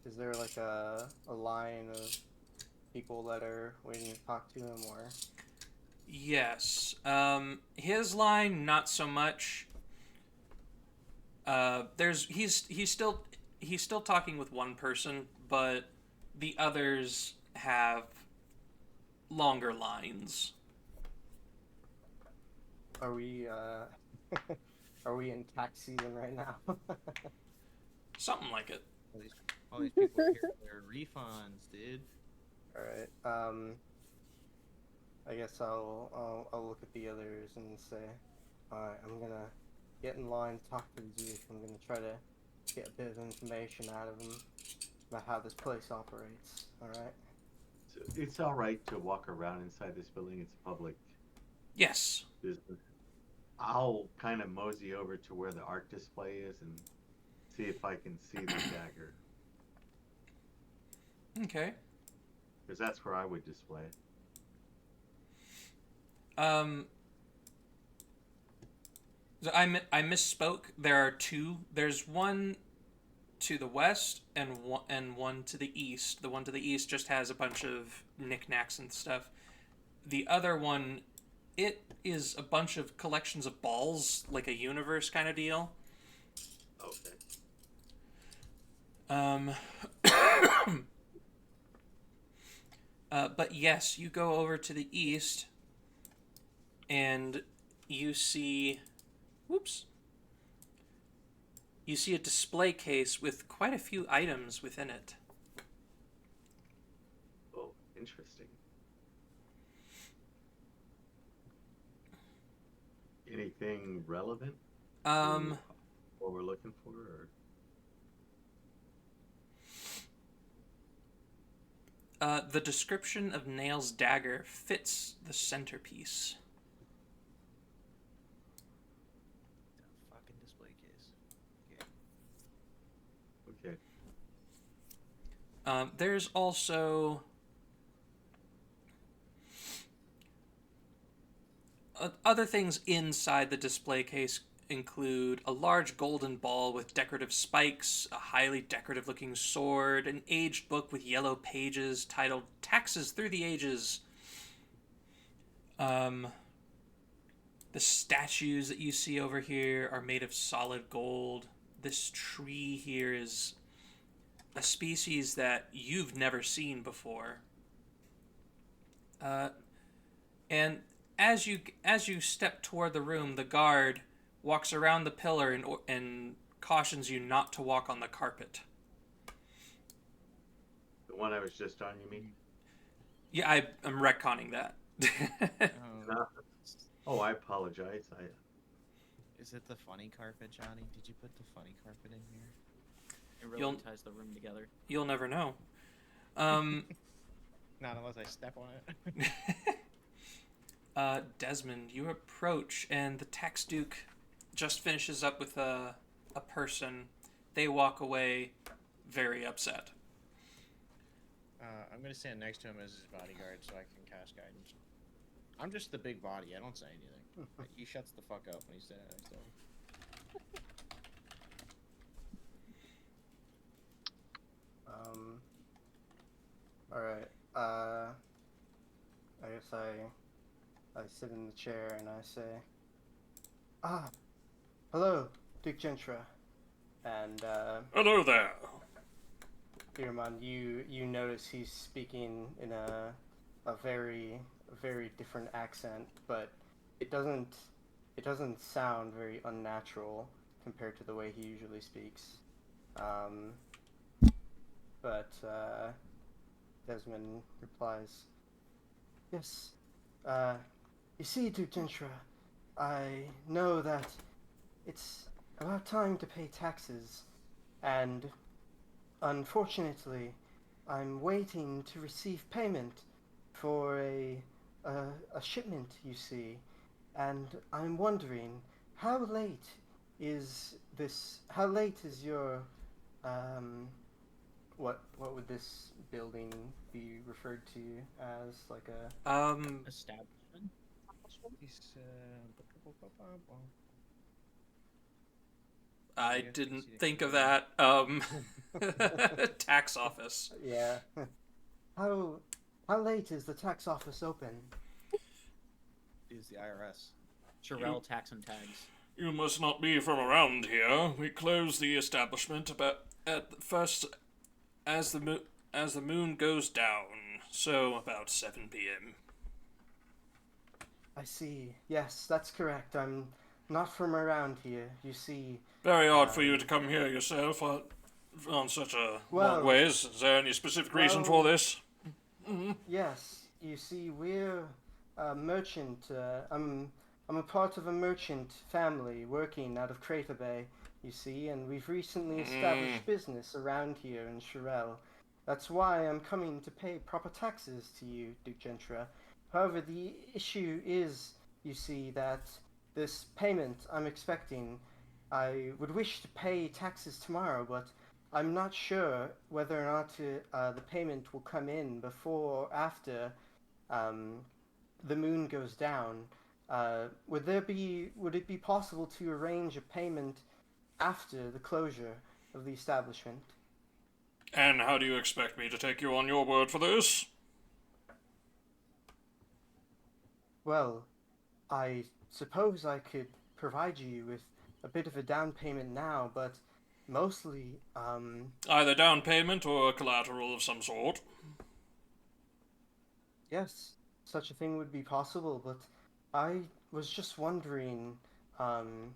Is there like a line of people that are waiting to talk to him, or? Yes. His line, not so much. He's still talking with one person, but the others have longer lines. Are we are we in tax season right now? Something like it. All these people here for their refunds, dude. All right. I guess I'll look at the others and say, all right, I'm gonna get in line, talk to the Duke. I'm gonna try to get a bit of information out of him about how this place operates. All right. So it's all right to walk around inside this building. It's a public Yes. business. I'll kind of mosey over to where the art display is and see if I can see the dagger, Okay. because that's where I would display it. So I misspoke. There are 2. There's one to the west and one to the east. The one to the east just has a bunch of knickknacks and stuff. The other one, it is a bunch of collections of balls, like a universe kind of deal. Okay. But yes, you go over to the east, and you see, whoops, you see a display case with quite a few items within it. Oh, interesting. Anything relevant to what we're looking for? Or... The description of Nail's dagger fits the centerpiece. Fucking display case. Okay. There's also other things inside the display case include a large golden ball with decorative spikes, a highly decorative looking sword, an aged book with yellow pages titled Taxes Through the Ages. The statues that you see over here are made of solid gold. This tree here is a species that you've never seen before. And as you step toward the room, the guard walks around the pillar and cautions you not to walk on the carpet. The one I was just on, you mean? Yeah, I'm retconning that. Oh, I apologize. Is it the funny carpet, Johnny? Did you put the funny carpet in here? It really ties the room together. You'll never know. Not unless I step on it. Desmond, you approach, and the tax duke just finishes up with a person. They walk away very upset. I'm going to stand next to him as his bodyguard so I can cast guidance. I'm just the big body. I don't say anything. He shuts the fuck up when he's standing next to him. Alright. I guess I sit in the chair and I say, hello, Duke Gentra. And, hello there. Irman, you notice he's speaking in a very different accent, but it doesn't sound very unnatural compared to the way he usually speaks. But Desmond replies, yes, you see, Duke Gentra, I know that it's about time to pay taxes, and unfortunately, I'm waiting to receive payment for a shipment, you see, and I'm wondering how late is your what would this building be referred to as, like a Establishment? I didn't think of that. Tax office. Yeah. How late is the tax office open? Is the IRS. Shirel Tax and Tags. You must not be from around here. We close the establishment about at first as the moon goes down, so about 7 p.m. I see. Yes, that's correct. I'm not from around here. You see. Very odd for you to come here yourself on such a long ways. Is there any specific reason for this? Mm-hmm. Yes. You see, we're a merchant. I'm a part of a merchant family working out of Crater Bay, you see, and we've recently established business around here in Shirel. That's why I'm coming to pay proper taxes to you, Duke Gentra. However, the issue is, you see, that this payment I'm expecting, I would wish to pay taxes tomorrow, but I'm not sure whether or not the payment will come in before or after the moon goes down. Would it be possible to arrange a payment after the closure of the establishment? And how do you expect me to take you on your word for this? Well, I suppose I could provide you with a bit of a down payment now, but mostly, Either down payment or collateral of some sort. yes, such a thing would be possible, but I was just wondering, um,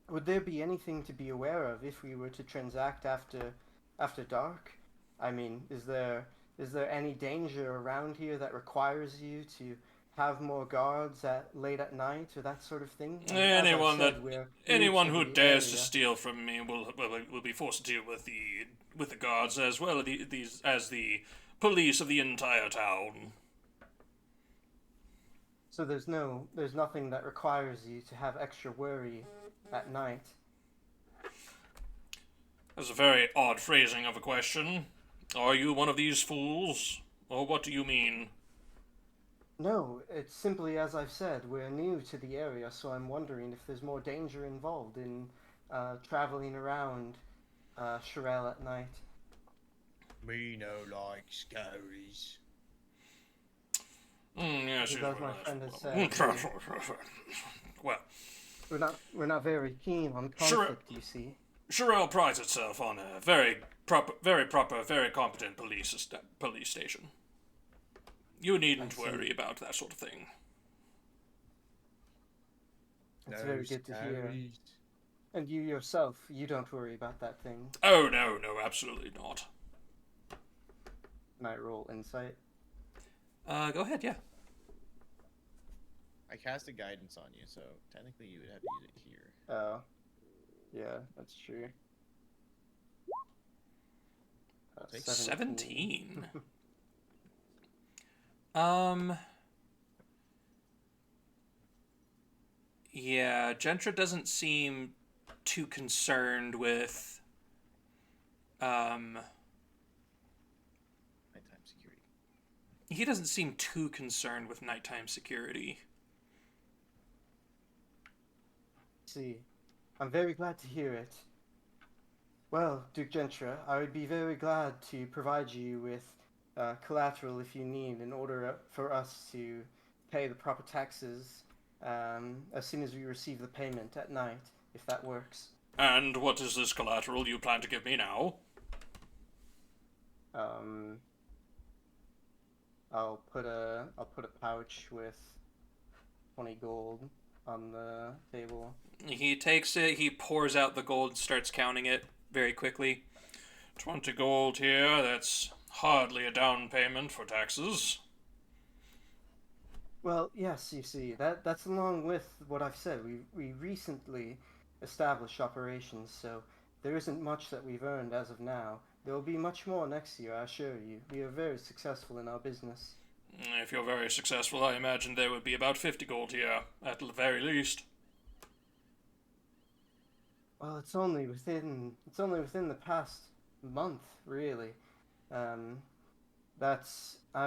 would there be anything to be aware of if we were to transact after dark? I mean, is there any danger around here that requires you to have more guards late at night or that sort of thing? And as I've said, we're new Anyone to who the dares to area. steal from me will be forced to deal with the guards as well as the police of the entire town. So there's nothing that requires you to have extra worry at night. That's a very odd phrasing of a question. Are you one of these fools? Or what do you mean? No, it's simply as I've said, we're new to the area, so I'm wondering if there's more danger involved in traveling around Shirel at night. Me no like scaries. Yes, Because as my friend has said, well, we're not very keen on conflict, you see. Shirel prides itself on a very proper, very competent police station. You needn't worry about that sort of thing. It's very good to hear. And you yourself, you don't worry about that thing. Oh, no, absolutely not. Can I roll insight? Go ahead, yeah. I cast a guidance on you, so technically you would have to use it here. Oh. Yeah, that's true. Take 17. Yeah, Gentra doesn't seem too concerned with, Nighttime security. he doesn't seem too concerned with nighttime security. See, I'm very glad to hear it. Well, Duke Gentra, I would be very glad to provide you with collateral if you need in order for us to pay the proper taxes as soon as we receive the payment at night, if that works. And what is this collateral you plan to give me now? I'll put a pouch with 20 gold on the table. He takes it, he pours out the gold, starts counting it very quickly. 20 gold here, that's hardly a down payment for taxes. Well, yes, you see, that's along with what I've said. We recently established operations, so there isn't much that we've earned as of now. There will be much more next year, I assure you. We are very successful in our business. If you're very successful, I imagine there would be about 50 gold here, at the very least. Well, it's only within the past month, really. I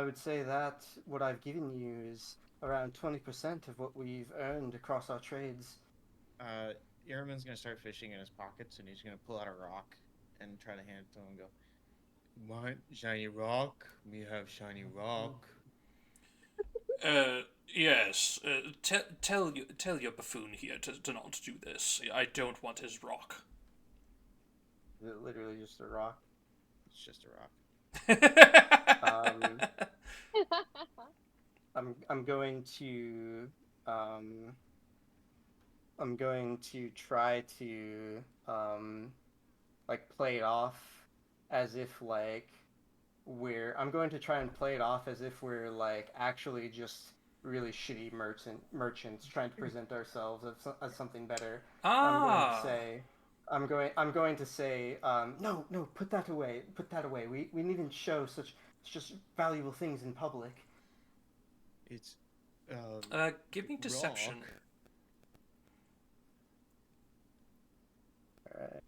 would say that what I've given you is around 20% of what we've earned across our trades. Irman's gonna start fishing in his pockets, and he's gonna pull out a rock and try to hand it to him and go, "Want shiny rock? We have shiny rock." Yes. Tell your buffoon here to not do this. I don't want his rock. Is it literally just a rock? It's just a rock. I'm going to try to play it off as if I'm going to try and play it off as if we're actually just really shitty merchants trying to present ourselves as something better. I'm going to say no, put that away. We needn't show such just valuable things in public. It's give me deception. rock. Alright.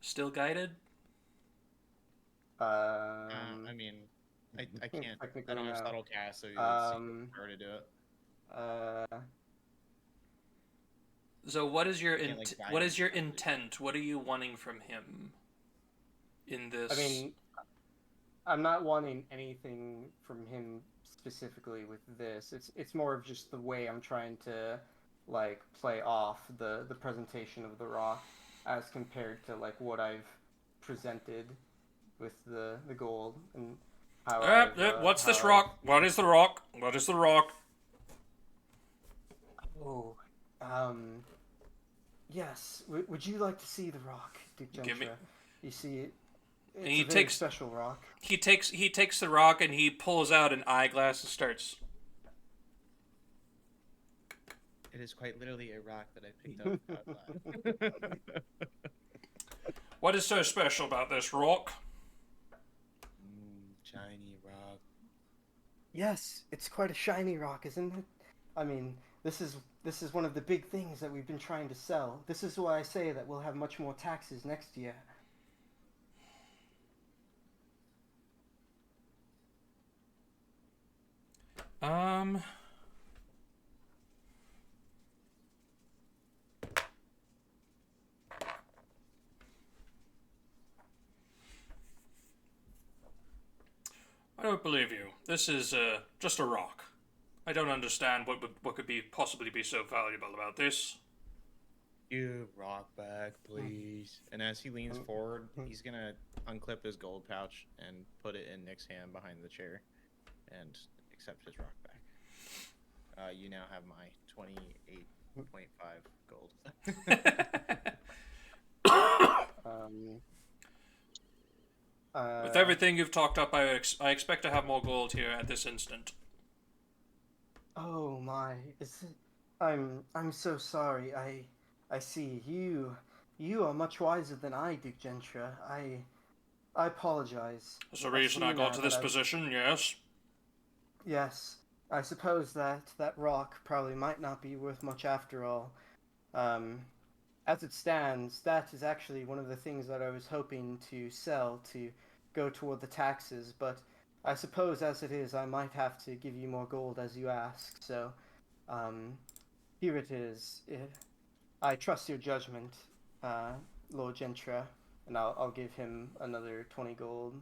Still guided? I mean, I can't. I don't have subtle cast, so it's hard to do it. So what is your Can't, what is your intent? What are you wanting from him in this? I mean, I'm not wanting anything from him specifically with this. It's more of just the way I'm trying to like play off the presentation of the rock as compared to like what I've presented with the gold and how What's this how rock? What is the rock? What is the rock? Oh, yes. Would you like to see the rock, Duke Give me- Gentra? You see, it's he a very takes- special rock. He takes the rock and he pulls out an eyeglass and starts. It is quite literally a rock that I picked up outside. What is so special about this rock? Shiny rock. Yes, it's quite a shiny rock, isn't it? I mean, this is one of the big things that we've been trying to sell. This is why I say that we'll have much more taxes next year. I don't believe you. This is just a rock. I don't understand what could possibly be so valuable about this. You rock back, please. And as he leans forward, he's gonna unclip his gold pouch and put it in Nick's hand behind the chair, and accept his rock back. You now have my 28.5 gold. With everything you've talked up, I expect to have more gold here at this instant. Oh my, I'm so sorry. I see you are much wiser than I, Duke Gentra. I apologize. That's the reason I got to this position, yes. Yes, I suppose that rock probably might not be worth much after all. As it stands, that is actually one of the things that I was hoping to sell to go toward the taxes, but I suppose as it is, I might have to give you more gold as you ask, so, here it is. I trust your judgment, Lord Gentra, and I'll give him another 20 gold.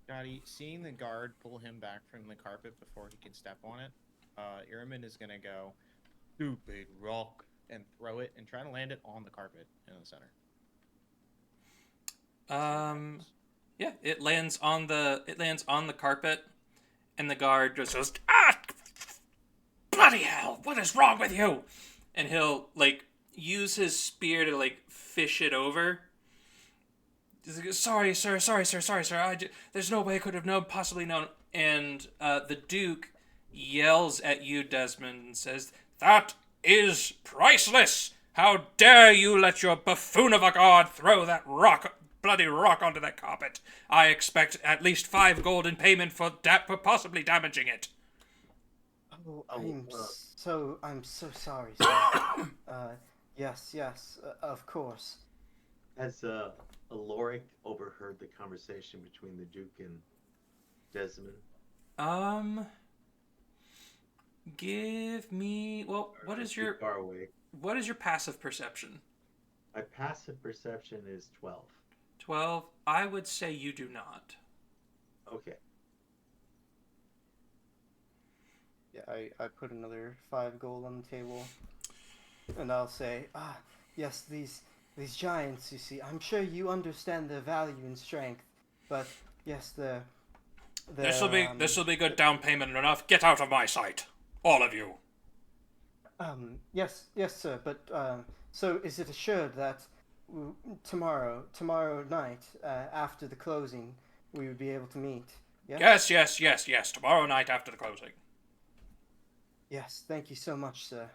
Johnny, seeing the guard pull him back from the carpet before he can step on it, Iraman is gonna go, "Stupid rock," and throw it and try to land it on the carpet in the center. Yeah, it lands on the carpet, and the guard just goes, "Ah, bloody hell! What is wrong with you?" And he'll like use his spear to like fish it over. Sorry, sir. There's no way I could have possibly known. And the Duke yells at you, Desmond, and says, "That is priceless! How dare you let your buffoon of a guard throw that bloody rock onto that carpet? I expect at least 5 gold in payment for possibly damaging it." Oh, I'm so sorry, sir. Yes, of course. Has Aloric overheard the conversation between the Duke and Desmond? Give me, well, what is your passive perception? My passive perception is 12. 12. I would say you do not. Okay. Yeah, I put another 5 gold on the table, and I'll say, yes, these giants, you see, I'm sure you understand their value and strength, but yes, This'll be good down payment enough. Get out of my sight, all of you. Yes, sir, but so is it assured that tomorrow night, after the closing, we would be able to meet? Yes? Yes. Tomorrow night after the closing. Yes, thank you so much, sir.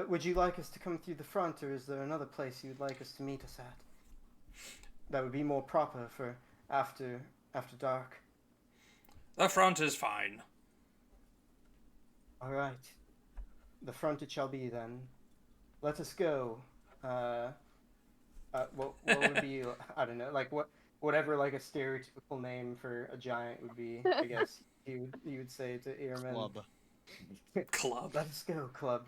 Would you like us to come through the front, or is there another place you'd like us to meet us at? That would be more proper for after dark. The front is fine. All right. The front it shall be then. Let us go. What would be, I don't know, like whatever like a stereotypical name for a giant would be, I guess you would say to Earman. Club. Club. Let's go, club.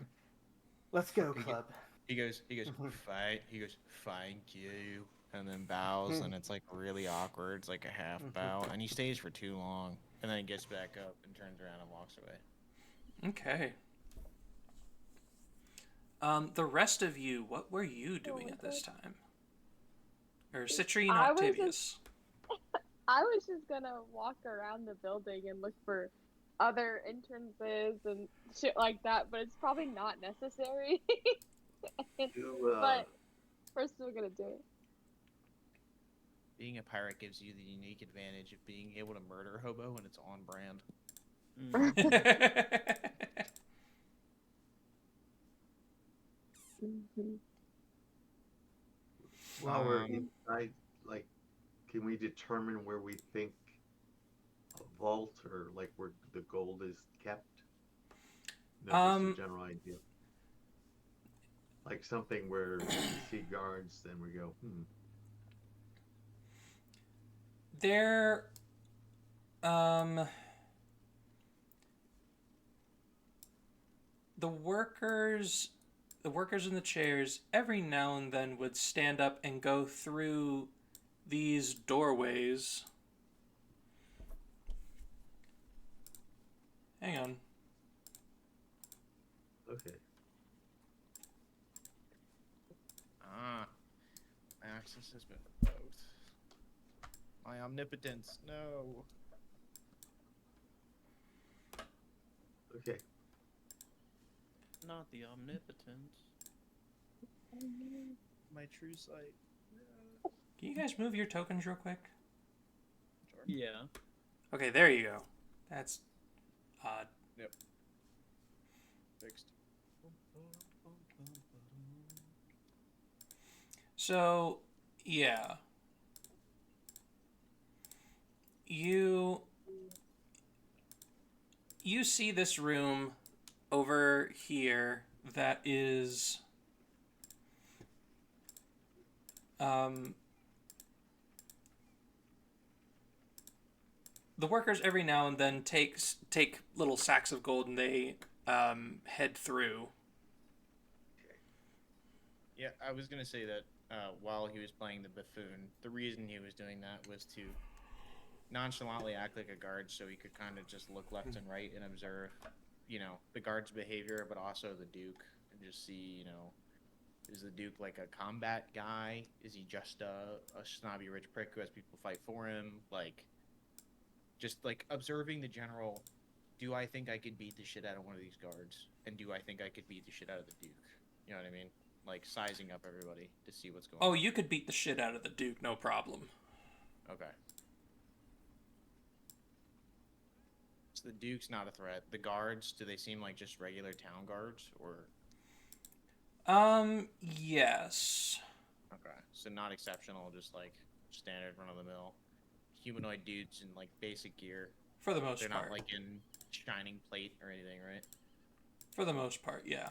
Let's go, club. He goes, fight. He goes, thank you. and then bows, and it's like really awkward. It's like a half bow, and he stays for too long, and then he gets back up and turns around and walks away. Okay. The rest of you, what were you doing at this time? Or Citrine I was Octavius? I was just gonna walk around the building and look for other entrances and shit like that, but it's probably not necessary. But we're still gonna do it. Being a pirate gives you the unique advantage of being able to murder a hobo when it's on brand. While we're inside, like, can we determine where we think a vault or like where the gold is kept? No, just a general idea. Like something where we see guards, then we go, There, the workers in the chairs every now and then would stand up and go through these doorways. Hang on. Okay. Access has been revoked. My omnipotence, no. Okay. Not the omnipotence. My true sight. Can you guys move your tokens real quick? Sure. Yeah. Okay, there you go. That's odd. Yep. Fixed. So, yeah. You see this room over here that is the workers every now and then take little sacks of gold and they head through. Yeah, I was gonna say that while he was playing the buffoon, the reason he was doing that was to nonchalantly act like a guard, so he could kind of just look left and right and observe, the guard's behavior, but also the Duke, and just see, is the Duke like a combat guy? Is he just a snobby rich prick who has people fight for him? Like, just like observing the general. Do I think I could beat the shit out of one of these guards? And do I think I could beat the shit out of the Duke? You know what I mean? Like, sizing up everybody to see what's going on. Oh, you could beat the shit out of the Duke, no problem. Okay. So the Duke's not a threat. The guards, do they seem like just regular town guards, or? Yes. Okay. So not exceptional, just like standard run-of-the-mill humanoid dudes in like basic gear. For the most part. They're not like in shining plate or anything, right? For the most part, yeah.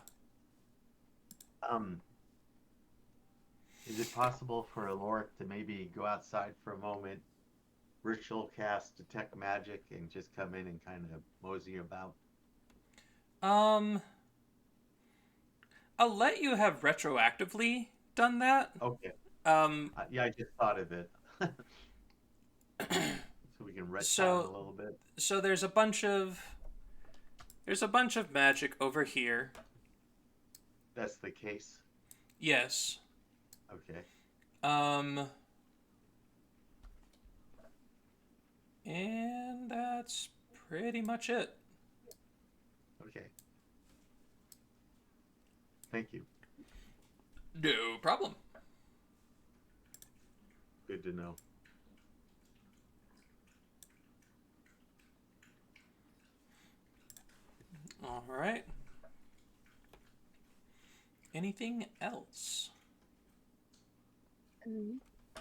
Is it possible for Aloric to maybe go outside for a moment, ritual cast detect magic, and just come in and kind of mosey about? I'll let you have retroactively done that. Okay. Yeah, I just thought of it. So we can retcon a little bit. So there's a bunch of magic over here. That's the case? Yes. Okay. And that's pretty much it. Okay. Thank you. No problem. Good to know. All right. Anything else?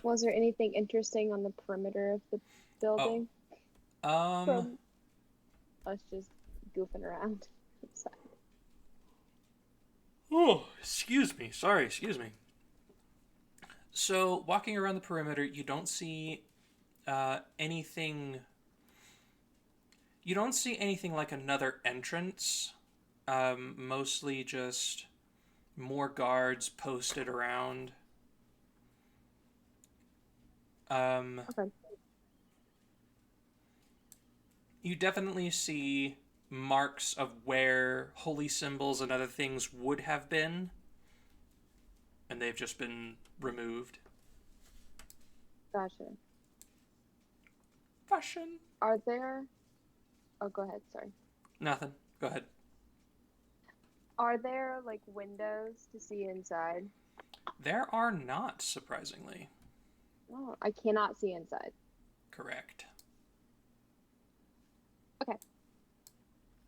Was there anything interesting on the perimeter of the building? From us just goofing around outside. Oh, excuse me. Sorry, excuse me. So, walking around the perimeter, you don't see anything. You don't see anything like another entrance. Mostly just more guards posted around. Okay. You definitely see marks of where holy symbols and other things would have been, and they've just been removed. Gotcha. Fashion. Are there? Oh, go ahead. Sorry. Nothing. Go ahead. Are there like windows to see inside? There are not, surprisingly. Oh, I cannot see inside. Correct. Okay,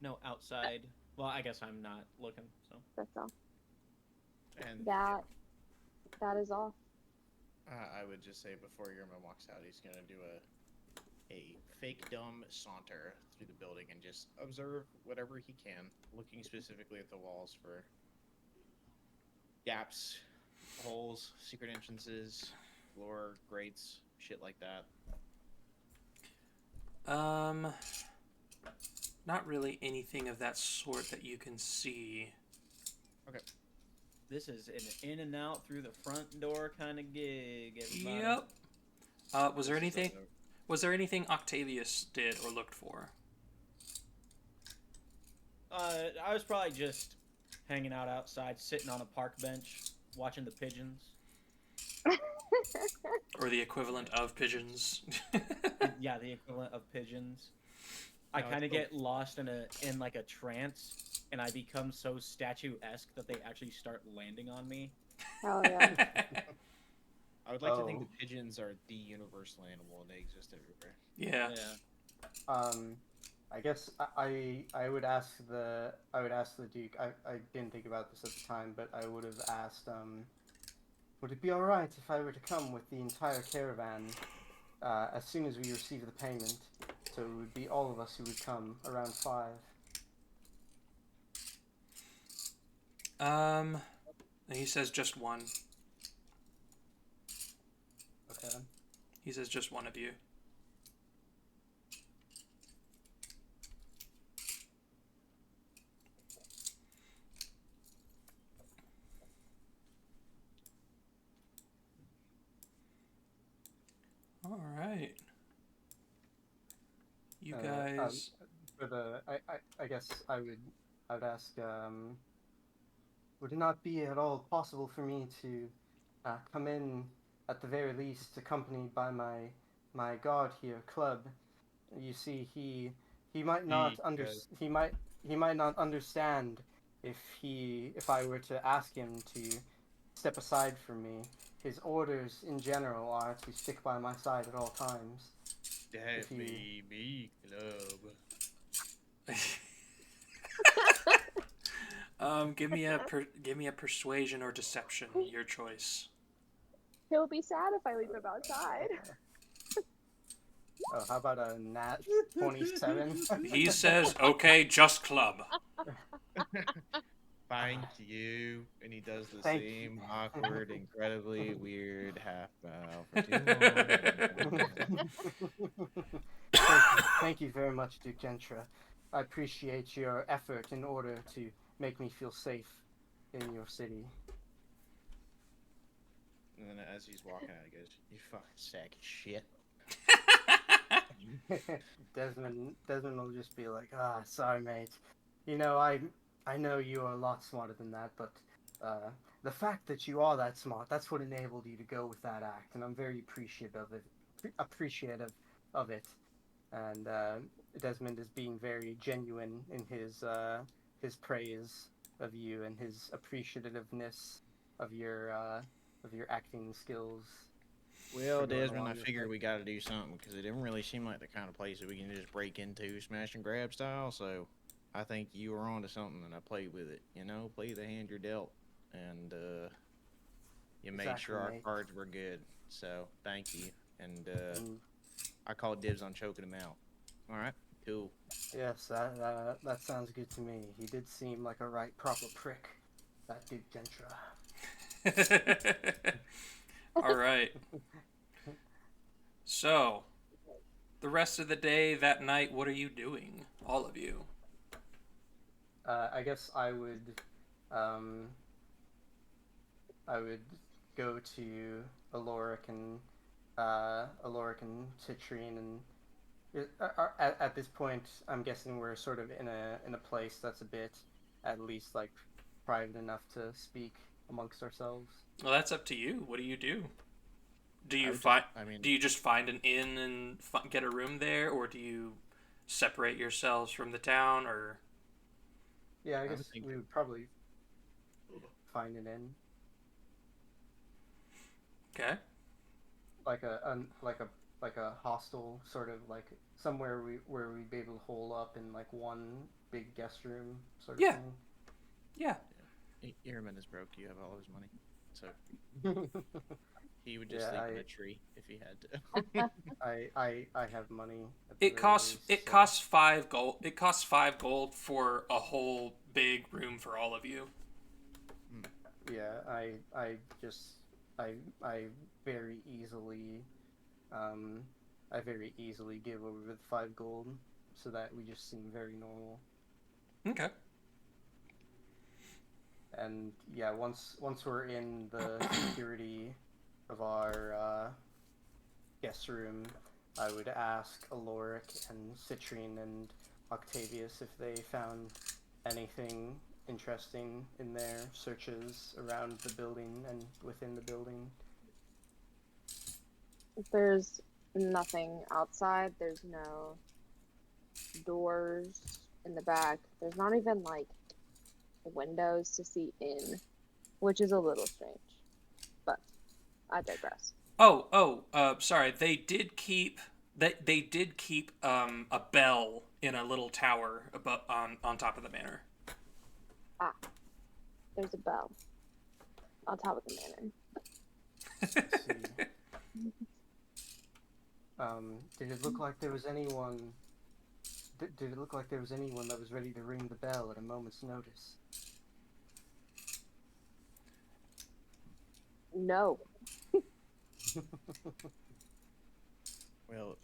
No outside. Well, I guess I'm not looking. So that's all. And That is all. I would just say before Yerma walks out, he's gonna do a fake dumb saunter through the building and just observe whatever he can, looking specifically at the walls for gaps, holes, secret entrances, floor grates, shit like that. Not really anything of that sort that you can see. Okay. this is an in and out through the front door kind of gig. Everybody. Yep. Was there anything Octavius did or looked for? I was probably just hanging out outside, sitting on a park bench, watching the pigeons. Or the equivalent of pigeons? Yeah, the equivalent of pigeons. I No, kind of it's get lost in like a trance, and I become so statuesque that they actually start landing on me. Hell yeah. I would like to think Oh. the pigeons are the universal animal and they exist everywhere. Yeah. I guess I would ask the Duke. I didn't think about this at the time, but I would have asked would it be all right if I were to come with the entire caravan as soon as we receive the payment? So it would be all of us who would come around 5. He says just one. Okay. He says just one of you. All right. You guys. But I guess I would ask would it not be at all possible for me to come in at the very least accompanied by my guard here, Club? You see, he might not he might not understand if I were to ask him to step aside from me. His orders in general are to stick by my side at all times. That be me, Club. Give me a persuasion or deception, your choice. He'll be sad if I leave him outside. Oh, how about a nat 27? He says, "Okay, just Club." Thank you. And he does the Thank same awkward, incredibly weird half bow for too long. Thank you very much, Duke Gentra. I appreciate your effort in order to make me feel safe in your city. And then as he's walking out, he goes, "You fucking sack of shit." Desmond will just be like, sorry, mate. You know, I know you are a lot smarter than that, but the fact that you are that smart, that's what enabled you to go with that act, and I'm very appreciative of it. And Desmond is being very genuine in his praise of you and his appreciativeness of your acting skills. Well, for going Desmond, along I with figured it. we got to do something because it didn't really seem like the kind of place that we can just break into smash and grab style. So I think you were onto something, and I played with it. You know, play the hand you're dealt, and you made Exactly, sure our mate. cards were good. So thank you, and And I called dibs on choking him out. All right, cool. yes, that sounds good to me. He did seem like a right proper prick, that Duke Gentra. All right. So, the rest of the day, that night, what are you doing? All of you. I guess I would go to Aloric and Aloric and Citrine, and at this point, I'm guessing we're sort of in a place that's a bit, at least like, private enough to speak amongst ourselves. Well, that's up to you. What do you do? Do you mean, Do you just find an inn and get a room there, or do you separate yourselves from the town, or? Yeah, I would guess think- we would probably find an inn, Okay. like a hostel, sort of like somewhere where we'd be able to hole up in like one big guest room, sort of Yeah. thing. Yeah. Ehrman is broke. You have all his money, so he would just Yeah, sleep in I- a tree if he had to. I have money. At the It very costs least, so- 5 gold. It costs 5 gold for a whole big room for all of you. Yeah, I very easily, I very easily give over the 5 gold, so that we just seem very normal. Okay. And yeah, once we're in the security of our guest room, I would ask Aloric and Citrine and Octavius if they found anything interesting in their searches around the building and within the building. There's nothing outside. There's no doors in the back. There's not even like windows to see in, which is a little strange. But I digress. Sorry. They did keep a bell in a little tower above on top of the manor. There's a bell on top of the manor. See. Did it look like there was anyone? Did it look like there was anyone that was ready to ring the bell at a moment's notice? No. Well,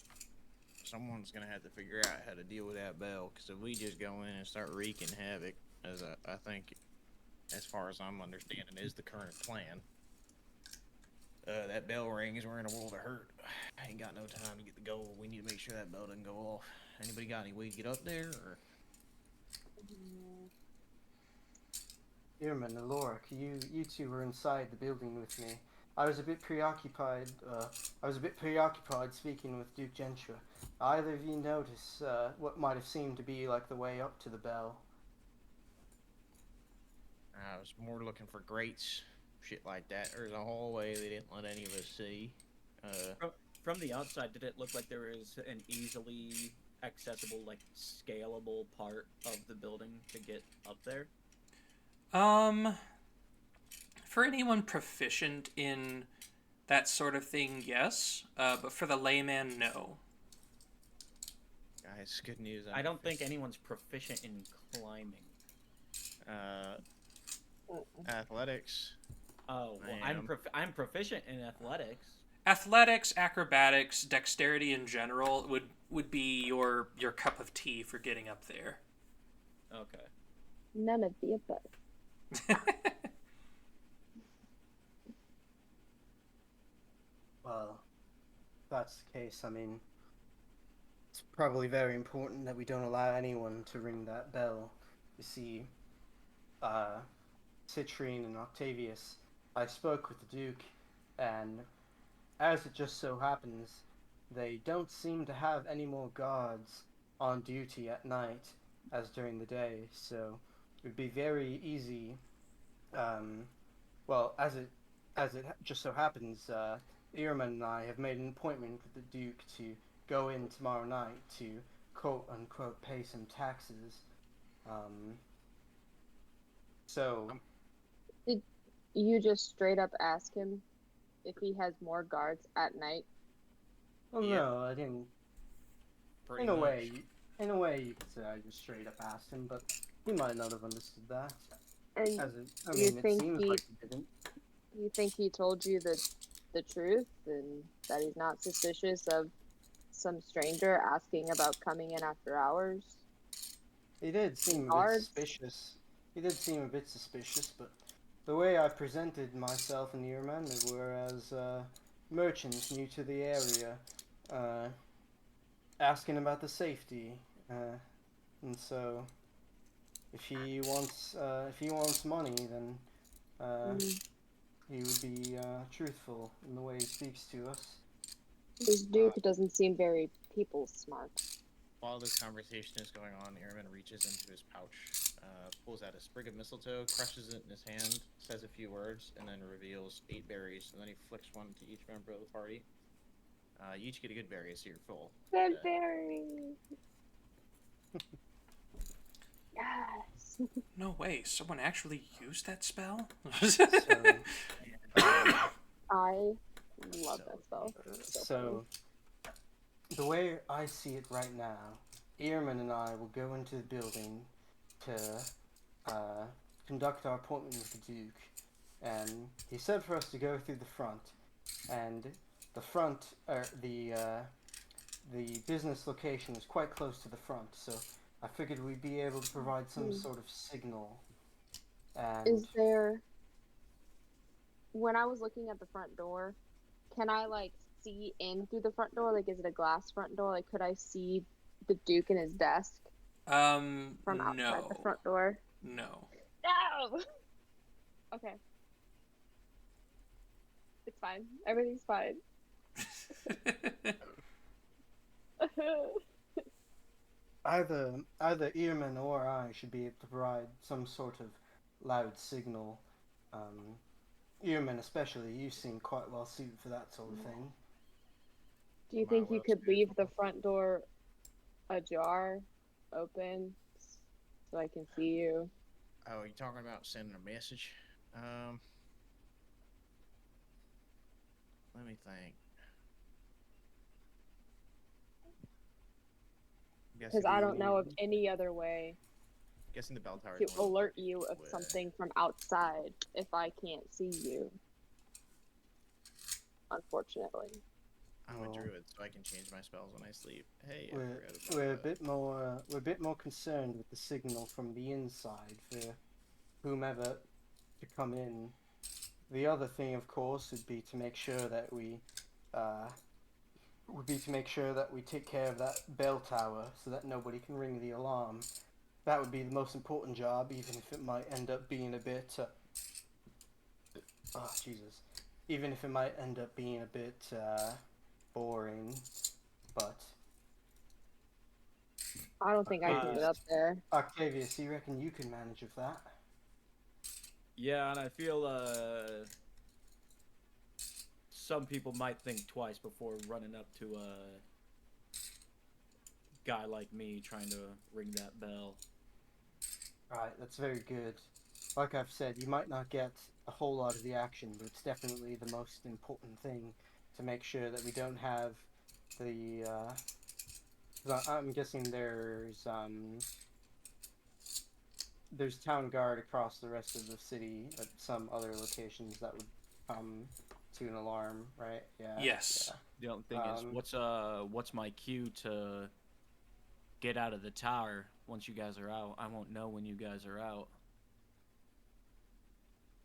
someone's gonna have to figure out how to deal with that bell, because if we just go in and start wreaking havoc, as I think, as far as I'm understanding, is the current plan. That bell rings, we're in a world of hurt. I ain't got no time to get the gold. We need to make sure that bell doesn't go off. Anybody got any way to get up there, or? Irman and Aloric, you two were inside the building with me. I was a bit preoccupied. Speaking with Duke Gentra. Either of you notice what might have seemed to be like the way up to the bell? I was more looking for grates, shit like that. There's a hallway they didn't let any of us see. From the outside, did it look like there was an easily accessible, like, scalable part of the building to get up there? For anyone proficient in that sort of thing, yes. But for the layman, no. Guys, good news. I don't think anyone's proficient in climbing. Athletics. Oh, well, I am. I'm proficient in athletics. Athletics, acrobatics, dexterity in general would be your cup of tea for getting up there. Okay. None of the above. Well, if that's the case, I mean, it's probably very important that we don't allow anyone to ring that bell. You see, Citrine and Octavius, I spoke with the Duke, and as it just so happens, they don't seem to have any more guards on duty at night as during the day, so it would be very easy. Well, as it just so happens, Ehrman and I have made an appointment with the Duke to go in tomorrow night to quote unquote pay some taxes. So Did you just straight up ask him if he has more guards at night? well, Yeah. no, I didn't. Pretty In a much. way, you could say I just straight up asked him, but he might not have understood that. And I you mean, it think seems he- like he didn't. you think he told you the truth and that he's not suspicious of some stranger asking about coming in after hours? He did seem a bit Guards? suspicious. He did seem a bit suspicious, but the way I presented myself and Ehrman, whereas merchant new to the area, asking about the safety, and so if he wants money, then he would be truthful in the way he speaks to us. This Duke doesn't seem very people smart. While this conversation is going on, Airman reaches into his pouch, pulls out a sprig of mistletoe, crushes it in his hand, says a few words, and then reveals 8 berries, and then he flicks one to each member of the party. You each get a good berry, so you're full. Good berry. Yes. No way, someone actually used that spell? I love that spell. So, the way I see it right now, Earman and I will go into the building to conduct our appointment with the Duke, and he said for us to go through the front, and the front, the business location is quite close to the front, so I figured we'd be able to provide some sort of signal. And Is there... When I was looking at the front door, can I, like, see in through the front door? Like, is it a glass front door? Like, could I see the Duke in his desk from outside the front door? No. No! Okay. It's fine. Everything's fine. either Earman or I should be able to provide some sort of loud signal. Earman especially, you seem quite well suited for that sort of thing. Do you think you could leave the front door ajar, open, so I can see you? Oh, you talking about sending a message? Let me think. Because I don't know of any other way guessing the bell tower to alert you of something from outside if I can't see you. Unfortunately. I'm a druid, so I can change my spells when I sleep. Hey, we're a bit more concerned with the signal from the inside for whomever to come in. The other thing, of course, would be to make sure that we take care of that bell tower so that nobody can ring the alarm. That would be the most important job, even if it might end up being a bit. Even if it might end up being a bit boring, but. I don't think I can get up there. Octavius, you reckon you can manage with that? Yeah, and I feel some people might think twice before running up to a guy like me trying to ring that bell. Right, that's very good. Like I've said, you might not get a whole lot of the action, but it's definitely the most important thing to make sure that we don't have the. I'm guessing there's town guard across the rest of the city at some other locations that would come to an alarm, right? Yeah. Yes. Yeah. The only thing is, what's my cue to get out of the tower once you guys are out? I won't know when you guys are out.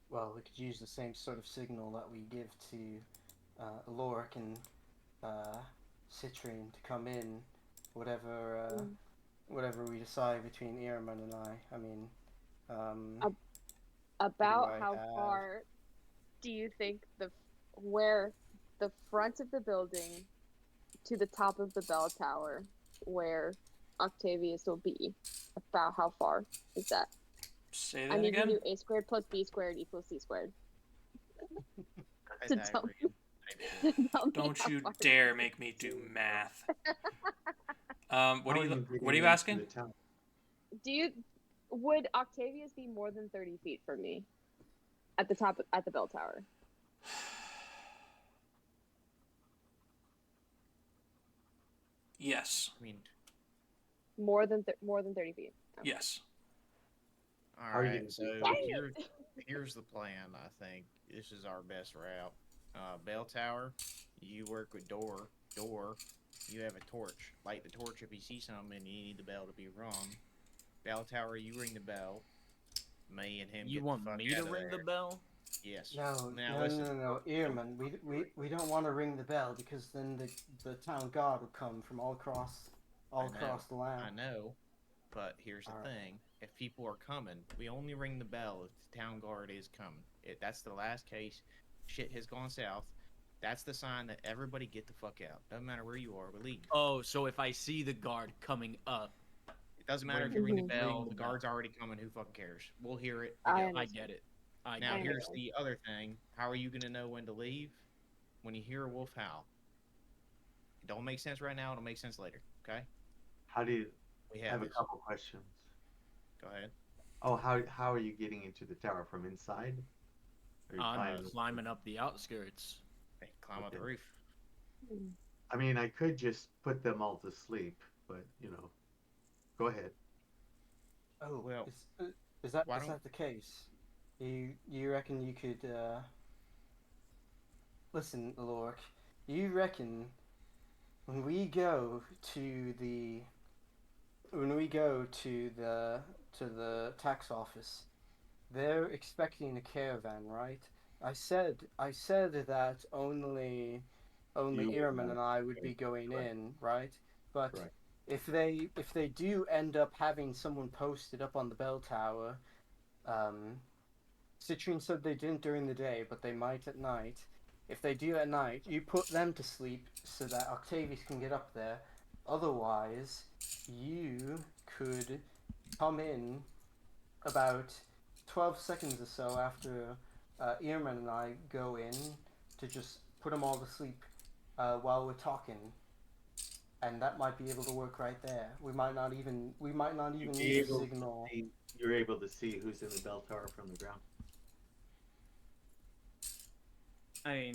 Well, we could use the same sort of signal that we give to Aloric and Citrine to come in, whatever we decide between Earman and I. I mean, about how far do you think where the front of the building to the top of the bell tower, where Octavius will be? About how far is that? Say that I need again? to do a squared plus b squared equals c squared. Don't you dare make me do math. What are you asking? Would Octavius be more than 30 feet from me at the top at the bell tower? Yes. I mean, more than 30 feet. Okay. Yes. All right. So here's the plan. I think this is our best route. Bell tower, you work with door. You have a torch. Light the torch if you see something and you need the bell to be rung. Bell tower, you ring the bell. Me and him. You want me to ring the bell? Yes. No, Now no, listen. no, no, no, Earman, we don't want to ring the bell because then the town guard will come from all across the land. I know, but here's the Alright. thing: if people are coming, we only ring the bell if the town guard is coming. That's the last case. Shit has gone south. That's the sign that everybody get the fuck out. Doesn't matter where you are, we leave. Oh, so if I see the guard coming up, It doesn't matter if you ring the bell. ring the The bell. guard's already coming. Who fucking cares? We'll hear it. We I go. I understand. get it. I Now get it. here's the other thing. How are you gonna know when to leave? When you hear a wolf howl. It don't make sense right now. It'll make sense later. Okay. How do you? We I have a this. couple questions. Go ahead. Oh, how are you getting into the tower from inside? Are you I'm climbing up the outskirts. Hey, climb up the roof. I mean, I could just put them all to sleep, but go ahead. Oh, Well, is that why is don't- that the case? You reckon you could listen, Lork? You reckon when we go to the tax office, they're expecting a caravan, right? I said that only You Ehrman would, and I would be right, going correct. in, right? But Correct. if they do end up having someone posted up on the bell tower, Citrine said they didn't during the day, but they might at night. If they do at night, you put them to sleep so that Octavius can get up there. Otherwise, you could come in about 12 seconds or so after Earman and I go in to just put them all to sleep while we're talking. And that might be able to work right there. We might not even You'd be need a able to signal. you're able to see who's in the bell tower from the ground. I mean,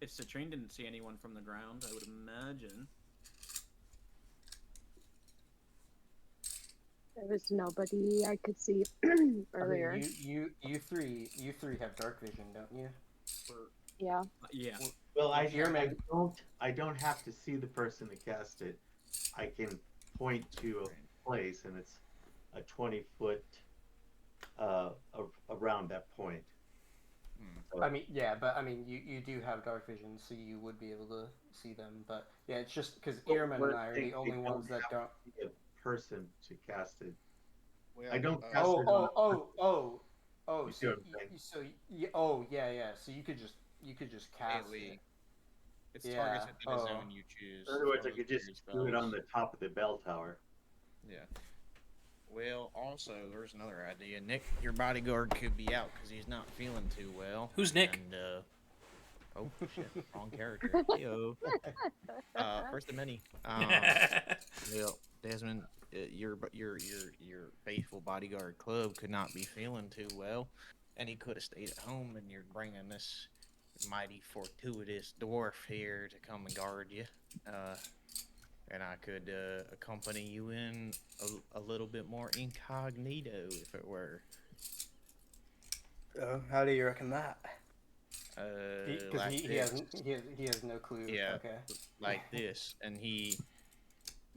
if Citrine didn't see anyone from the ground, I would imagine. There was nobody I could see earlier. I mean, you three have dark vision, don't you? Yeah. Yeah. Well, I Earman- don't have to see the person to cast it. I can point to a place, and it's a 20-foot around that point. So, I mean, yeah, but I mean, you do have dark vision, so you would be able to see them. But yeah, it's just because Earman and I are the only ones that don't. see a person to cast it. Well, I don't cast it Oh, on. You see so what I'm saying? yeah. So you could just cast Haley, it. it's Yeah, targets within a oh. zone you choose. In other words, One I of could those just three do it on spells. the top of the bell tower. Yeah. Well, also, there's another idea. Nick, your bodyguard could be out because he's not feeling too well. Who's Nick? And, oh, shit. Wrong character. Yo. First of many. Well, Desmond, your faithful bodyguard club could not be feeling too well, and he could have stayed at home, and you're bringing this mighty fortuitous dwarf here to come and guard you. And I could accompany you in a little bit more incognito, if it were. How do you reckon that? Like Because he this. has no clue. Yeah. Okay. Like this, and you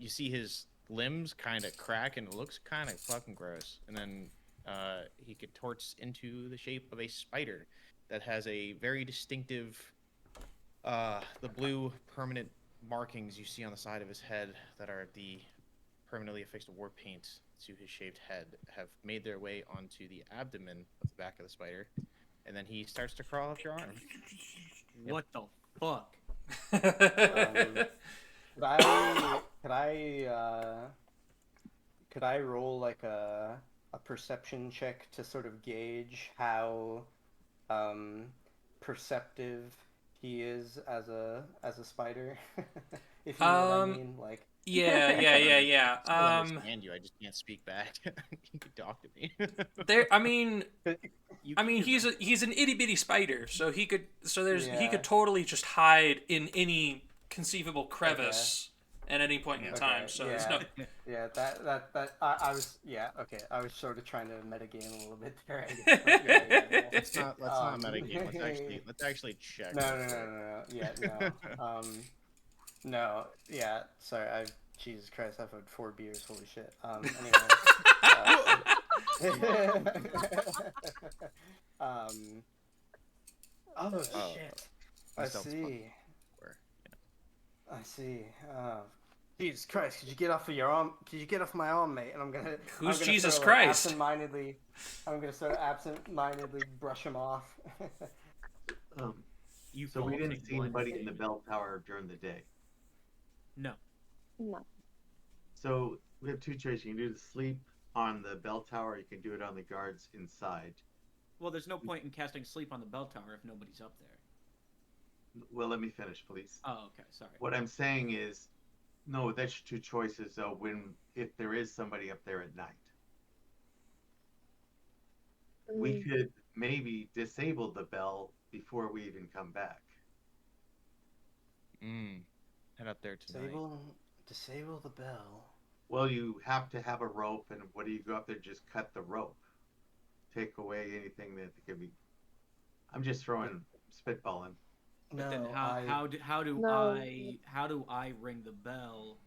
see his limbs kind of crack, and it looks kind of fucking gross. And then he contorts into the shape of a spider that has a very distinctive, the blue permanent markings you see on the side of his head that are the permanently affixed war paint to his shaved head have made their way onto the abdomen of the back of the spider, and then he starts to crawl up your arm. What the fuck? Could I roll like a perception check to sort of gauge how perceptive he is as a spider? If you know what I mean, like. Yeah. I still understand you. I just can't speak back. You can talk to me. He's an itty bitty spider, so he could he Yeah. could totally just hide in any conceivable crevice at any point in time. So there's no. Yeah, I was okay. I was sort of trying to metagame a little bit there. I guess, but yeah. Let's not metagame. Let's actually check. No. Yeah, no. No. Yeah. Sorry. Jesus Christ. I've had 4 beers. Holy shit. Anyway. Oh Oh, shit! I Myself is see. where- I see. Jesus Christ! Could you get off of your arm? Could you get off my arm, mate? And I'm gonna. Who's I'm gonna Jesus sort of, like, Christ? absentmindedly. I'm gonna sort of absent-mindedly brush him off. You So we fall, didn't take see one anybody in the damage. bell tower during the day. No. No. So we have two choices. You can do the sleep on the bell tower. You can do it on the guards inside. Well, there's no point in casting sleep on the bell tower if nobody's up there. Well, let me finish, please. Oh, okay. Sorry. What I'm saying is, no, that's your two choices. Though, if there is somebody up there at night, we could maybe disable the bell before we even come back. Head up there tonight. Disable the bell. Well, you have to have a rope, and what do you go up there? Just cut the rope. Take away anything that could be. I'm just throwing spitballing. But No, then how do I ring the bell?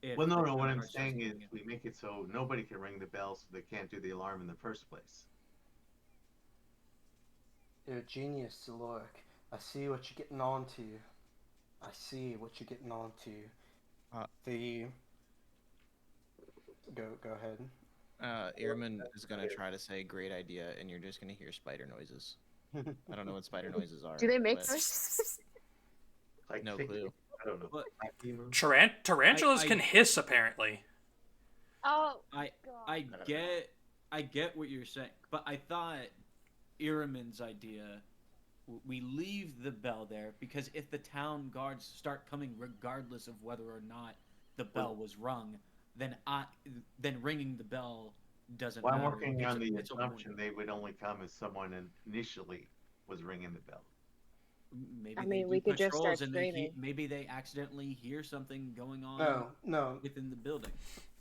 If Well, no. the What I'm guards are saying is, doing it? we make it so nobody can ring the bell, so they can't do the alarm in the first place. You're a genius, Aloric. I see what you're getting onto. I see what you're getting onto. Go ahead. Ehrman is gonna try to say great idea, and you're just gonna hear spider noises. I don't know what spider noises are. Do they make but noises? Like No tick- clue. I don't know. But- Tarantulas I- can hiss, apparently. Oh, I God. I get what you're saying, but I thought Iraman's idea, we leave the bell there because if the town guards start coming regardless of whether or not the bell was rung, then ringing the bell doesn't Well, I'm matter. working on the It's a assumption warning. they would only come if someone initially was ringing the bell. Maybe I they mean, do we could just patrols start and screaming. maybe they accidentally hear something going on No, within the building.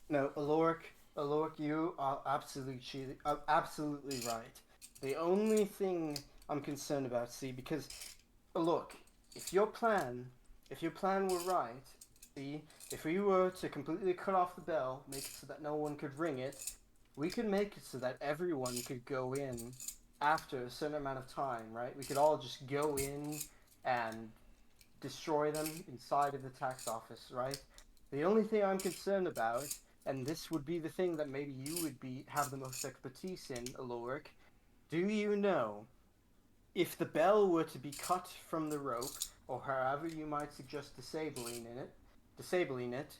Aloric, you are absolutely right. The only thing I'm concerned about, see, because look, if your plan were right, see, if we were to completely cut off the bell, make it so that no one could ring it, we could make it so that everyone could go in after a certain amount of time, right? We could all just go in and destroy them inside of the tax office, right? The only thing I'm concerned about, and this would be the thing that maybe you would have the most expertise in, Aloric, do you know if the bell were to be cut from the rope, or however you might suggest disabling it,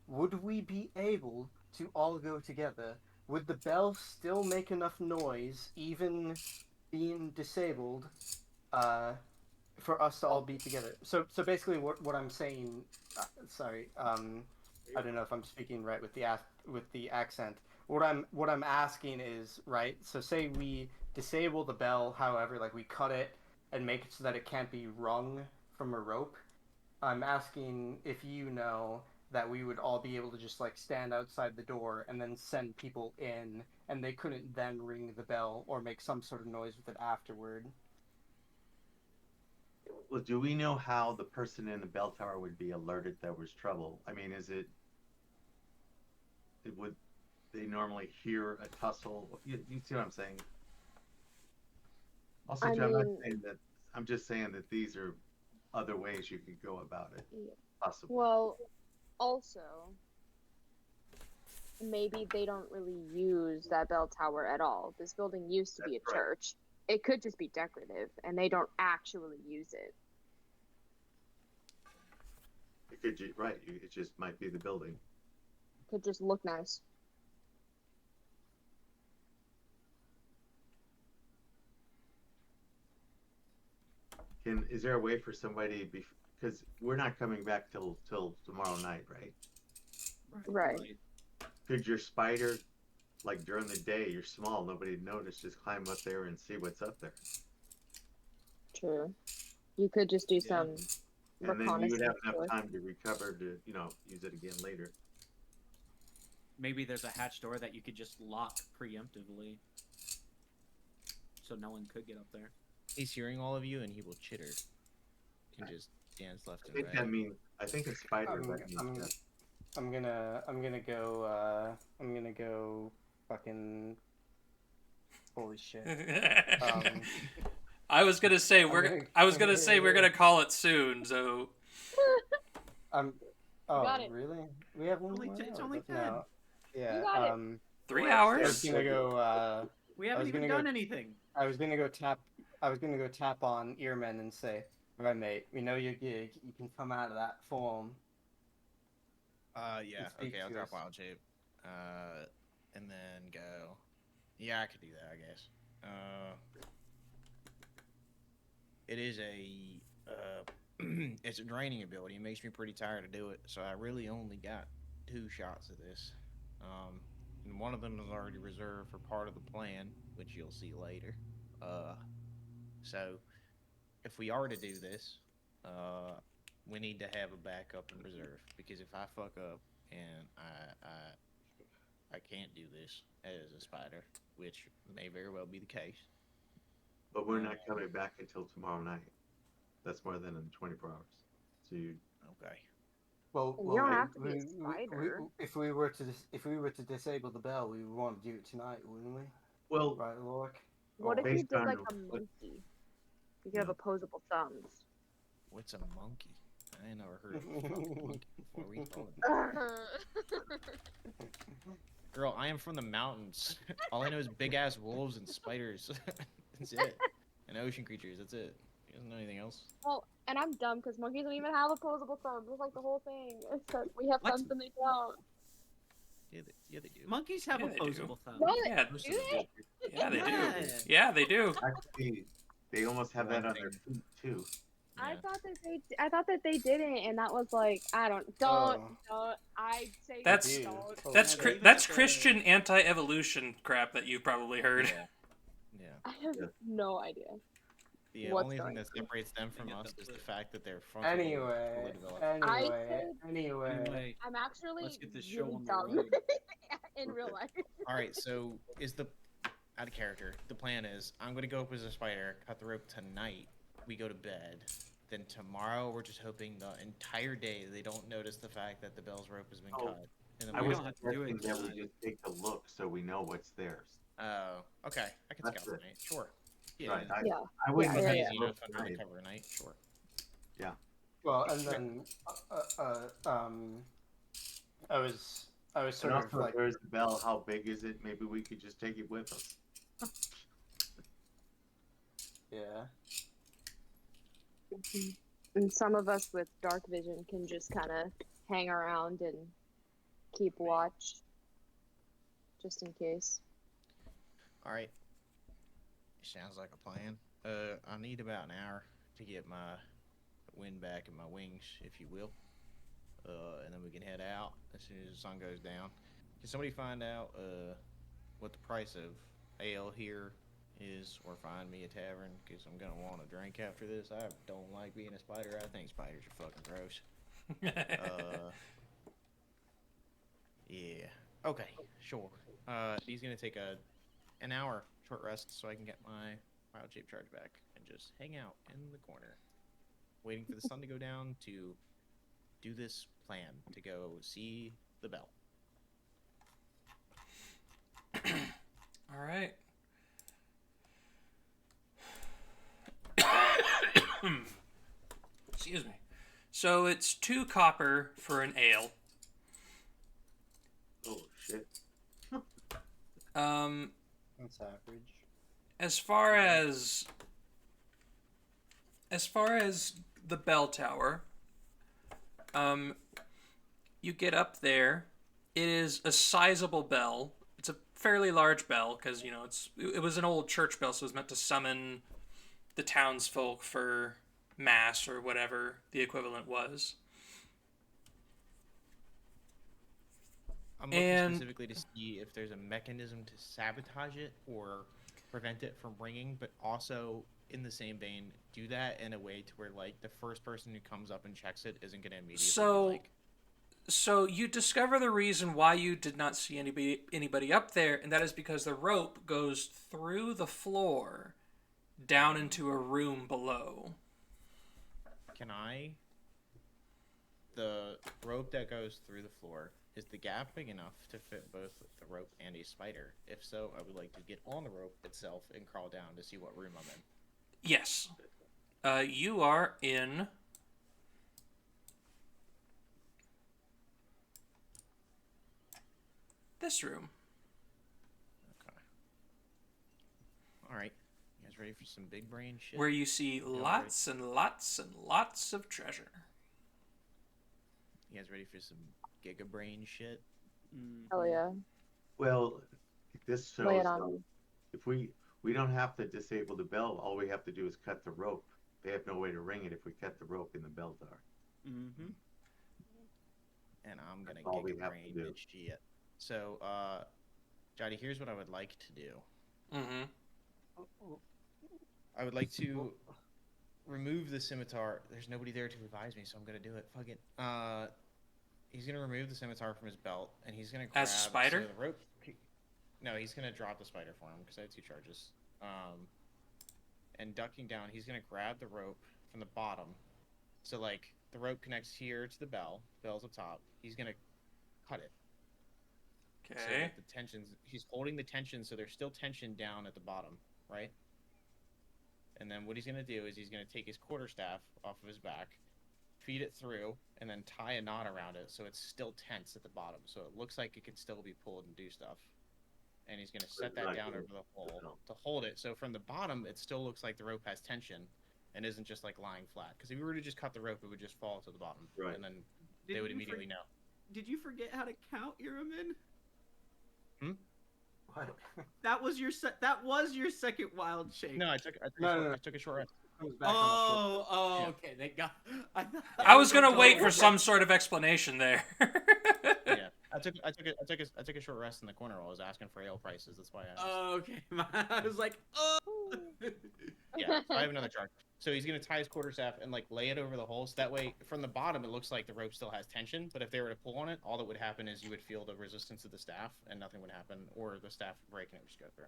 would we be able to all go together? Would the bell still make enough noise, even being disabled, for us to all be together? So basically, what I'm saying, sorry, I don't know if I'm speaking right with the accent. What I'm asking is, right. So say we disable the bell, however, like we cut it and make it so that it can't be rung from a rope. I'm asking if you know that we would all be able to just like stand outside the door and then send people in, and they couldn't then ring the bell or make some sort of noise with it afterward. Well, do we know how the person in the bell tower would be alerted there was trouble? I mean, would they normally hear a tussle? You see what I'm saying? Also, I John, I'm not mean- saying that. I'm just saying that these are other ways you could go about it, possibly. Well, also, maybe they don't really use that bell tower at all. This building used to be a That's right. church. It could just be decorative, and they don't actually use it. Right. It just might be the building. Could just look nice. Is there a way for somebody, because we're not coming back till tomorrow night, right? Right. Could your spider, like during the day, you're small, nobody'd notice, just climb up there and see what's up there? True. You could just do some And then you would have reconnaissance enough work. time to recover to, use it again later. Maybe there's a hatch door that you could just lock preemptively, so no one could get up there. He's hearing all of you, and he will chitter. And just dance left I and think right. that means, I think a spider. I'm gonna go fucking holy shit. I was gonna say we're gonna call it soon. So Oh, got it. really? We have one Only more it's hour only left 10. now. Yeah. You got it. 3 Or I was hours. gonna go. We I haven't was even gonna go. done anything. I was gonna go tap. I was gonna go tap on Earman and say, "All right, mate. We know your gig. You can come out of that form." Yeah. Speak Okay, I'll to drop us. wild shape. And then go. Yeah, I could do that, I guess. It is a it's a draining ability. It makes me pretty tired to do it. So I really only got 2 shots of this. And one of them is already reserved for part of the plan, which you'll see later. So if we are to do this, we need to have a backup in reserve because if I fuck up and I can't do this as a spider, which may very well be the case. But we're not coming back until tomorrow night. That's more than in 24 hours. So you, Okay. Well, You don't have to be a spider. if we were to disable the bell, we would want to do it tonight, wouldn't we? well, Right, Lork? What if Or- you based did on like the- a monkey? You could have Yeah. opposable thumbs. What's a monkey? I ain't never heard of a fucking monkey before. We calling Girl, I am from the mountains. All I know is big ass wolves and spiders. That's it. And ocean creatures. That's it. You don't know anything else? Well, and I'm dumb because monkeys don't even have opposable thumbs. It's like the whole thing. It's that we have What? thumbs and they don't. Yeah, they do. Monkeys have Yeah, they do. opposable thumbs. No, Yeah, Most do of them they? yeah, they do. Yeah. Yeah, they do. actually, they almost have that on their feet too. I Yeah. thought that they didn't, and that was like don't. I say That's- don't. That's Yeah, Chri- even that's if, Christian anti-evolution crap that you've probably heard. Yeah. Yeah. I have Yeah. no idea. The What's only thing going that on? separates them from Yeah, us that's is the it. fact that they're frontal Anyway, fully developed. anyway. Anyway, I'm actually let's get this show really on the dumb road. in real life. All right, so out of character? The plan is I'm gonna go up as a spider, cut the rope tonight. We go to bed. Then tomorrow we're just hoping the entire day they don't notice the fact that the bell's rope has been Oh, cut. And then I we was don't have to do it suggesting that we tonight. just take a look so we know what's theirs. Oh, okay. I can That's scout it. tonight. Sure. Yeah. Right. Yeah. I wouldn't Yeah, have yeah, Easy to enough look under tonight. cover tonight. Sure. Well, and then, I was And sort of also, like, if there's the bell, how big is it? Maybe we could just take it with us. yeah. And some of us with dark vision can just kind of hang around and keep watch, just in case. All right. Sounds like a plan. I need about an hour to get my wind back in my wings, if you will. And then we can head out as soon as the sun goes down. Can somebody find out what the price of ale here is, or find me a tavern? Because I'm gonna want a drink after this. I don't like being a spider. I think spiders are fucking gross. Yeah. Okay. Sure. He's gonna take an hour short rest so I can get my wild shape charge back and just hang out in the corner, waiting for the sun to go down to do this plan to go see the bell. All right. Excuse me. So it's 2 copper for an ale. Oh shit! That's average. As far as the bell tower, you get up there. It is a sizable bell. It's a fairly large bell because it was an old church bell, so it was meant to summon the townsfolk for mass or whatever the equivalent was. I'm looking And- specifically to see if there's a mechanism to sabotage it or prevent it from ringing, but also in the same vein, do that in a way to where like the first person who comes up and checks it isn't gonna immediately So- be like, So you discover the reason why you did not see anybody up there, and that is because the rope goes through the floor down into a room below. the rope that goes through the floor, is the gap big enough to fit both the rope and a spider? If so, I would like to get on the rope itself and crawl down to see what room I'm in. Yes. You are in this room. Okay. All right. You guys ready for some big brain shit? Where you see lots and lots and lots of treasure. You guys ready for some giga brain shit? Oh yeah. Well, this Lay shows it on me. if we don't have to disable the bell. All we have to do is cut the rope. They have no way to ring it if we cut the rope in the bell tower. Mm-hmm. And I'm gonna That's all we giga have brain to do. this shit. So, Jody, here's what I would like to do. Mm-hmm. I would like to remove the scimitar. There's nobody there to advise me, so I'm gonna do it. Fuck it. He's gonna remove the scimitar from his belt, and he's gonna grab As Spider? so the rope. No, he's gonna drop the spider for him because I had 2 charges. And ducking down, he's gonna grab the rope from the bottom. So like the rope connects here to the bell. Bell's up top. He's gonna cut it. So Okay. that the tensions. He's holding the tension, so there's still tension down at the bottom, right? And then what he's gonna do is he's gonna take his quarterstaff off of his back, feed it through, and then tie a knot around it so it's still tense at the bottom, so it looks like it can still be pulled and do stuff. And he's gonna set that down over the hole to hold it. So from the bottom, it still looks like the rope has tension and isn't just like lying flat. Because if we were to just cut the rope, it would just fall to the bottom, Right. and then they would immediately know. Did you forget how to count, Iramin? What? That was your second wild shake. No, I took a short rest. Comes back on the short. Oh, okay. Thank God. I was gonna wait for some sort of explanation there. Yeah, I took a short rest in the corner while I was asking for ale prices. That's why I asked. Oh, okay. I was like, oh. Yeah, so I have another charge. So he's gonna tie his quarterstaff and like lay it over the hole, so that way from the bottom it looks like the rope still has tension. But if they were to pull on it, all that would happen is you would feel the resistance of the staff, and nothing would happen, or the staff would break and it would just go through.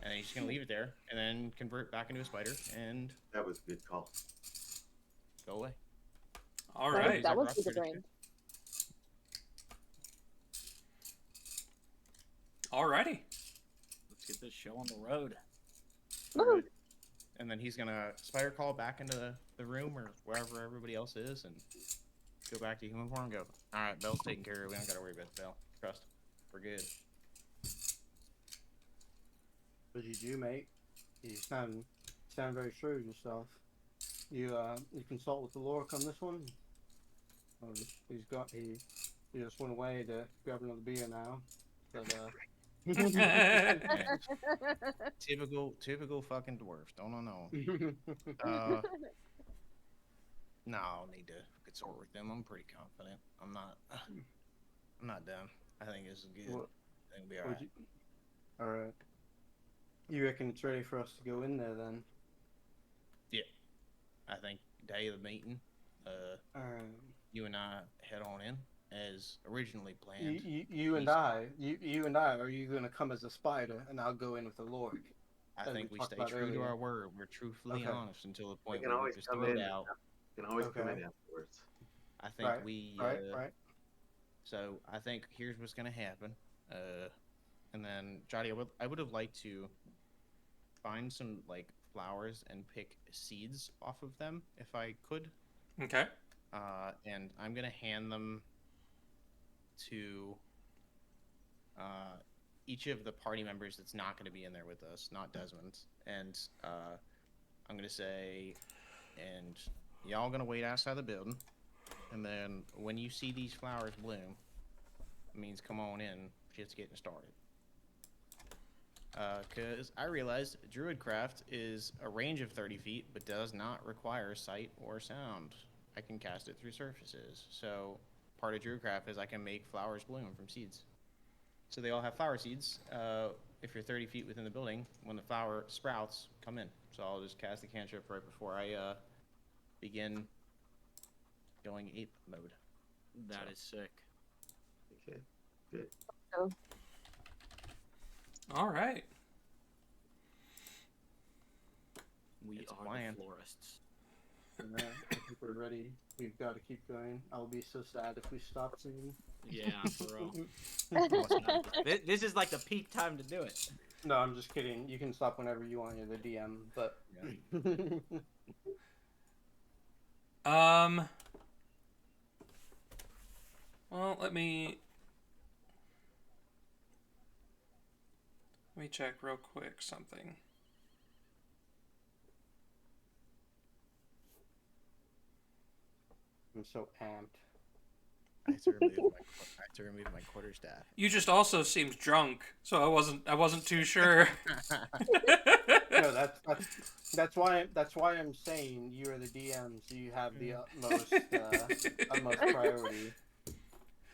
And then he's just gonna leave it there, and then convert back into a spider, and That was a good call. go away. All That right. was the brain. Alrighty. Let's get this show on the road. Woohoo. And then he's gonna spider call back into the room or wherever everybody else is, and go back to human form. And go. All right, Bell's taken care of. We don't gotta worry about Bell. Trust. We're good. What did you do, mate? You sound very sure of yourself. You consult with the Lork on this one? Or he just went away to grab another beer now. But Typical fucking dwarf. Don't know. No, I'll need to consort with them. I'm pretty confident. I'm not done. I think this is good. I think we'll be alright. Alright. You reckon it's ready for us to go in there then? Yeah. I think day of the meeting, you and I head on in as originally planned. You and I, are you going to come as a spider and I'll go in with the Lord? I think we stay true to our word. We're truthfully honest until the point where we just throw it out. You can always come in afterwards. I think Right. So I think here's what's gonna happen. And then Jody, I would have liked to find some like flowers and pick seeds off of them if I could. Okay. And I'm gonna hand them to each of the party members that's not gonna be in there with us, not Desmond. And I'm gonna say, and y'all gonna wait outside the building. And then when you see these flowers bloom, it means come on in. Shit's getting started. Because I realized Druidcraft is a range of 30 feet, but does not require sight or sound. I can cast it through surfaces. So part of Druidcraft is I can make flowers bloom from seeds. So they all have flower seeds. If you're 30 feet within the building, when the flower sprouts, come in. So I'll just cast the cantrip right before I begin going ape mode. That is sick. Okay, good. All right. We It's a are plan. the florists. I think we're ready We've got to keep going. I'll be so sad if we stop soon. Yeah, for real. This is like the peak time to do it. No, I'm just kidding. You can stop whenever you want. You're the DM, but. Well, let me check real quick something. I'm so amped. I have to remove my quarterstaff. You just also seemed drunk, so I wasn't too sure. No, that's why I'm saying you are the DM, so you have the utmost priority.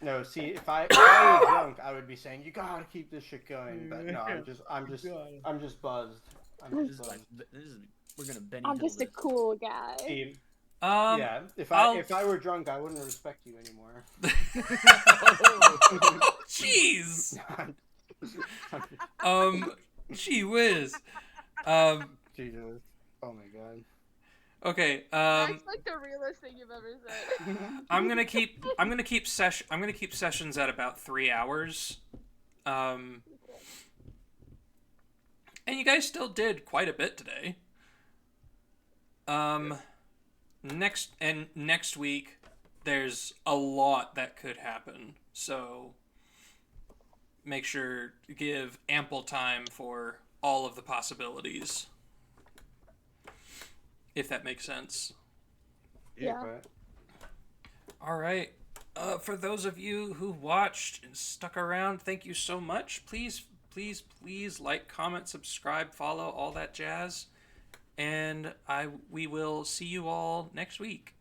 No, see, if I was drunk, I would be saying you gotta keep this shit going. But no, I'm just buzzed. We're gonna Benny I'm Hill just a this. cool guy. See, Yeah, if I were drunk, I wouldn't respect you anymore. Jeez. Gee whiz. Jesus. Oh my god. Okay. That's like the realest thing you've ever said. I'm gonna keep sessions at about 3 hours. And you guys still did quite a bit today. Next week, there's a lot that could happen. So make sure to give ample time for all of the possibilities. If that makes sense. Yeah. All right. For those of you who watched and stuck around, thank you so much. Please like, comment, subscribe, follow, all that jazz. And we will see you all next week.